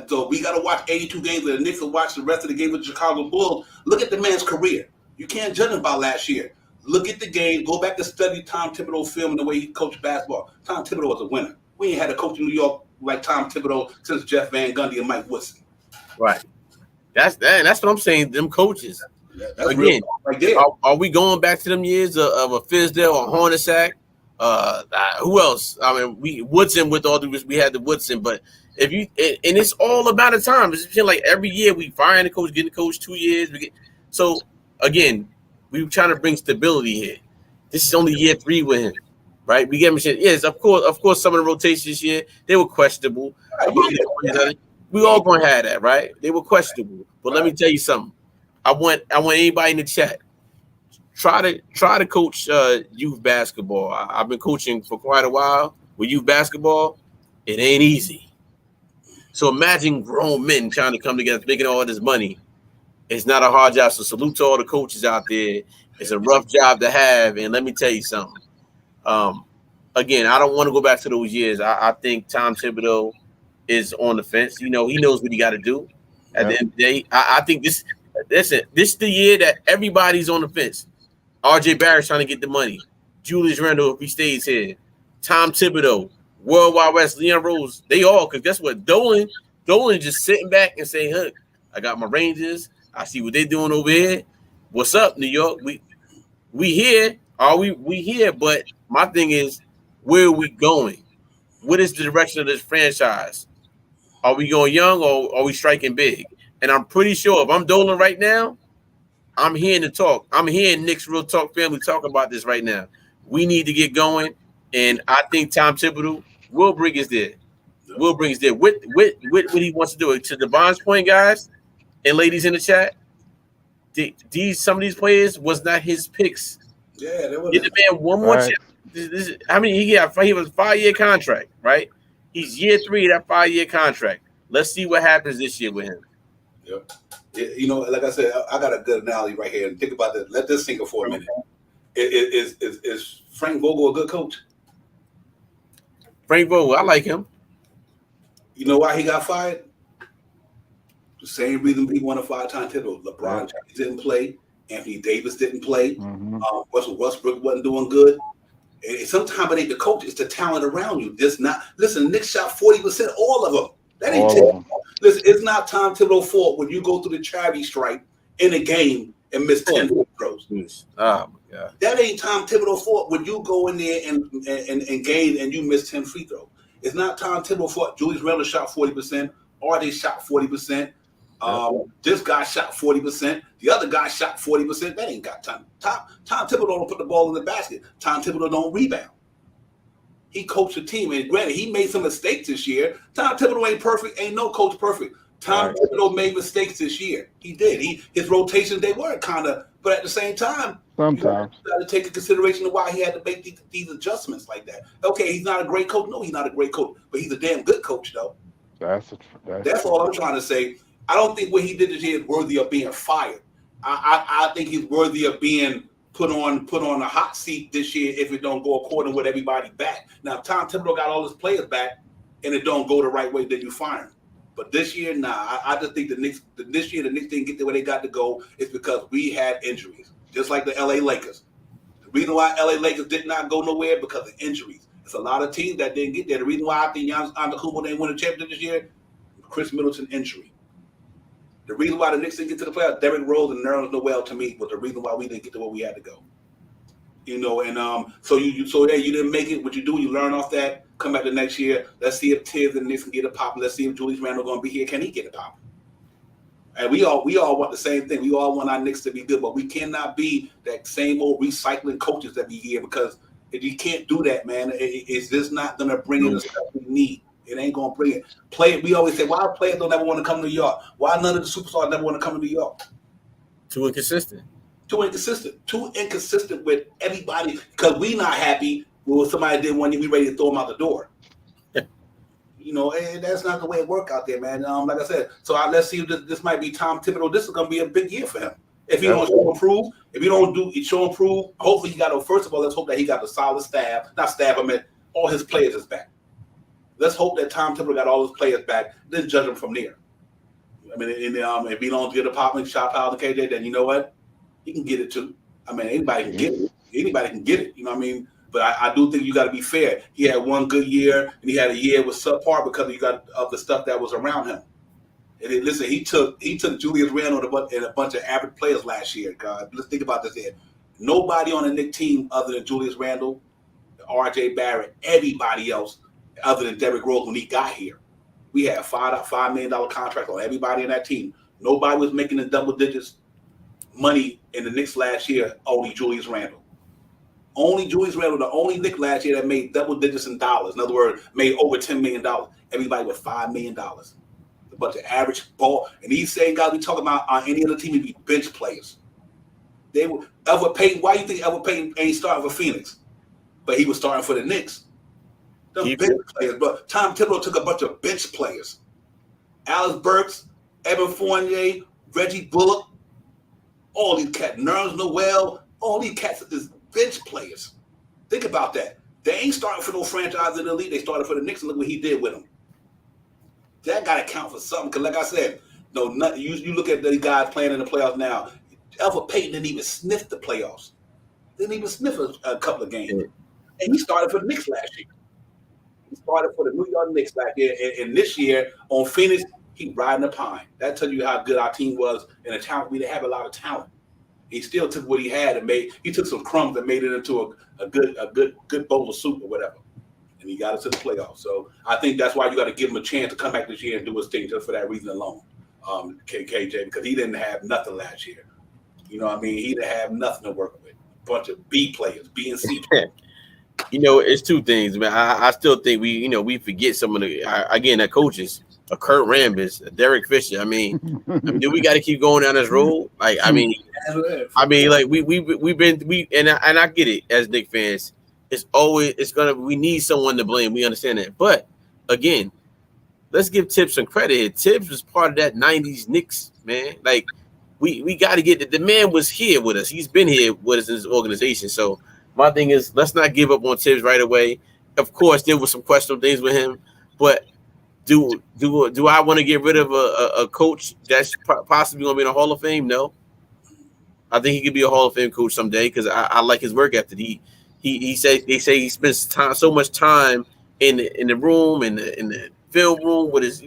So we got to watch 82 games, and the Knicks will watch the rest of the game with the Chicago Bulls. Look at the man's career. You can't judge him about last year. Look at the game. Go back to study Tom Thibodeau film and the way he coached basketball. Tom Thibodeau was a winner. We ain't had a coach in New York like Tom Thibodeau since Jeff Van Gundy and Mike Woodson. Right. That's what I'm saying. Them coaches. That's again, right there. Are we going back to them years of a Fizdale or Hornacek? Who else? I mean, Woodson with all the we had the Woodson, but if you and it's all about the time. It's like every year we firing the coach, getting the coach 2 years. So again, we were trying to bring stability here. This is only year 3 with him, right? We get him shit. Yes, of course. Some of the rotations this year they were questionable. We all gonna have that, right? They were questionable. But let me tell you something. I want anybody in the chat try to coach youth basketball. I've been coaching for quite a while with youth basketball. It ain't easy. So imagine grown men trying to come together, making all this money. It's not a hard job. So salute to all the coaches out there. It's a rough job to have. And let me tell you something. Again, I don't want to go back to those years. I think Tom Thibodeau is on the fence. You know, he knows what he got to do. At the end of the day, I think this is the year that everybody's on the fence. RJ Barrett's trying to get the money. Julius Randle, if he stays here. Tom Thibodeau, Worldwide West, Leon Rose, they all, because guess what? Dolan just sitting back and saying, "Look, I got my Rangers. I see what they're doing over here. What's up, New York? We here. Are we here? But my thing is, where are we going? What is the direction of this franchise? Are we going young or are we striking big?" And I'm pretty sure if I'm Dolan right now, I'm hearing the talk. I'm hearing Knicks Real Talk family talk about this right now. We need to get going, and I think Tom Thibodeau will bring us there. Will bring us there with what he wants to do. To Devon's point, guys and ladies in the chat, some of these players was not his picks. Yeah, they were. Get the man one more chance. I mean, he was a 5-year contract, right? He's year 3 of that 5-year contract. Let's see what happens this year with him. Yep. You know, like I said, I got a good analogy right here. And think about this. Let this sink for a minute. Is Frank Vogel a good coach? Frank Vogel, I like him. You know why he got fired? The same reason we want to fire Tom Thibodeau. LeBron James didn't play. Anthony Davis didn't play. Russell Westbrook wasn't doing good. And sometimes it ain't the coach; it's the talent around you. Just not. Listen, Knicks shot 40%, all of them. That ain't Thibodeau. Listen, it's not Tom Thibodeau's fault when you go through the charity strike in a game and miss 10 free throws. Oh my God. That ain't Tom Thibodeau's fault when you go in there and game and you miss 10 free throws. It's not Tom Thibodeau's fault. Julius Randle shot 40%. RJ shot 40%. This guy shot 40%. The other guy shot 40%. That ain't got time. Tom Thibodeau don't put the ball in the basket. Tom Thibodeau don't rebound. He coached the team, and granted, he made some mistakes this year. Tom Thibodeau ain't perfect. Ain't no coach perfect. Tom Thibodeau made mistakes this year. He did. His rotations, they weren't kind of, but at the same time, sometimes you got to take into consideration of why he had to make these adjustments like that. Okay, he's not a great coach. No, he's not a great coach, but he's a damn good coach, though. That's all I'm trying to say. I don't think what he did this year is worthy of being fired. I think he's worthy of being put on a hot seat this year if it don't go according with everybody back. Now, if Tom Thibodeau got all his players back and it don't go the right way, then you fire him. But this year, nah. I just think the Knicks didn't get to where they got to go is because we had injuries, just like the LA Lakers. The reason why LA Lakers did not go nowhere because of injuries. It's a lot of teams that didn't get there. The reason why I think Giannis Antetokounmpo didn't win a championship this year, Chris Middleton injury. The reason why the Knicks didn't get to the playoffs, Derrick Rose and Nerlens Noel, to me, was the reason why we didn't get to where we had to go. You know, and so you didn't make it. What you do, you learn off that. Come back the next year. Let's see if Tibbs and Knicks can get a pop. Let's see if Julius Randle going to be here. Can he get a pop? And we all want the same thing. We all want our Knicks to be good, but we cannot be that same old recycling coaches that be here because if you can't do that, man, it's just not going to bring in the stuff we need. It ain't gonna bring it. We always say, why players don't ever want to come to New York? Why none of the superstars never want to come to New York? Too inconsistent. Too inconsistent with everybody because we not happy with what somebody did one year. We ready to throw them out the door. You know, and that's not the way it work out there, man. Like I said, so let's see if this might be Tom Thibodeau. This is gonna be a big year for him. If he don't show improve, if you don't show improve, hopefully he got. First of all, let's hope that he got a solid staff. Not staff. I mean, all his players is back. Let's hope that Tom Thibodeau got all his players back. Then judge them from there. I mean, if he don't get a department, shop out to KJ, then you know what? He can get it too. I mean, anybody can get it. Anybody can get it. You know what I mean? But I do think you got to be fair. He had one good year, and he had a year with subpar because of the stuff that was around him. And listen, he took Julius Randle and a bunch of average players last year. God, let's think about this here. Nobody on the Knicks team other than Julius Randle, R.J. Barrett, everybody else other than Derrick Rose when he got here. We had $5 million contract on everybody in that team. Nobody was making the double digits money in the Knicks last year. Only Julius Randle. Only Julius Randle, the only Knick last year that made double digits in dollars. In other words, made over $10 million. Everybody with $5 million. A bunch of average ball. And these same guys we talk about on any other team would be bench players. They were Elfrid Payton. Why do you think Elfrid Payton ain't starting for Phoenix? But he was starting for the Knicks. Those bench players. But Tom Thibodeau took a bunch of bench players. Alex Burks, Evan Fournier, Reggie Bullock, all these cats, Nerlens Noel, all these cats is bench players. Think about that. They ain't starting for no franchise in the league. They started for the Knicks, and look what he did with them. That got to count for something. Because like I said, you look at the guys playing in the playoffs now. Elfrid Payton didn't even sniff the playoffs. Didn't even sniff a couple of games. And he started for the Knicks last year. He started for the New York Knicks last year. And this year on Phoenix, he riding the pine. That tells you how good our team was and the talent. We didn't have a lot of talent. He still took what he had and he took some crumbs and made it into a good bowl of soup or whatever. And he got us to the playoffs. So I think that's why you got to give him a chance to come back this year and do his thing just for that reason alone. KJ, because he didn't have nothing last year. You know what I mean? He didn't have nothing to work with. A bunch of B players, B and C players. It's two things, man. I still think we forget some of the coaches. A Kurt Rambis, a Derek Fisher. I mean, do we got to keep going down this road? Like, I mean, like I get it as Knicks fans. We need someone to blame. We understand that, but again, let's give Tibbs some credit here. Tibbs was part of that '90s Knicks, man. Like, we got to get the man was here with us. He's been here with us in this organization. So my thing is, let's not give up on Tibbs right away. Of course, there was some questionable things with him, but do I want to get rid of a coach that's possibly going to be in the Hall of Fame? No. I think he could be a Hall of Fame coach someday because I like his work ethic. They say he spends so much time in the room in the film room with his.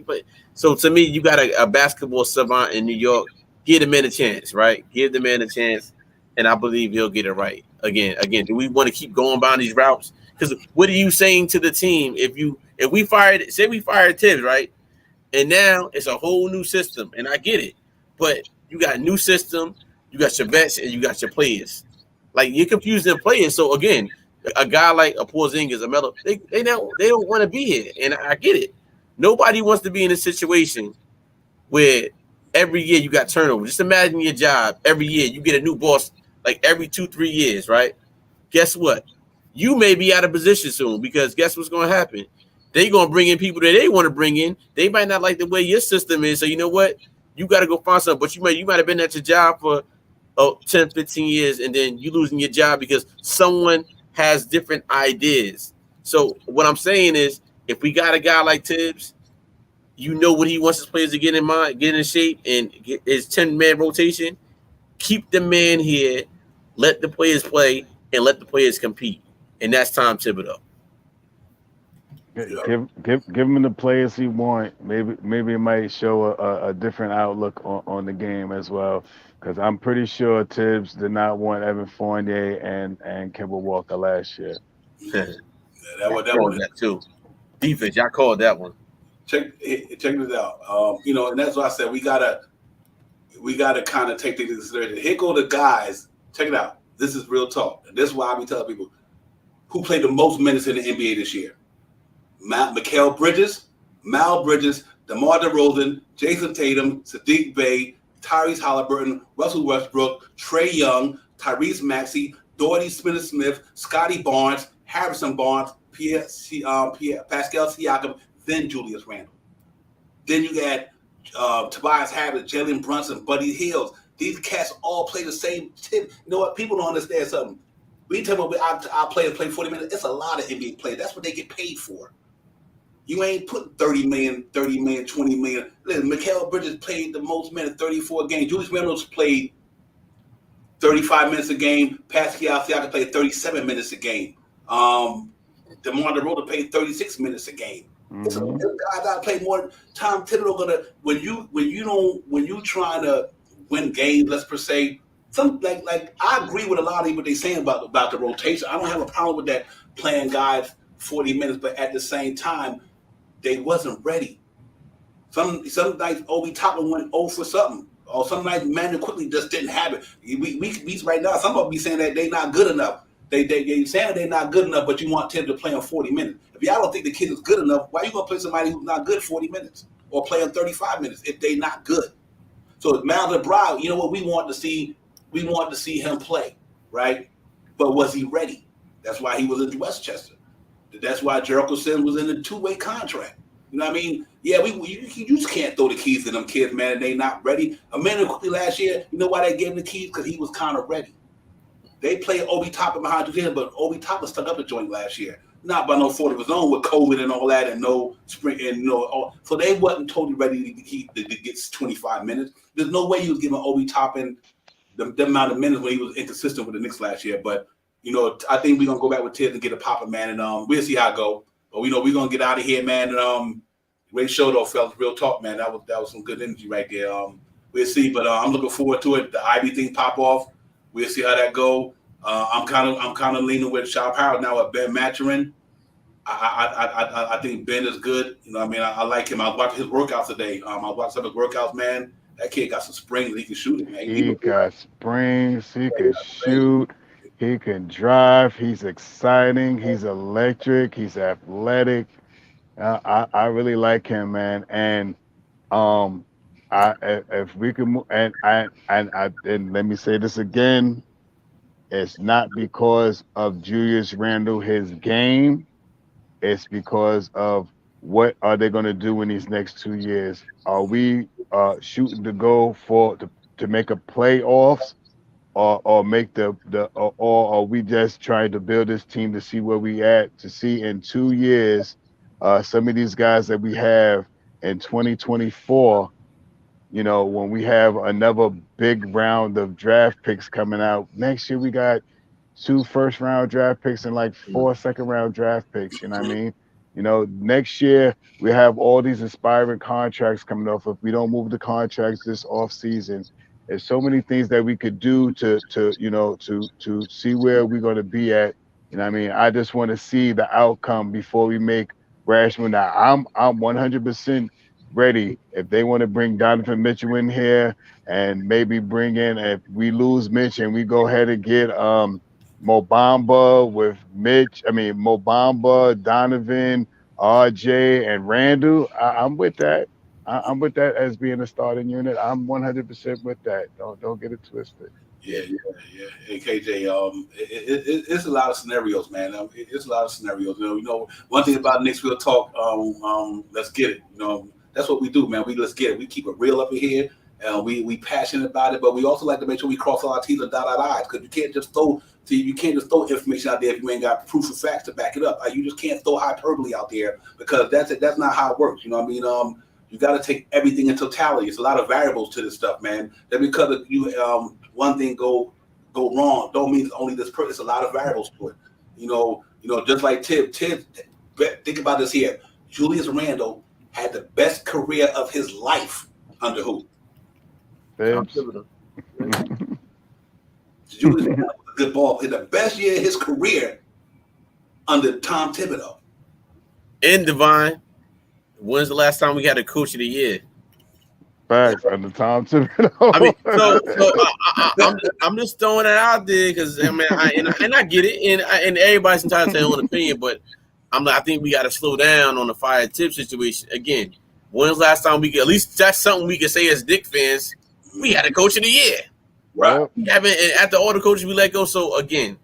So to me, you got a basketball savant in New York. Give the man a chance, right? Give the man a chance, and I believe he'll get it right. Again, do we want to keep going down these routes? Because what are you saying to the team if we fired Tibbs, right? And now it's a whole new system, and I get it, but you got a new system, you got your vets, and you got your players. Like, you're confusing players. So again, a guy like a Porzingis, a Melo, they don't want to be here, and I get it. Nobody wants to be in a situation where every year you got turnover. Just imagine your job. Every year you get a new boss, like every 2-3 years, right? Guess what? You may be out of position soon because guess what's going to happen? They're going to bring in people that they want to bring in. They might not like the way your system is. So you know what? You got to go find something. But you might have been at your job for 10, 15 years, and then you losing your job because someone has different ideas. So what I'm saying is, if we got a guy like Tibbs, you know what he wants his players to get in mind, get in shape, and get his 10-man rotation. Keep the man here, let the players play, and let the players compete. And that's Tom Thibodeau. Give him the players he want. Maybe it might show a different outlook on the game as well. Because I'm pretty sure Tibbs did not want Evan Fournier and Kemba Walker last year. That was that too. Defense, y'all called that one. Check this out. And that's why I said we gotta kind of take things into consideration. Here go the guys. Check it out. This is real talk. And this is why I be telling people who played the most minutes in the NBA this year. Mikal Bridges, Mal Bridges, DeMar DeRozan, Jason Tatum, Sadiq Bey, Tyrese Halliburton, Russell Westbrook, Trae Young, Tyrese Maxey, Doherty Smith, Scotty Barnes, Harrison Barnes, Pascal Siakam, then Julius Randle. Then you got Tobias Harris, Jalen Brunson, Buddy Hield. These cats all play the same tip. You know what? People don't understand something. We talk about our players play 40 minutes. It's a lot of NBA players. That's what they get paid for. You ain't put 30 million, 20 million. Listen, Mikal Bridges played the most minutes, 34 games. Julius Randle played 35 minutes a game. Pascal Siakam played 37 minutes a game. DeMar DeRozan played 36 minutes a game. So guys gotta play more. Tom Thibodeau gonna when you trying to win games, let's per se. Some like I agree with a lot of what they're saying about the rotation. I don't have a problem with that playing guys 40 minutes, but at the same time, they wasn't ready. Some nights Obi Toppin went 0 for something. Or some nights Manuel quickly just didn't have it. We right now, some of them be saying that they not good enough. They saying they're not good enough, but you want Tim to play on 40 minutes. If y'all don't think the kid is good enough, why you gonna play somebody who's not good 40 minutes or play on 35 minutes if they not good? So it's Malcolm Brogdon. You know what we want to see? We want to see him play, right? But was he ready? That's why he was in Westchester. That's why Jericho Sims was in a 2-way contract. You know what I mean? Yeah, you just can't throw the keys to them kids, man, and they not ready. Emmanuel quickly last year, you know why they gave him the keys? Because he was kind of ready. They played Obi Toppin behind you, but Obi Toppin stuck up the joint last year. Not by no fault of his own with COVID and all that and no spring and so they wasn't totally ready to get 25 minutes. There's no way he was giving Obi Toppin the amount of minutes when he was inconsistent with the Knicks last year. But I think we're gonna go back with Tibbs and get a popper, man, and we'll see how it go. But we know we're gonna get out of here, man. And great show though, fellas. Real talk, man. That was some good energy right there. We'll see, but I'm looking forward to it. The Ivey thing pop off. We'll see how that go. I'm kind of leaning with Shop Howard now with Ben Maturin. I think Ben is good. You know, what I mean, I like him. I was watching his workouts today. I was watching some of his workouts, man. That kid got some springs. He can shoot it, man. He got springs. He can shoot. He can drive. He's exciting. He's electric. He's athletic. I really like him, man. And if we can move, and let me say this again, it's not because of Julius Randle, his game. It's because of what are they going to do in these next 2 years? Are we shooting to go to make a playoffs, or make or are we just trying to build this team to see where we at, to see in 2 years some of these guys that we have in 2024, when we have another big round of draft picks coming out. Next year we got 2 first-round draft picks and like 4 second-round draft picks. You know what I mean? Next year we have all these aspiring contracts coming off. If we don't move the contracts this off season, there's so many things that we could do to see where we're going to be at. You know what I mean? I just want to see the outcome before we make rash moves. Now I'm 100% ready. If they want to bring Donovan Mitchell in here and maybe bring in, if we lose Mitch and we go ahead and get Mobamba with Mitch, Mobamba, Donovan, RJ, and Randall, I'm with that. I'm with that as being a starting unit. I'm 100% with that. Don't get it twisted. Yeah. Hey, KJ, it's a lot of scenarios, man. It's a lot of scenarios. One thing about Knicks, we'll talk. Let's get it. That's what we do, man. Let's get it. We keep it real up in here, and we passionate about it. But we also like to make sure we cross all our T's and dot our I's, because you can't just throw information out there if you ain't got proof of facts to back it up. You just can't throw hyperbole out there, because that's not how it works. You know what I mean? You got to take everything in totality. It's a lot of variables to this stuff, man. That because you one thing go wrong don't mean it's only this person. It's a lot of variables to it. Just like Tibb, think about this here. Julius Randle had the best career of his life under who? Julius Randle was a good ball. In the best year of his career under Tom Thibodeau. And Divine, when's the last time we had a coach of the year? Facts under Tom Thibodeau. I'm just throwing that out there because I get it, and everybody's entitled to their own opinion, but I think we got to slow down on the fire tip situation again. When's the last time at least that's something we can say as Knicks fans, we had a coach of the year, right? We haven't, and after all the coaches we let go, so again,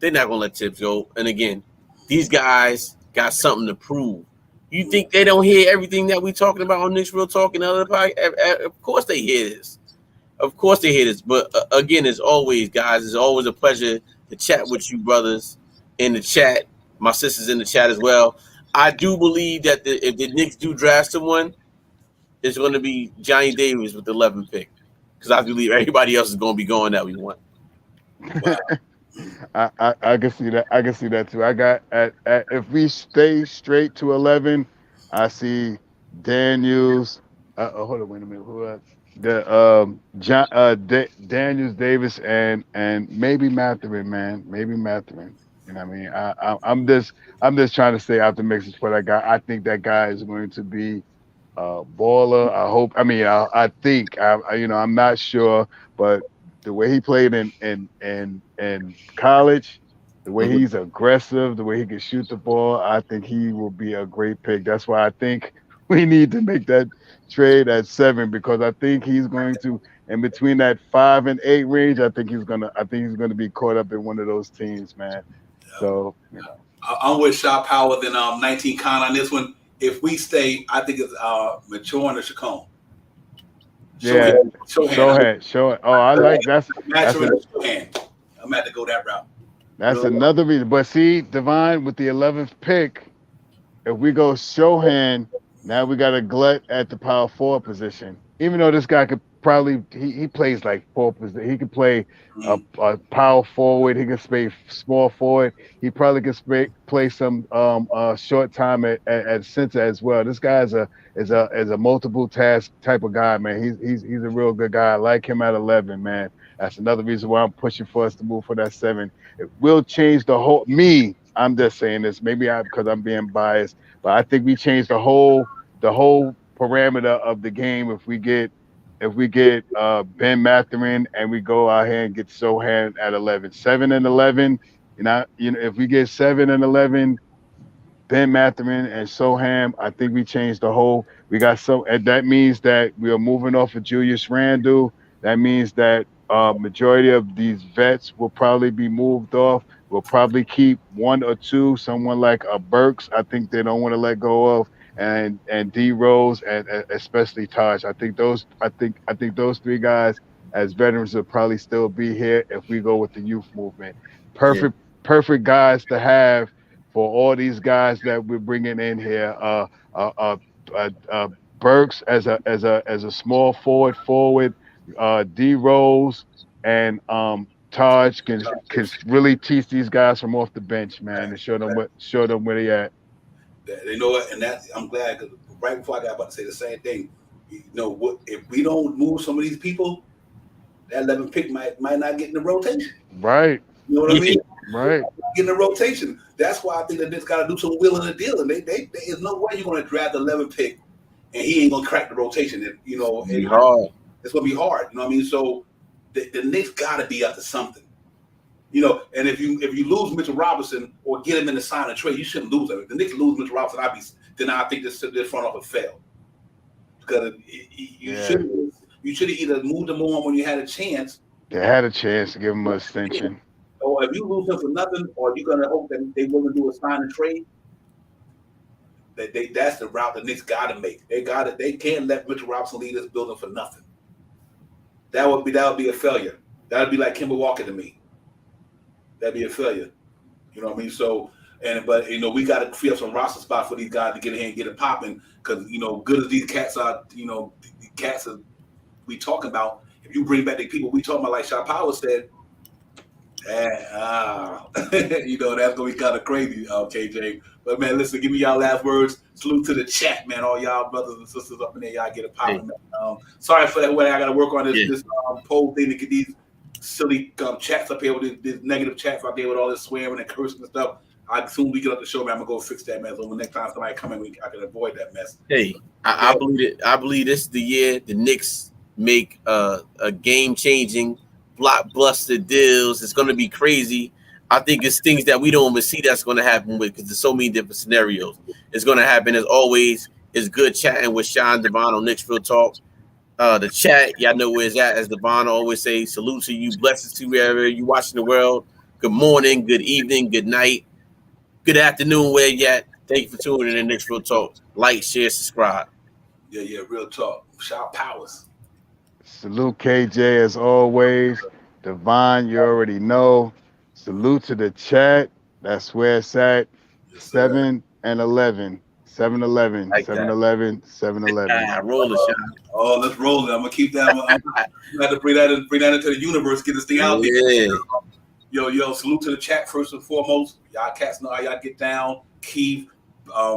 they're not gonna let Tips go. And again, these guys got something to prove. You think they don't hear everything that we talking about on Knicks Real Talk and other podcasts? Of course they hear this. But again, as always, guys, it's always a pleasure to chat with you brothers in the chat. My sisters in the chat as well. I do believe that if the Knicks do draft someone, it's going to be Johnny Davis with the 11th pick, because I believe everybody else is going to be going that we want. Wow. I can see that. I can see that too. I got at if we stay straight to 11, I see Daniels. Hold on, wait a minute. Who else? The John Daniels, Davis, and maybe Mathurin, man. Maybe Mathurin. You know what I mean? I'm just trying to stay optimistic for that guy. I think that guy is going to be baller. I hope. I mean, I think. I'm not sure, but the way he played in college, the way Mhm. he's aggressive, the way he can shoot the ball, I think he will be a great pick. That's why I think we need to make that trade at 7, because I think he's going to, in between that 5 and 8 range, I think he's gonna be caught up in one of those teams, man. So I'm with Shaw Power than 19 Con on this one. If we stay, I think it's Mature and Chacon. yeah, Shohan. show it. Oh, I like that's Shohan. I'm at to go that route. another reason. But see, Divine with the 11th pick, if we go Shohan, now we got a glut at the power forward position. Even though this guy could probably he plays like 4 position. He could play a power forward. He can play small forward. He probably can play some short time at center as well. This guy is a multiple task type of guy, man. He's a real good guy. I like him at 11, man. That's another reason why I'm pushing for us to move for that 7. It will change the whole me. I'm just saying this. Maybe because I'm being biased, but I think we change the whole parameter of the game if we get Ben Mathurin and we go out here and get Sohan at 11, 7 and 11. If we get 7 and 11, Ben Mathurin and Soham, I think we changed the whole. We got and that means that we are moving off of Julius Randle. That means that majority of these vets will probably be moved off. We'll probably keep 1 or 2, someone like a Burks. I think they don't want to let go of, and D Rose and especially Taj. I think those 3 guys as veterans will probably still be here if we go with the youth movement. Perfect guys to have for all these guys that we're bringing in here. Burks as a small forward, D Rose and Taj can really teach these guys from off the bench, man, and show them where they at. They know it, and I'm glad, because right before I got about to say the same thing. What if we don't move some of these people, that 11 pick might not get in the rotation. Right. You know what I mean? Right. Get in the rotation. That's why I think that this got to do some wheeling and dealing. There's no way you're going to draft the 11 pick and he ain't going to crack the rotation. It's hard. It's going to be hard. You know what I mean? So the Knicks got to be up to something. And if you lose Mitchell Robinson or get him in the sign and trade, you shouldn't lose him. If the Knicks lose Mitchell Robinson, then I think this front office failed. Because you should have either moved him on when you had a chance. They had a chance to give him an extension. Or if you lose him for nothing, or you're gonna hope that they will do a sign and trade, that's the route the Knicks got to make. They can't let Mitchell Robinson lead this building for nothing. That would be a failure. That would be like Kemba Walker to me. That'd be a failure. You know what I mean? So, but we got to free up some roster spots for these guys to get in here and get it popping. Because good as these cats are, the cats are we talking about. If you bring back the people we talking about, like Shaw Power said, that's gonna be kind of crazy, KJ. But man, listen, give me y'all last words. Salute to the chat, man. All y'all brothers and sisters up in there, y'all get it popping. Hey. Sorry for that way. I got to work on this poll thing to get these silly chats up here with these negative chats out there with all this swearing and cursing and stuff. As soon as we get up the show, man, I'm gonna go fix that mess. So next time somebody come in, I can avoid that mess. Hey, I believe it. I believe this is the year the Knicks make a game-changing blockbuster deals. It's going to be crazy. I think it's things that we don't even see that's going to happen with, because there's so many different scenarios. It's going to happen as always. It's good chatting with Sean Devon on Knicks Real Talk. The chat, y'all know where it's at. As Devon always say, salute to you, blessings to wherever you watching the world. Good morning, good evening, good night, good afternoon, where you at. Thank you for tuning in to Knicks Real Talk. Like, share, subscribe. Yeah, real talk. Shout Powers. Salute KJ as always. Devon, you already know. Salute to the chat. That's where it's at. Yes, 7 and 11. 7-11, Like that. 7-11, 7-11. Roll the shot. Oh, let's roll it. I'm gonna keep that. I'm gonna have to bring that into the universe. Get this thing out there. Yeah. Yo, salute to the chat first and foremost. Y'all cats know how y'all get down. Keith,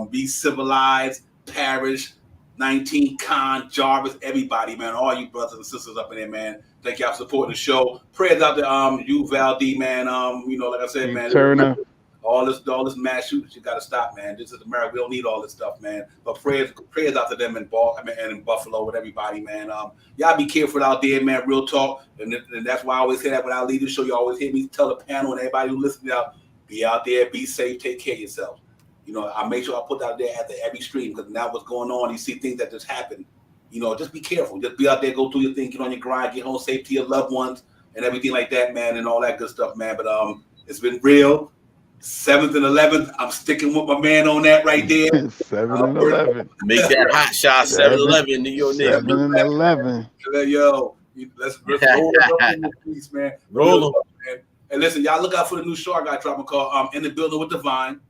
Be Civilized, Parrish, 19, Khan, Jarvis, everybody, man. All you brothers and sisters up in there, man. Thank y'all for supporting the show. Prayers out to you, Val D, man. Like I said, man. Turner. All this mass shootings, you gotta stop, man. This is America. We don't need all this stuff, man. But prayers out to them in Buffalo with everybody, man. Y'all be careful out there, man. Real talk, and that's why I always say that when I leave the show. You always hear me tell the panel and everybody who listens out, be out there, be safe, take care of yourselves. You know, I make sure I put that out there after every stream because now what's going on, you see things that just happen. You know, just be careful. Just be out there, go do your thing, get on your grind, get home safe to your loved ones and everything like that, man, and all that good stuff, man. But it's been real. 7th and 11th, I'm sticking with my man on that right there. 7 and 11. Make that hot shot. 7-11. New York Knicks. 7 and 11. Yo, let's roll it up in the piece, man. Roll them. And listen, y'all look out for the new show I got dropping called In the Building with Divine.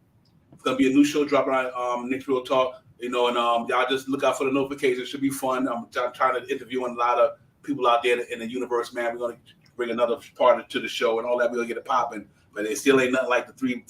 It's gonna be a new show dropping on Knicks Real Talk. You know, and y'all just look out for the notifications. It should be fun. I'm trying to interview a lot of people out there in the universe, man. We're gonna bring another part to the show and all that. We're gonna get it popping. But it still ain't nothing like the three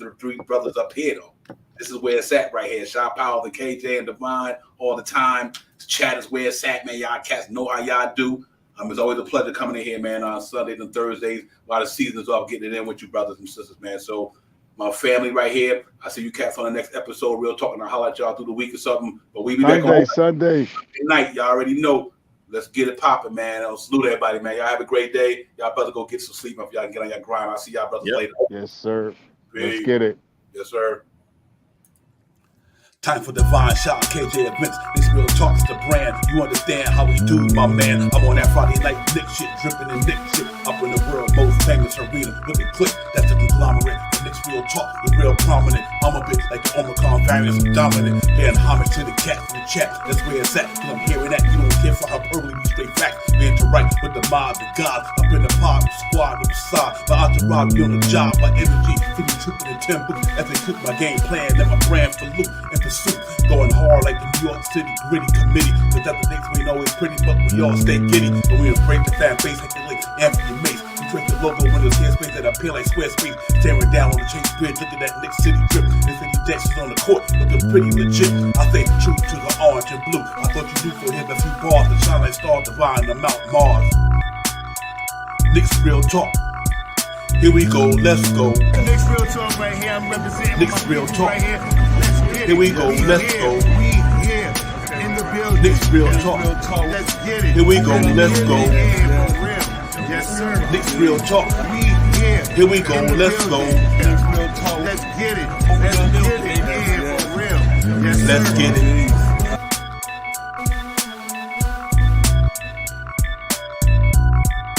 brothers up here, though. This is where it's at right here. Shot Powell, the KJ, and Divine all the time. Chat is where it's at, man. Y'all cats know how y'all do. It's always a pleasure coming in here, man, on Sundays and Thursdays while the season's off, getting it in with you brothers and sisters, man. So my family right here, I see you cats on the next episode. Real talk, and I'll holler at y'all through the week or something. But we be back on Sunday. Night. Y'all already know. Let's get it popping, man. I'll salute everybody, man. Y'all have a great day. Y'all better go get some sleep if y'all can get on your grind. I'll see y'all brothers later. Yes, sir. Peace. Let's get it. Yes, sir. Time for Divine Shot, KJ events. This Real Talk's the brand. You understand how we do, my man. I'm on that Friday night Nick shit, dripping in Nick shit. Up in the world, most famous arena. Look at click, that's the conglomerate. The Knicks Real Talk is real prominent. I'm a bit like the Omicron variant, so dominant. Paying homage to the cats in the chat. That's where it's at. Cause I'm hearing that. You don't care for hyperbole, we straight facts. We interact with the mob, the gods. Up in the pod, the squad, the side. The entourage be on the job, my energy. 52 to the temple. As they cook my game plan, and my brand for loot and pursuit. Going hard like the New York City gritty committee. Cause that the Knicks we know is pretty, but we all stay giddy. But we embrace the fan base like the late Anthony Mace. We create the logo when there's hair space that appear like square space. Staring down on the Chase Bridge, looking at Knicks City drip. And City Jackson's on the court, looking pretty legit. I say the truth to the orange and blue. I thought you knew for him a few bars to shine like stars divine on Mount Mars. Knicks Real Talk. Here we go, let's go. Knicks Real Talk right here. I'm representing Knicks Real Talk. right here. Let's get it. Here we go, let's go. We here in the building. Knicks Real Talk. Let's get it. Here we go, let's go. Yeah, for real. Yes, sir. Knicks Real Talk. We here. Here we go, in the let's go. building. Let's get it. Let's get it. Yeah, for real. Yes, Let's sir. get it.